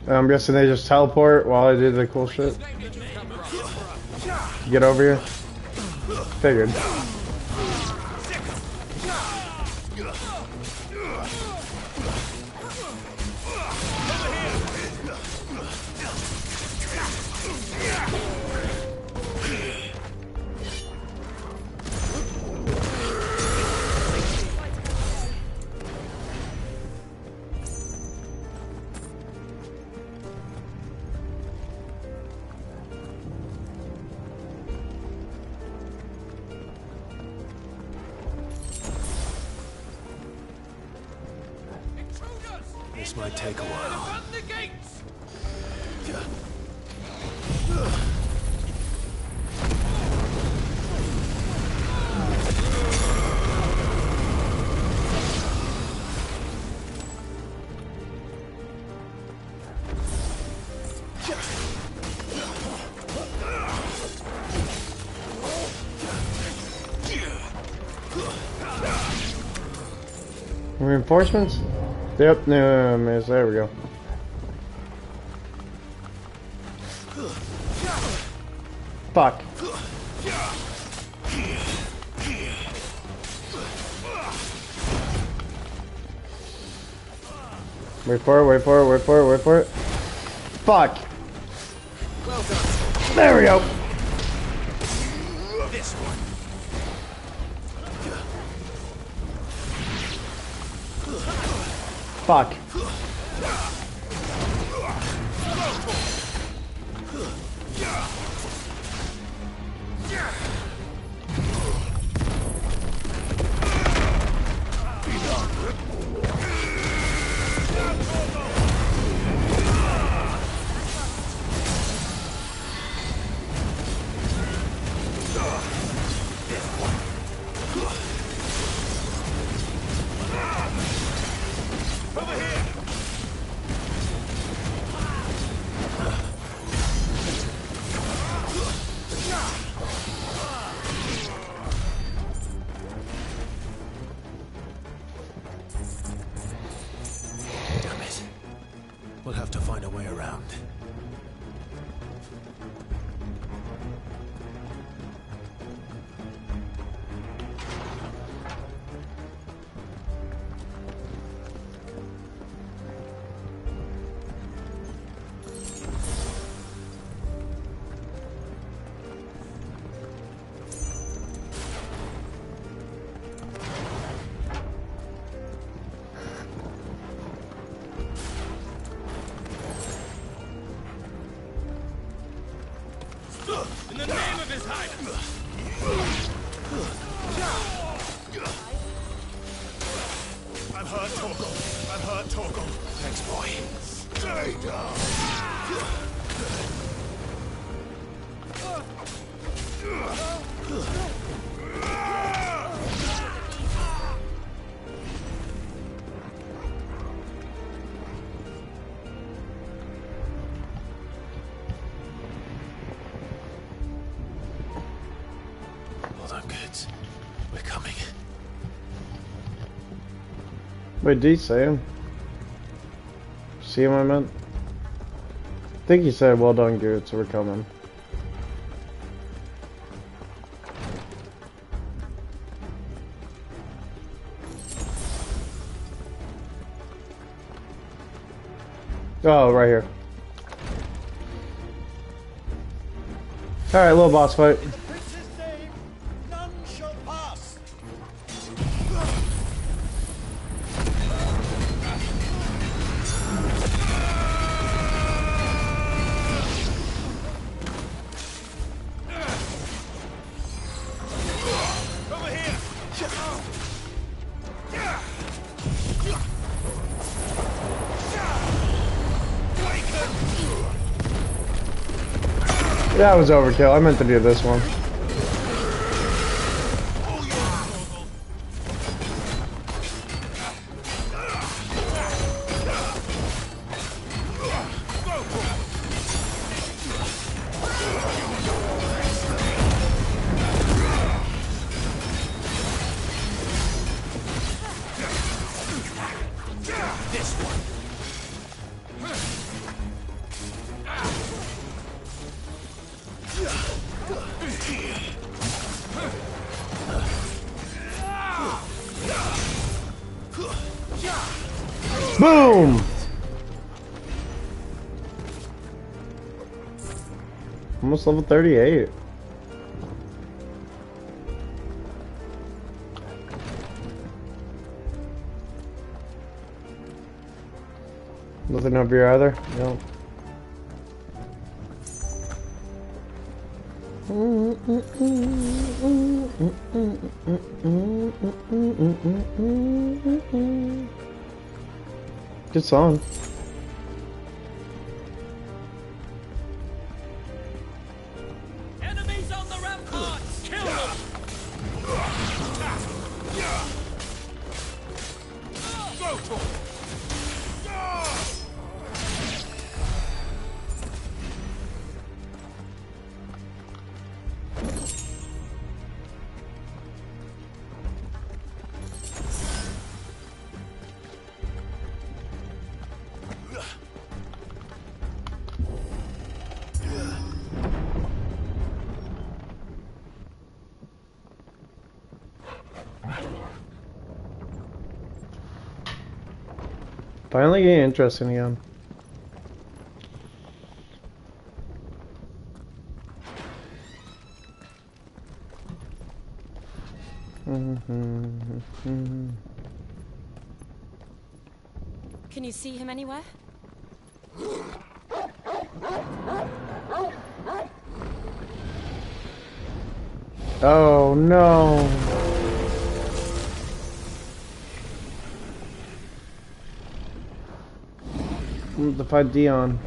I'm guessing they just teleport while I do the cool shit. Get over here. Figured. This might take a while. Reinforcements? Yep, no, miss. There we go. Fuck. Wait for it, wait for it, wait for it, wait for it. Fuck. Well done. There we go. This one. Fuck. We'll have to find a way around. In the name of His Highness! I'm hurt, Torgal. I'm hurt, Torgal. Thanks, boy. Stay down. Hold on, kids. We're coming. Wait, did he say him? See him, I meant? I think he said, well done, good, so we're coming. Oh, right here. Alright, little boss fight. That was overkill. I meant to do this one. Boom! Almost level 38. Nothing over here either? No. Good song. Enemies on the ramparts! Kill them! Go for it! Finally getting interesting again. Can you see him anywhere? Oh no. I'm going to fight Dion.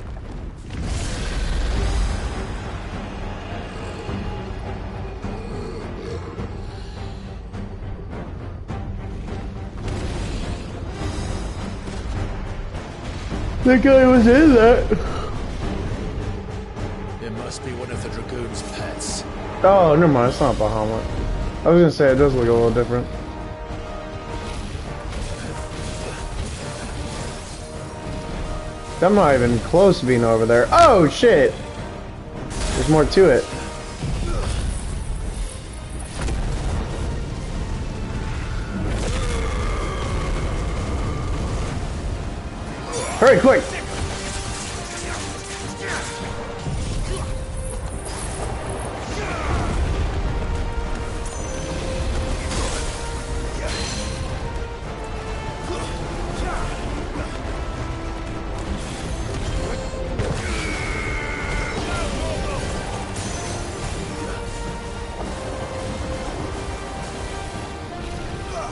That guy was in that. It must be one of the Dragoon's pets. Oh, never mind. It's not Bahamut. I was gonna say it does look a little different. I'm not even close to being over there. Oh shit! There's more to it. Hurry, quick!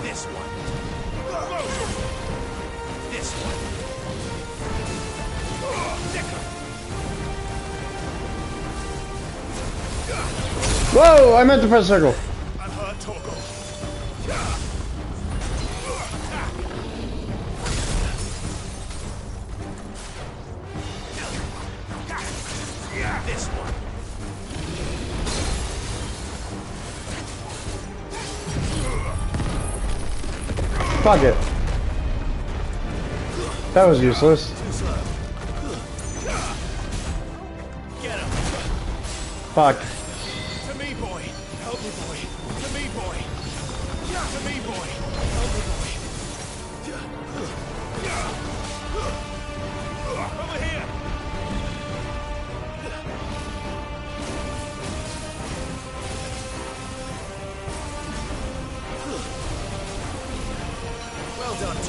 This one. This one. Whoa! I meant to press circle. I'm hurt, Torgal. This one. Fuck it. That was useless. Fuck. To me, boy. Help me, boy. To me, boy. To me, boy. Help me, boy. Over here. Well done.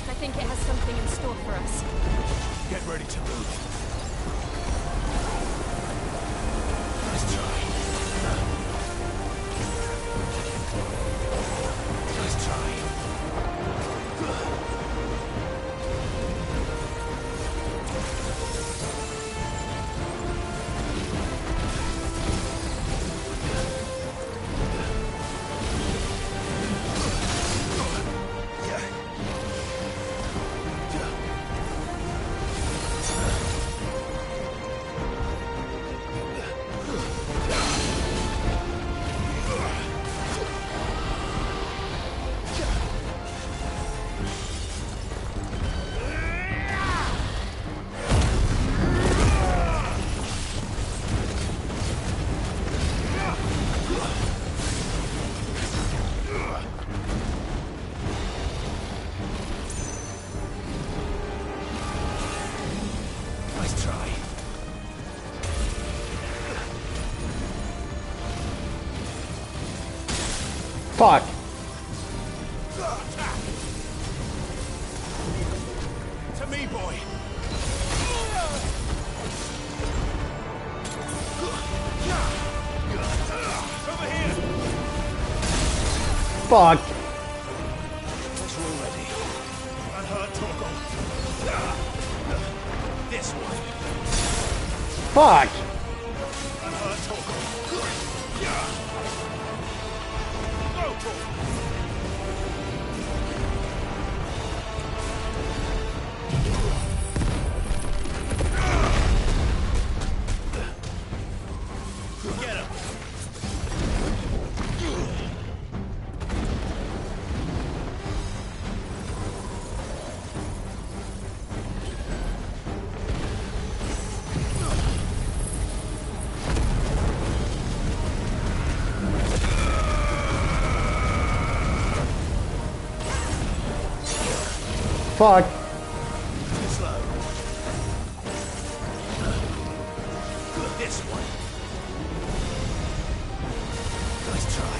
I think it has something in store for us. Get ready to move. Nice try. Nice try. Nice try. Fuck. To me, boy. Over here. Fuck. Fuck! Get him. Fuck. Too slow. This one. Nice try.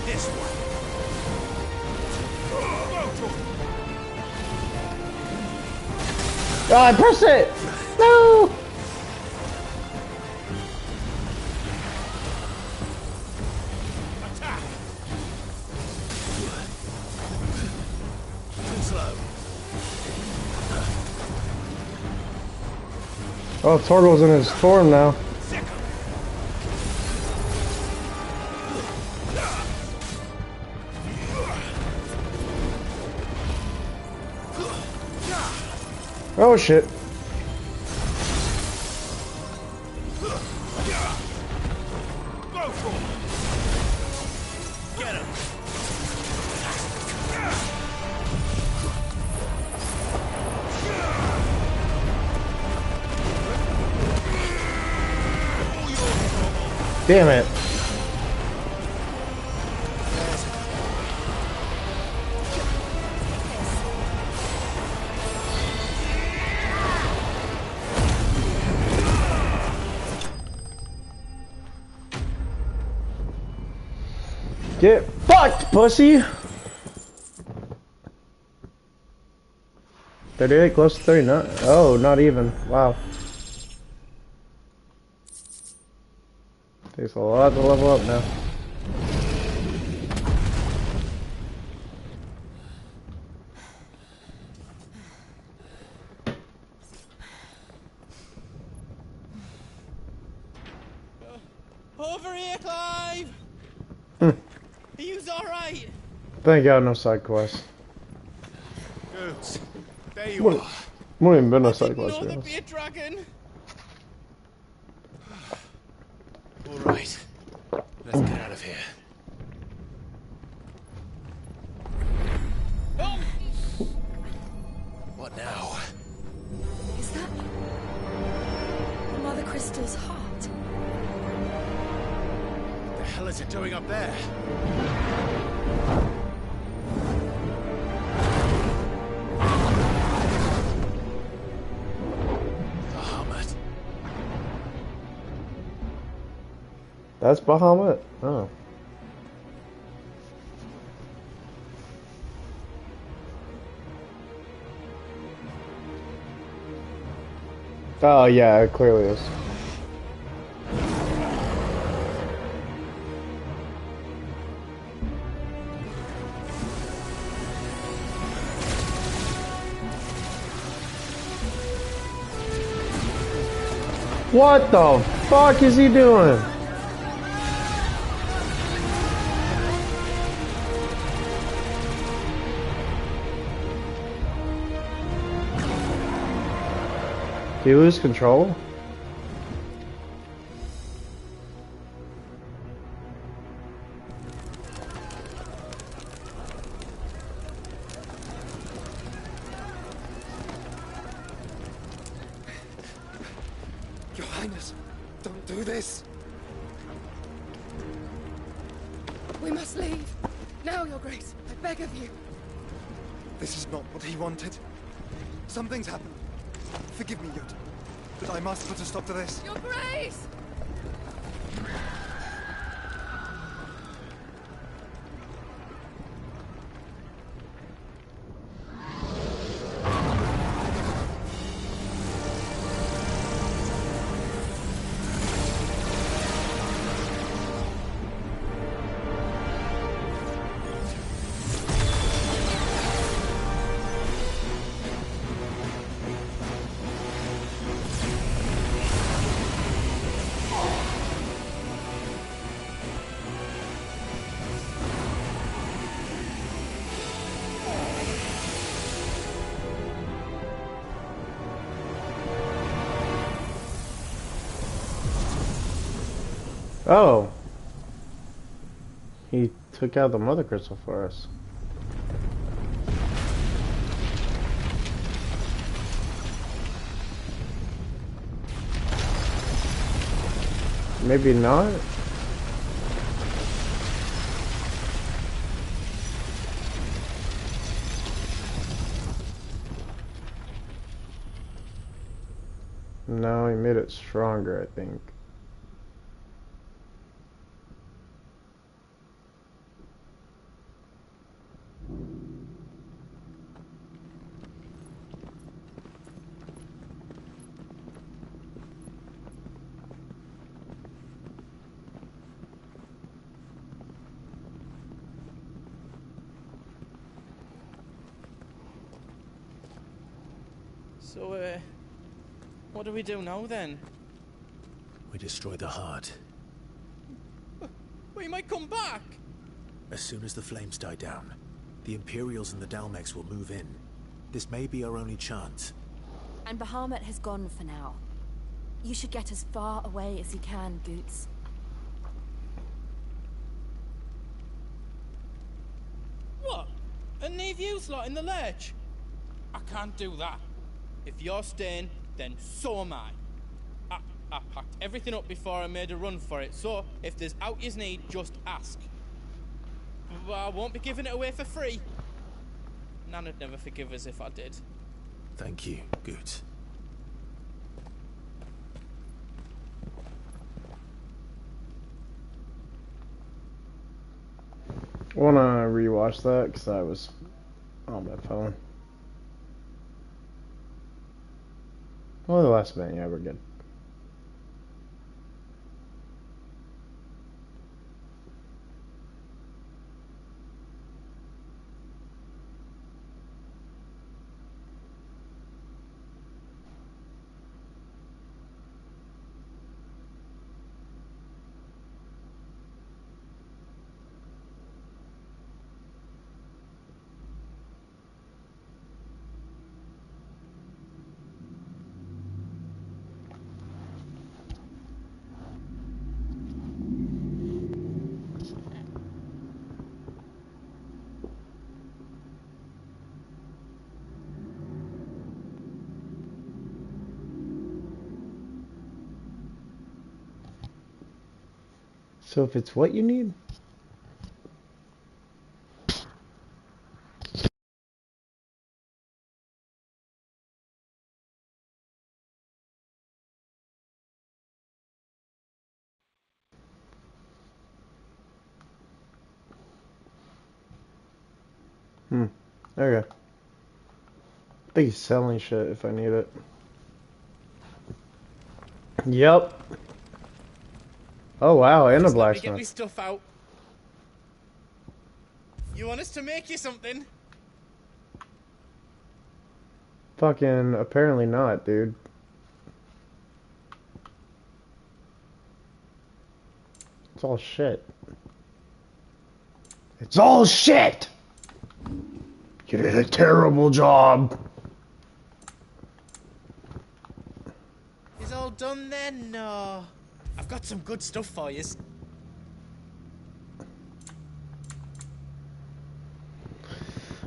This one. Ah, I pressed it! No! Attack. Too slow. Oh, Torgal's in his form now. Oh shit. Get him. Damn it. Get fucked, pussy! 38 close to 39. Oh, not even. Wow. Takes a lot to level up now. Over here, Clive! Are you alright? Thank God, no side quests. Good. There you Wouldn't are. even been a side quest. Know there'd be a dragon. All right. Let's get out of here. Oh! What now? Is that Mother Crystal's heart? What the hell is it doing up there? That's Bahamut. Oh. Oh yeah, it clearly is. What the fuck is he doing? Did you lose control? Your Highness, don't do this. We must leave. Now, Your Grace. I beg of you. This is not what he wanted. Something's happened. Forgive me, Yoda. but I must put a stop to this. Your Grace! Oh. He took out the mother crystal for us. Maybe not? No, he made it stronger, I think. So, what do we do now then? We destroy the heart. We might come back! As soon as the flames die down, the Imperials and the Dalmex will move in. This may be our only chance. And Bahamut has gone for now. You should get as far away as you can, Goots. What? And leave you lot in the lurch? I can't do that. If you're staying, then so am I. I packed everything up before I made a run for it, so if there's out yous need, just ask. But I won't be giving it away for free. Nan would never forgive us if I did. Thank you, Goots. I want to rewatch that because I was on my phone. Well, the last minute, yeah, we're good. So if it's what you need? Okay. I think he's selling shit if I need it. Yep. Oh wow, and a Just let me get blacksmith. me stuff out. You want us to make you something? Fucking apparently not, dude. It's all shit. It's all shit! You did a terrible job. Is all done then? No. I've got some good stuff for you.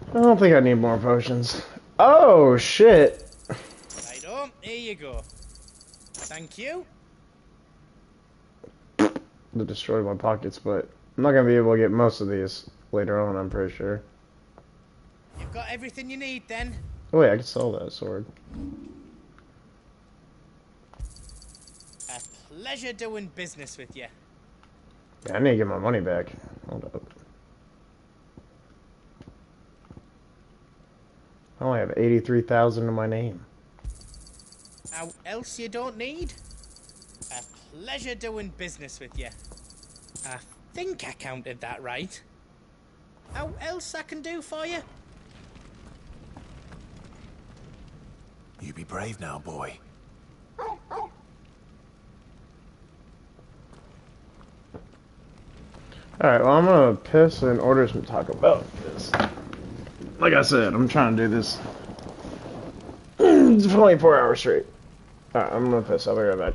I don't think I need more potions. Oh shit! Right on, here you go. Thank you. To destroy my pockets, but I'm not gonna be able to get most of these later on, I'm pretty sure. You've got everything you need then. Oh wait, I can sell that sword. pleasure doing business with you. Yeah, I need to get my money back. Hold up. I only have 83,000 in my name. How else you don't need? A pleasure doing business with you. I think I counted that right. How else I can do for you? You be brave now, boy. Alright, well, I'm gonna piss and order some Taco Bell. Because, like I said, I'm trying to do this for 24 hours straight. Alright, I'm gonna piss. I'll be right back.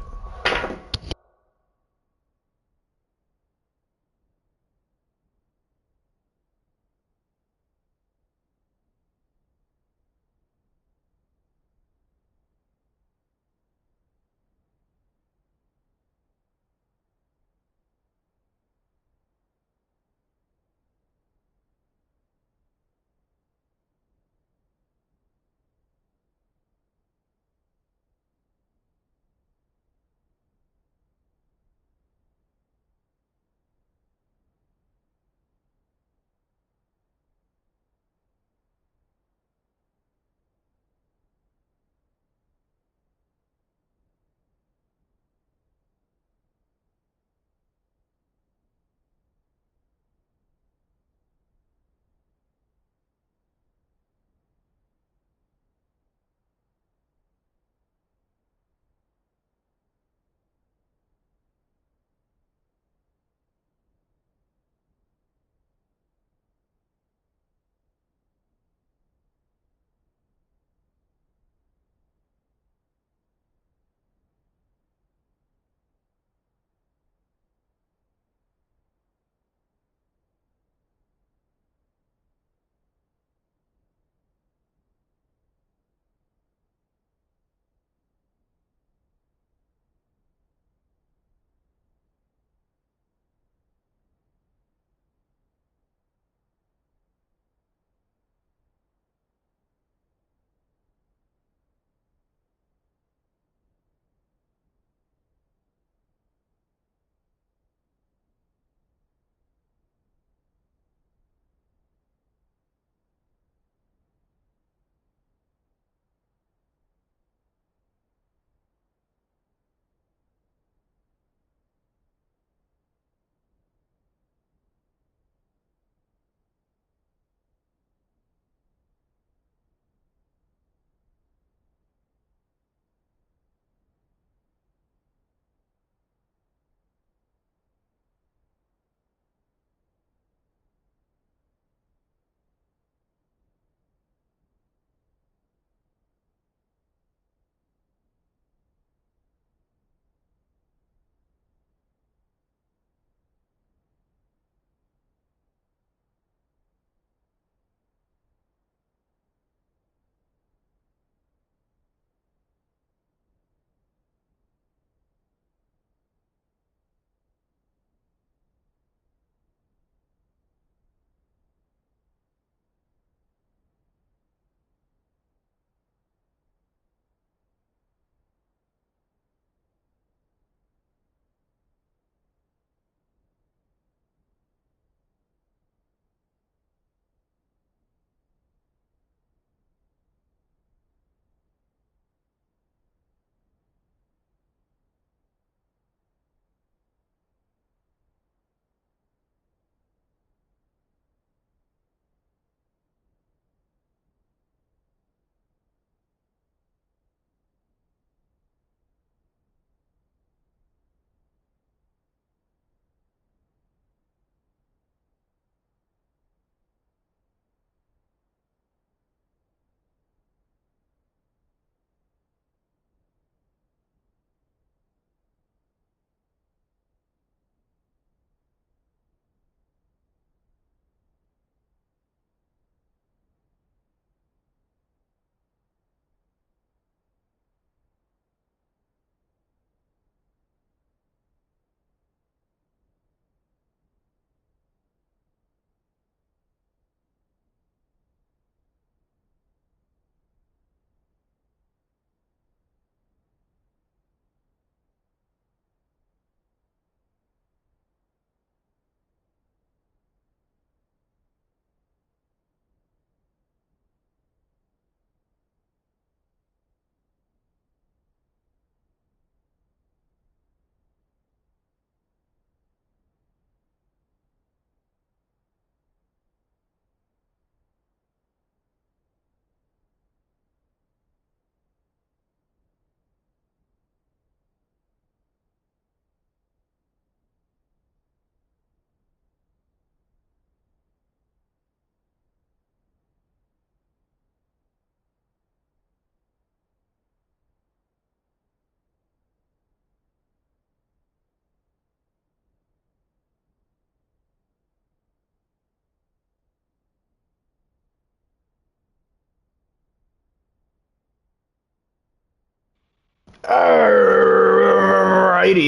Alrighty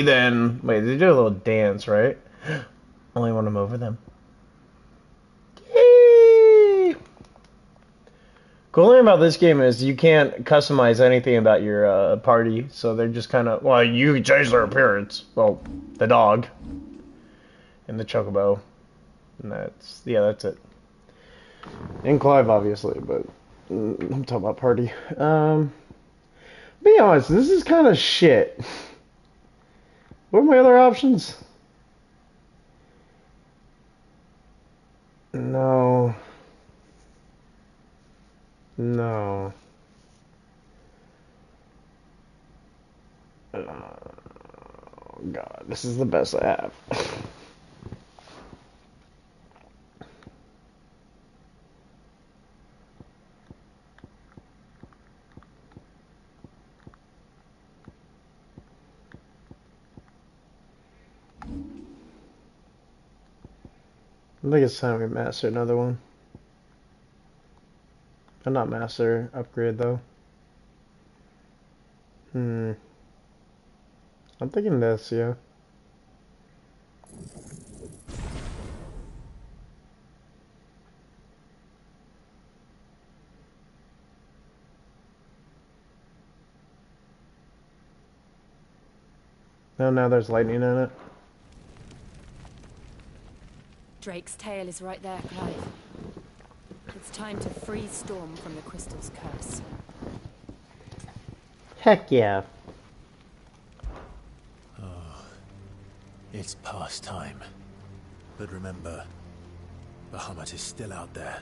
then. Wait, they do a little dance, right? Only want to move over them. Yay! Cool thing about this game is you can't customize anything about your party, so they're just kind of, well, you can change their appearance. Well, the dog and the chocobo, and that's it. And Clive, obviously, but I'm talking about party. Be honest, this is kind of shit. What are my other options? No. No. Oh, God, this is the best I have. I think it's time we master another one. I'm not master, upgrade though. I'm thinking this, yeah. Oh, now there's lightning in it. Drake's tail is right there, Clive. It's time to free Storm from the crystal's curse. Heck yeah. Oh, it's past time. But remember, Bahamut is still out there.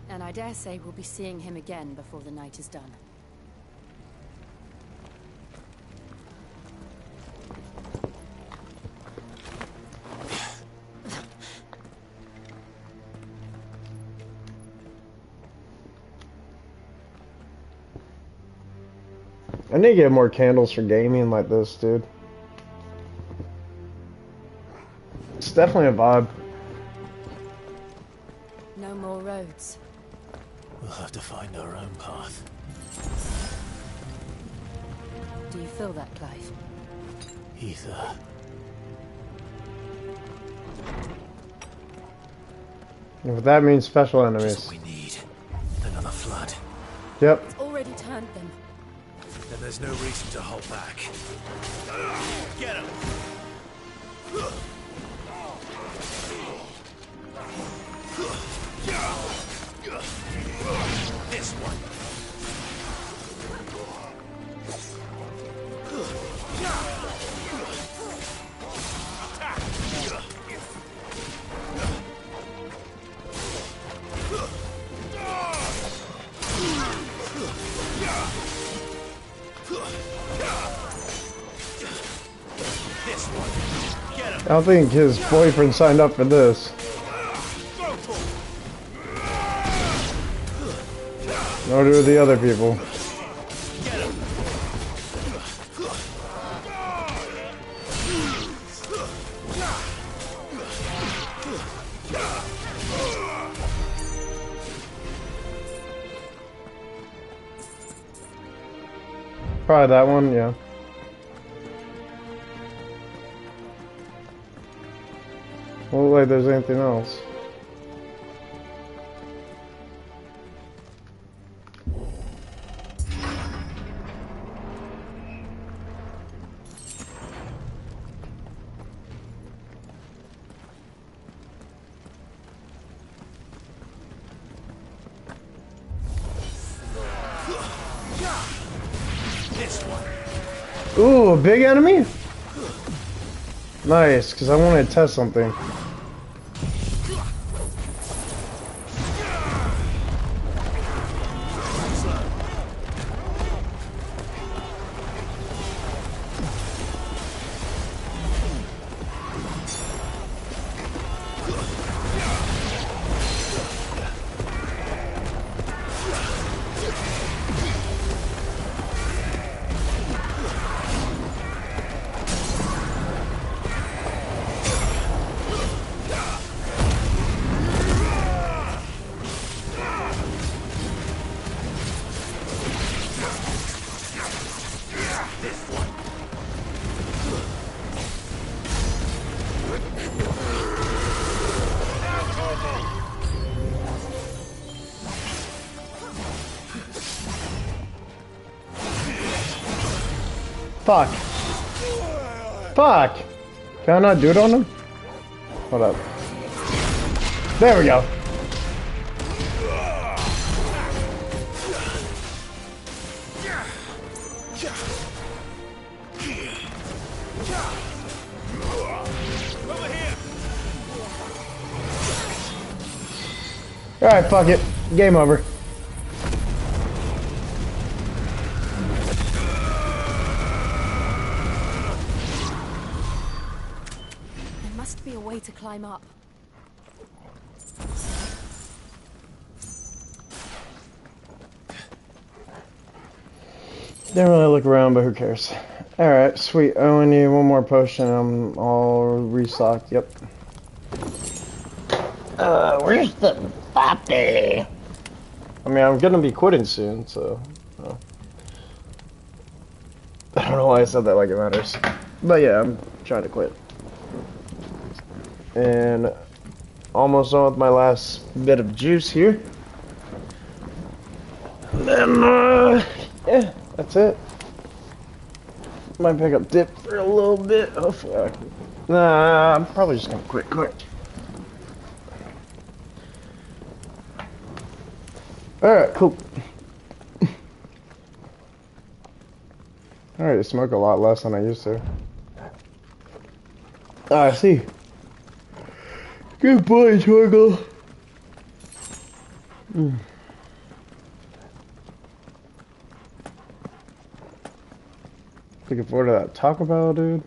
And I dare say we'll be seeing him again before the night is done. I need to get more candles for gaming like this, dude. It's definitely a vibe. No more roads. We'll have to find our own path. Do you feel that, Clive? Ether. If that means special enemies. Just what we need. Another flood. Yep. It's already turned them. Then there's no reason to hold back. Get him! This one. I don't think his boyfriend signed up for this. Nor do the other people. Probably that one, yeah. Well, like there's anything else. Ooh, a big enemy? Nice, because I want to test something. Fuck. Fuck. Can I not do it on him? Hold up. There we go. Alright, fuck it. Game over. There must be a way to climb up. Didn't really look around, but who cares? Alright, sweet. I only need one more potion. I'm all restocked. Yep. Where's the puppy? I mean, I'm gonna be quitting soon, so. I don't know why I said that like it matters. But yeah, I'm trying to quit. And almost done with my last bit of juice here. Then, yeah, that's it. Might pick up dip for a little bit. Hopefully I can. Nah, I'm probably just gonna quit quick. Alright, cool. Alright, I smoke a lot less than I used to. Ah, I see. Good boy, Torgal. Looking forward to that Taco Bell, dude.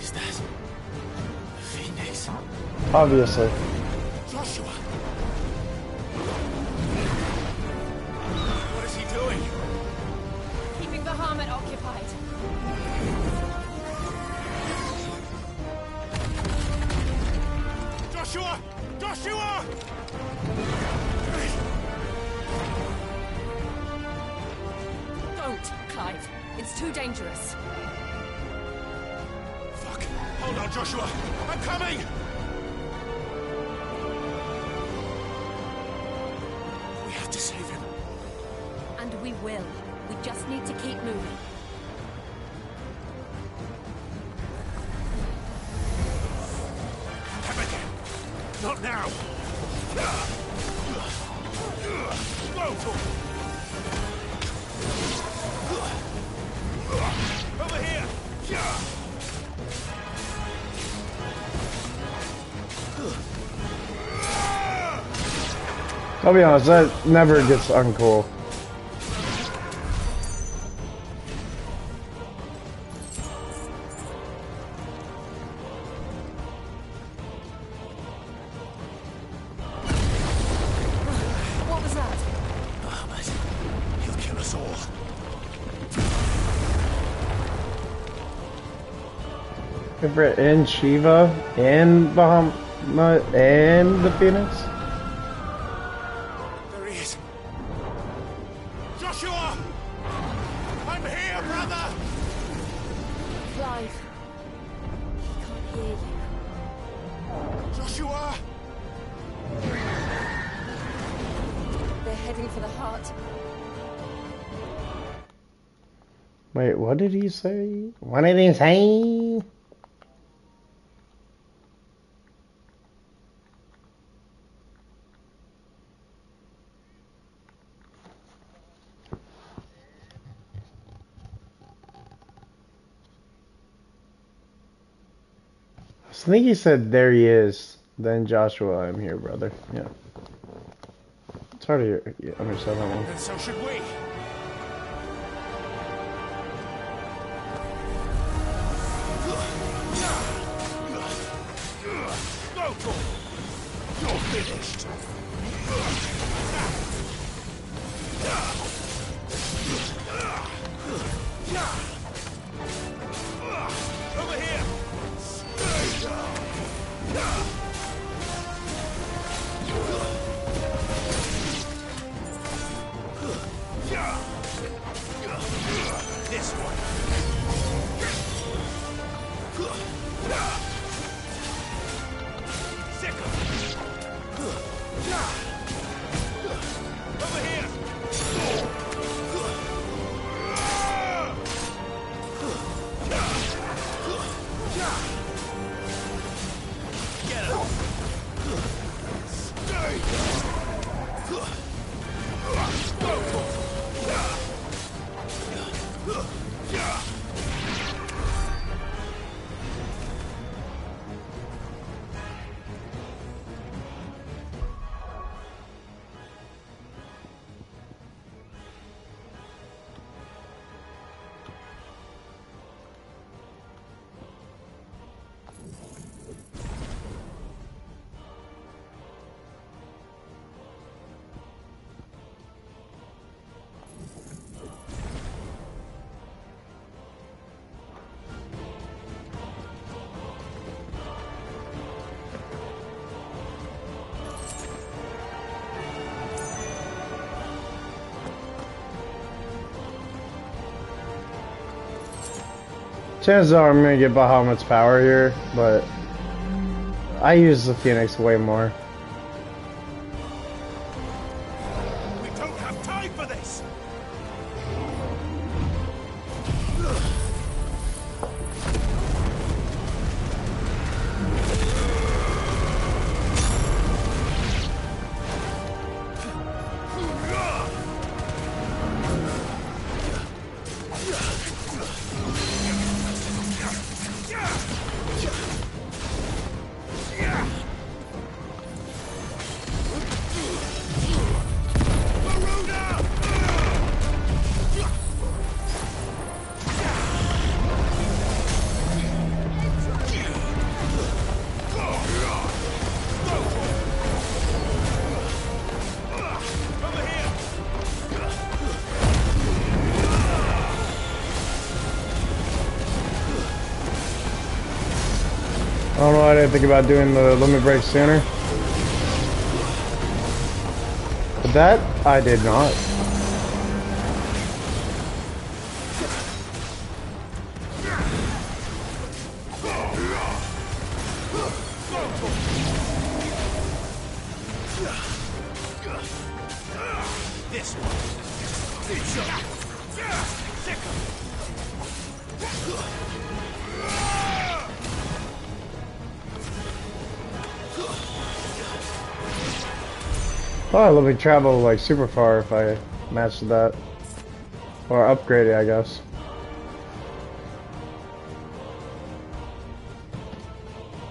Is that Phoenix? Obviously. Joshua! What is he doing? Keeping the Harmon occupied. Joshua! Joshua! Don't, Clive. It's too dangerous. Fuck. Hold on, Joshua. I'm coming! We have to save him. And we will. We just need to keep moving. Come again. Not now. Over here. I'll be honest, that never gets uncool. What was that? Ahmed, he'll kill us all. Favorite and Shiva and Bahamut and the Phoenix. There he is. Joshua! I'm here, brother! Clive. He can't hear you. Joshua! They're heading for the heart. Wait, what did he say? What did he say? I think he said, there he is. Then Joshua, I'm here, brother. Yeah. It's hard to hear, yeah, understand that one. And so should we. You're finished. Over here. This one. Sick of Chances are I'm gonna get Bahamut's power here, but I use the Phoenix way more. We don't have time for this! I don't know, I didn't think about doing the limit break sooner. But that, I did not. This one. Oh, let me travel like super far if I matched that. Or upgrade it, I guess.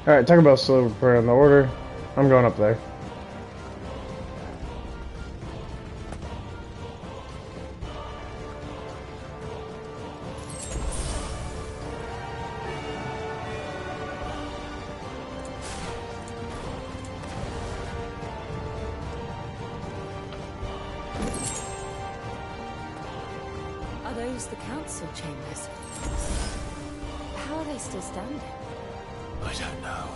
Alright, talk about silver prayer in the order. I'm going up there. Are those the council chambers? How are they still standing? I don't know.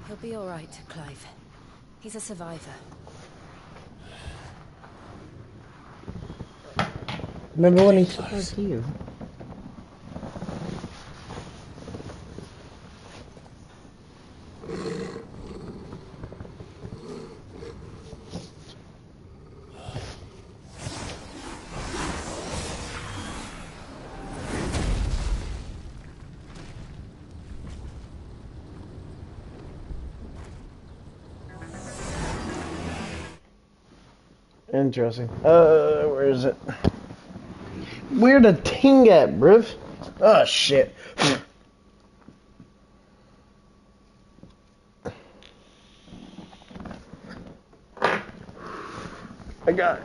He'll be all right, Clive. He's a survivor. Remember when he survived you? Interesting. Where is it? Where the ting at, bruv? Oh, shit. I got it.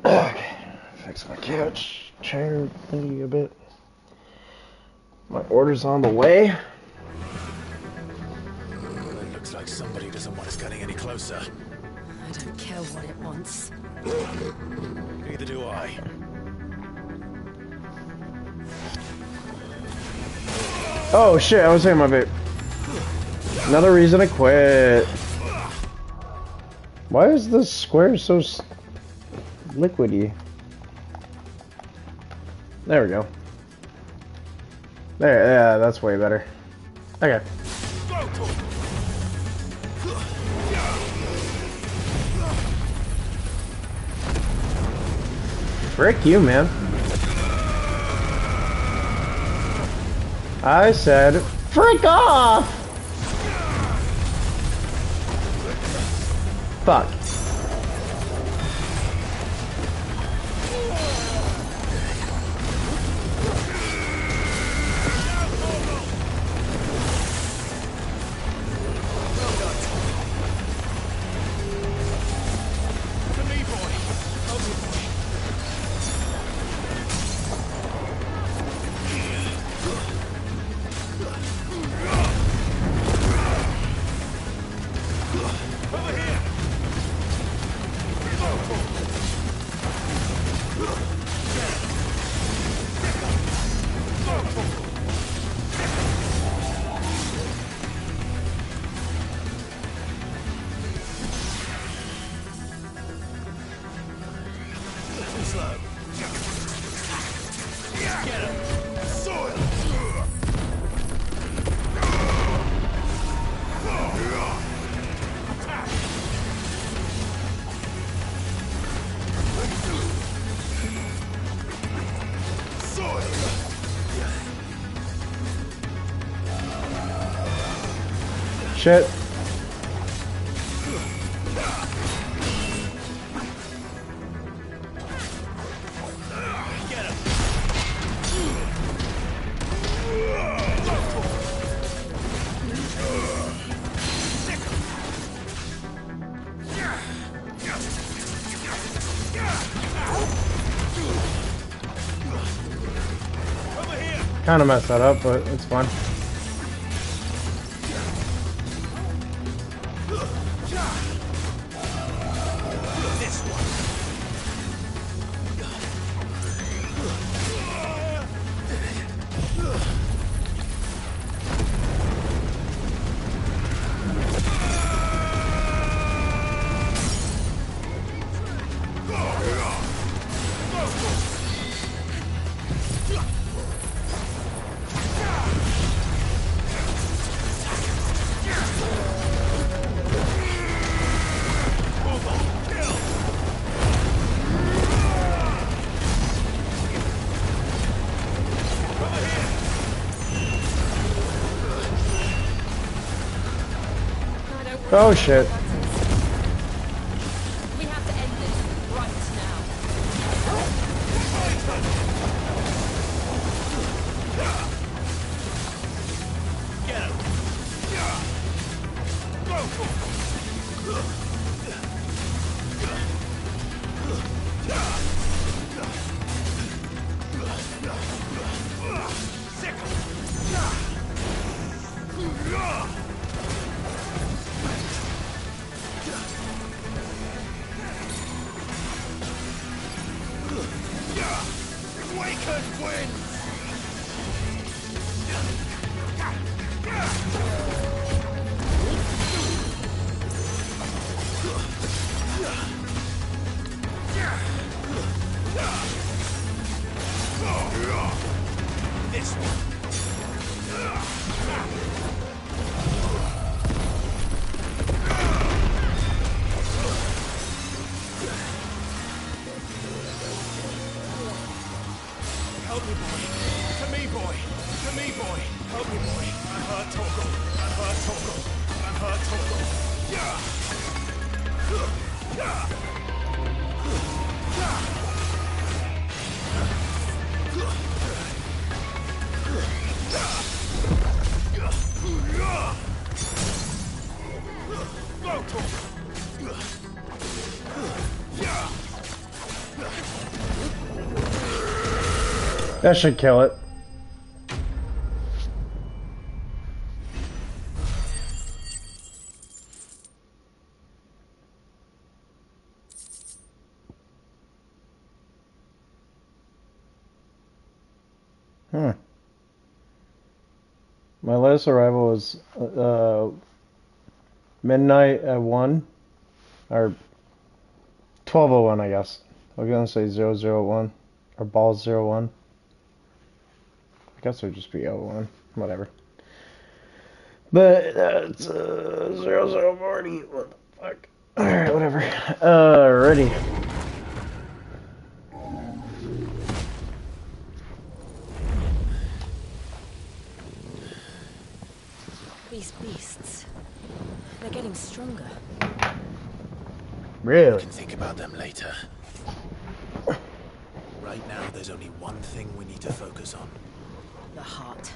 Okay. Fix my couch, chair, maybe a bit. My order's on the way. It looks like somebody doesn't want us getting any closer. I don't care what it wants. Neither do I. Oh shit, I was hitting my vape. Another reason to quit. Why is this square so liquidy? There we go. There, yeah, that's way better. Okay. Frick you, man. I said, frick off! Fuck. Shit. Kind of messed that up, but it's fine. Oh shit. We have to end this right now. Get him. Awaken wins! This one. Help me, boy. To me, boy. To me, boy. Help me, boy. I'm hurt, Torgal. I'm hurt, Torgal. I'm hurt, Torgal. Go, Torgal. That should kill it. My latest arrival was midnight at 1, or 12:01, I guess. I was gonna say 001 or ball 01. I guess it would just be L1. Whatever. But that's 0040. What the fuck? Alright, whatever. Ready. These beasts, they're getting stronger. Really? We can think about them later. Right now, there's only one thing we need to focus on. The heart.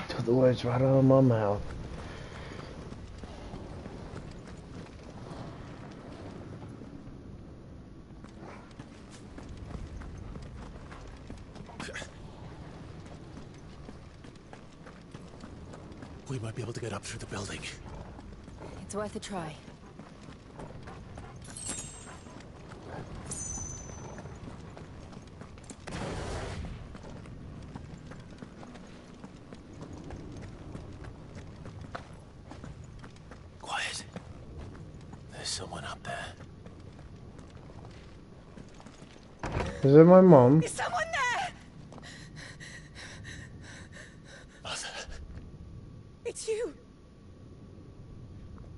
Took the words right out of my mouth. We might be able to get up through the building. It's worth a try. Quiet. There's someone up there. Is it my mom? Is someone there? Mother. It's you.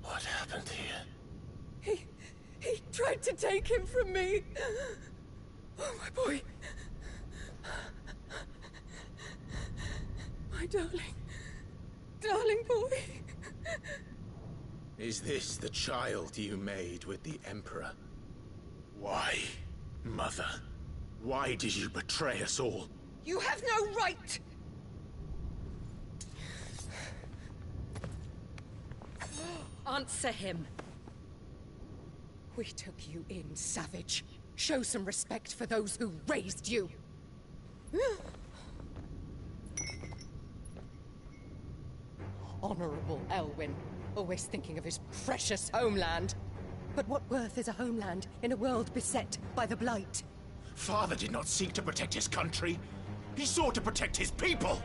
What happened here? He tried to take him from me. Oh, my boy. My darling. Darling boy. Is this the child you made with the Emperor? Why, Mother? Why did you betray us all? You have no right. Answer him. We took you in, savage. Show some respect for those who raised you. Honorable Elwyn, always thinking of his precious homeland. But what worth is a homeland in a world beset by the Blight? Father did not seek to protect his country. He sought to protect his people.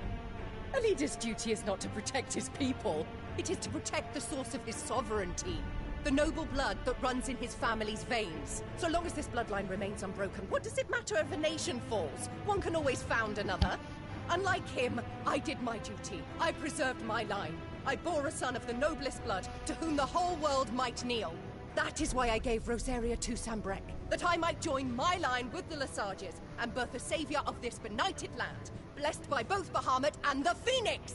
A leader's duty is not to protect his people. It is to protect the source of his sovereignty. The noble blood that runs in his family's veins. So long as this bloodline remains unbroken, what does it matter if a nation falls? One can always found another. Unlike him, I did my duty. I preserved my line. I bore a son of the noblest blood, to whom the whole world might kneel. That is why I gave Rosaria to Sambrek, that I might join my line with the Lesages and birth a savior of this benighted land, blessed by both Bahamut and the Phoenix!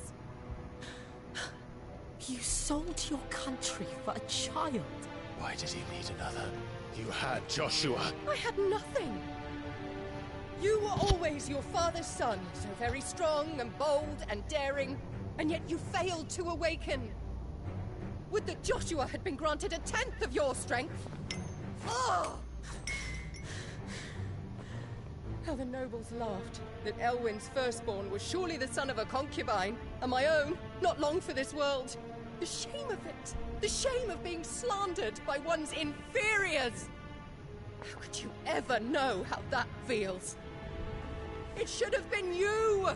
You sold your country for a child. Why did he need another? You had Joshua. I had nothing. You were always your father's son, so very strong and bold and daring, and yet you failed to awaken. Would that Joshua had been granted 1/10 of your strength? Oh! How the nobles laughed that Elwyn's firstborn was surely the son of a concubine, and my own, not long for this world. The shame of it! The shame of being slandered by one's inferiors! How could you ever know how that feels? It should have been you!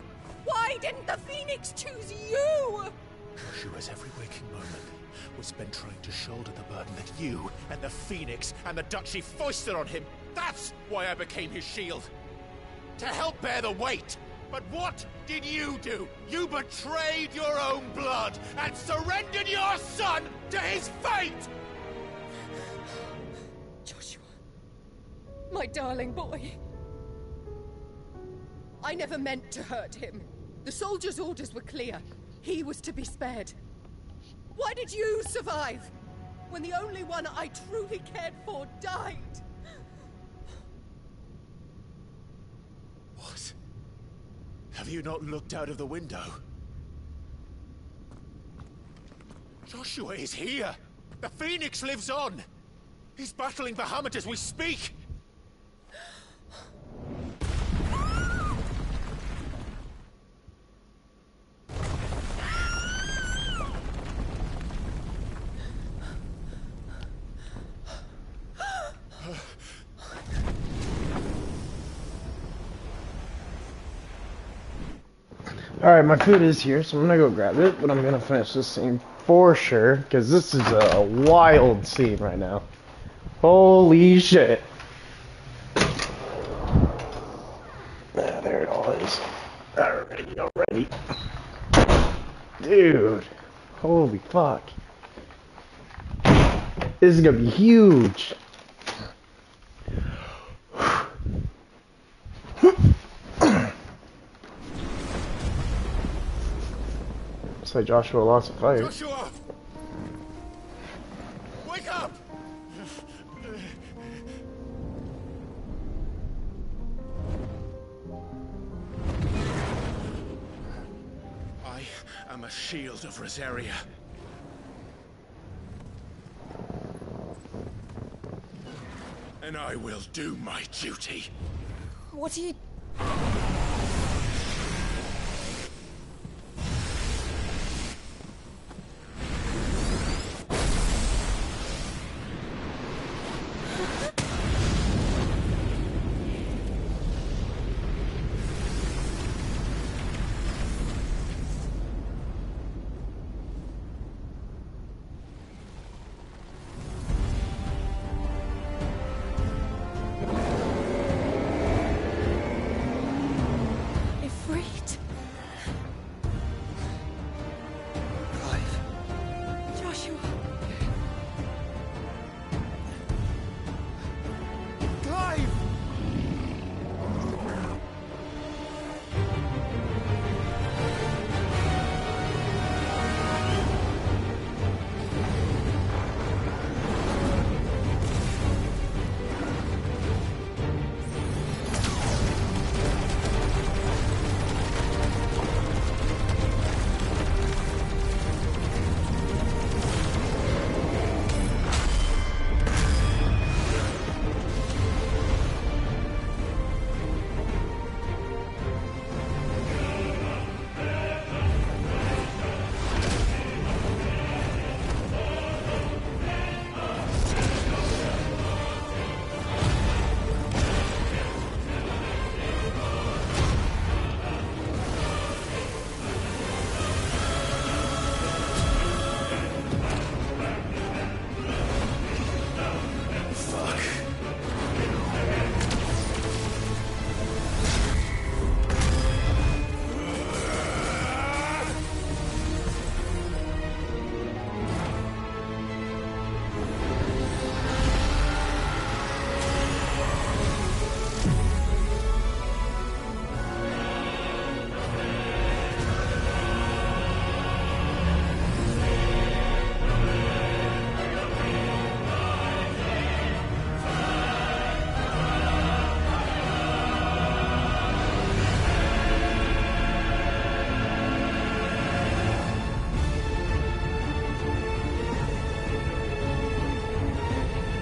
Why didn't the Phoenix choose you? Joshua's every waking moment was spent trying to shoulder the burden that you and the Phoenix and the Duchy foisted on him. That's why I became his shield. To help bear the weight. But what did you do? You betrayed your own blood and surrendered your son to his fate! Joshua. My darling boy. I never meant to hurt him. The soldiers' orders were clear. He was to be spared. Why did you survive? When the only one I truly cared for died? What? Have you not looked out of the window? Joshua is here! The Phoenix lives on! He's battling Bahamut as we speak! Alright, my food is here, so I'm gonna go grab it, but I'm gonna finish this scene for sure, because this is a wild scene right now. Holy shit. Alrighty. Dude. Holy fuck. This is gonna be huge. Looks like Joshua lost a fight. Joshua! Wake up! I am a shield of Rosaria. And I will do my duty. What are you...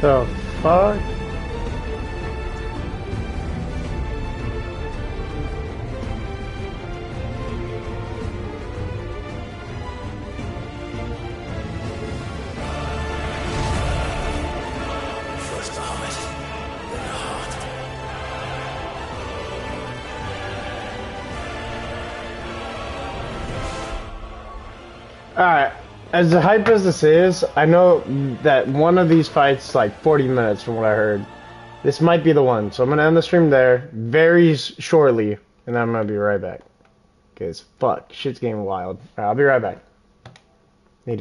The fuck? First the helmet, then the heart. Alright, as hype as this is, I know that one of these fights is like 40 minutes from what I heard. This might be the one, so I'm going to end the stream there very shortly, and then I'm going to be right back. Because, fuck, shit's getting wild. Alright, I'll be right back.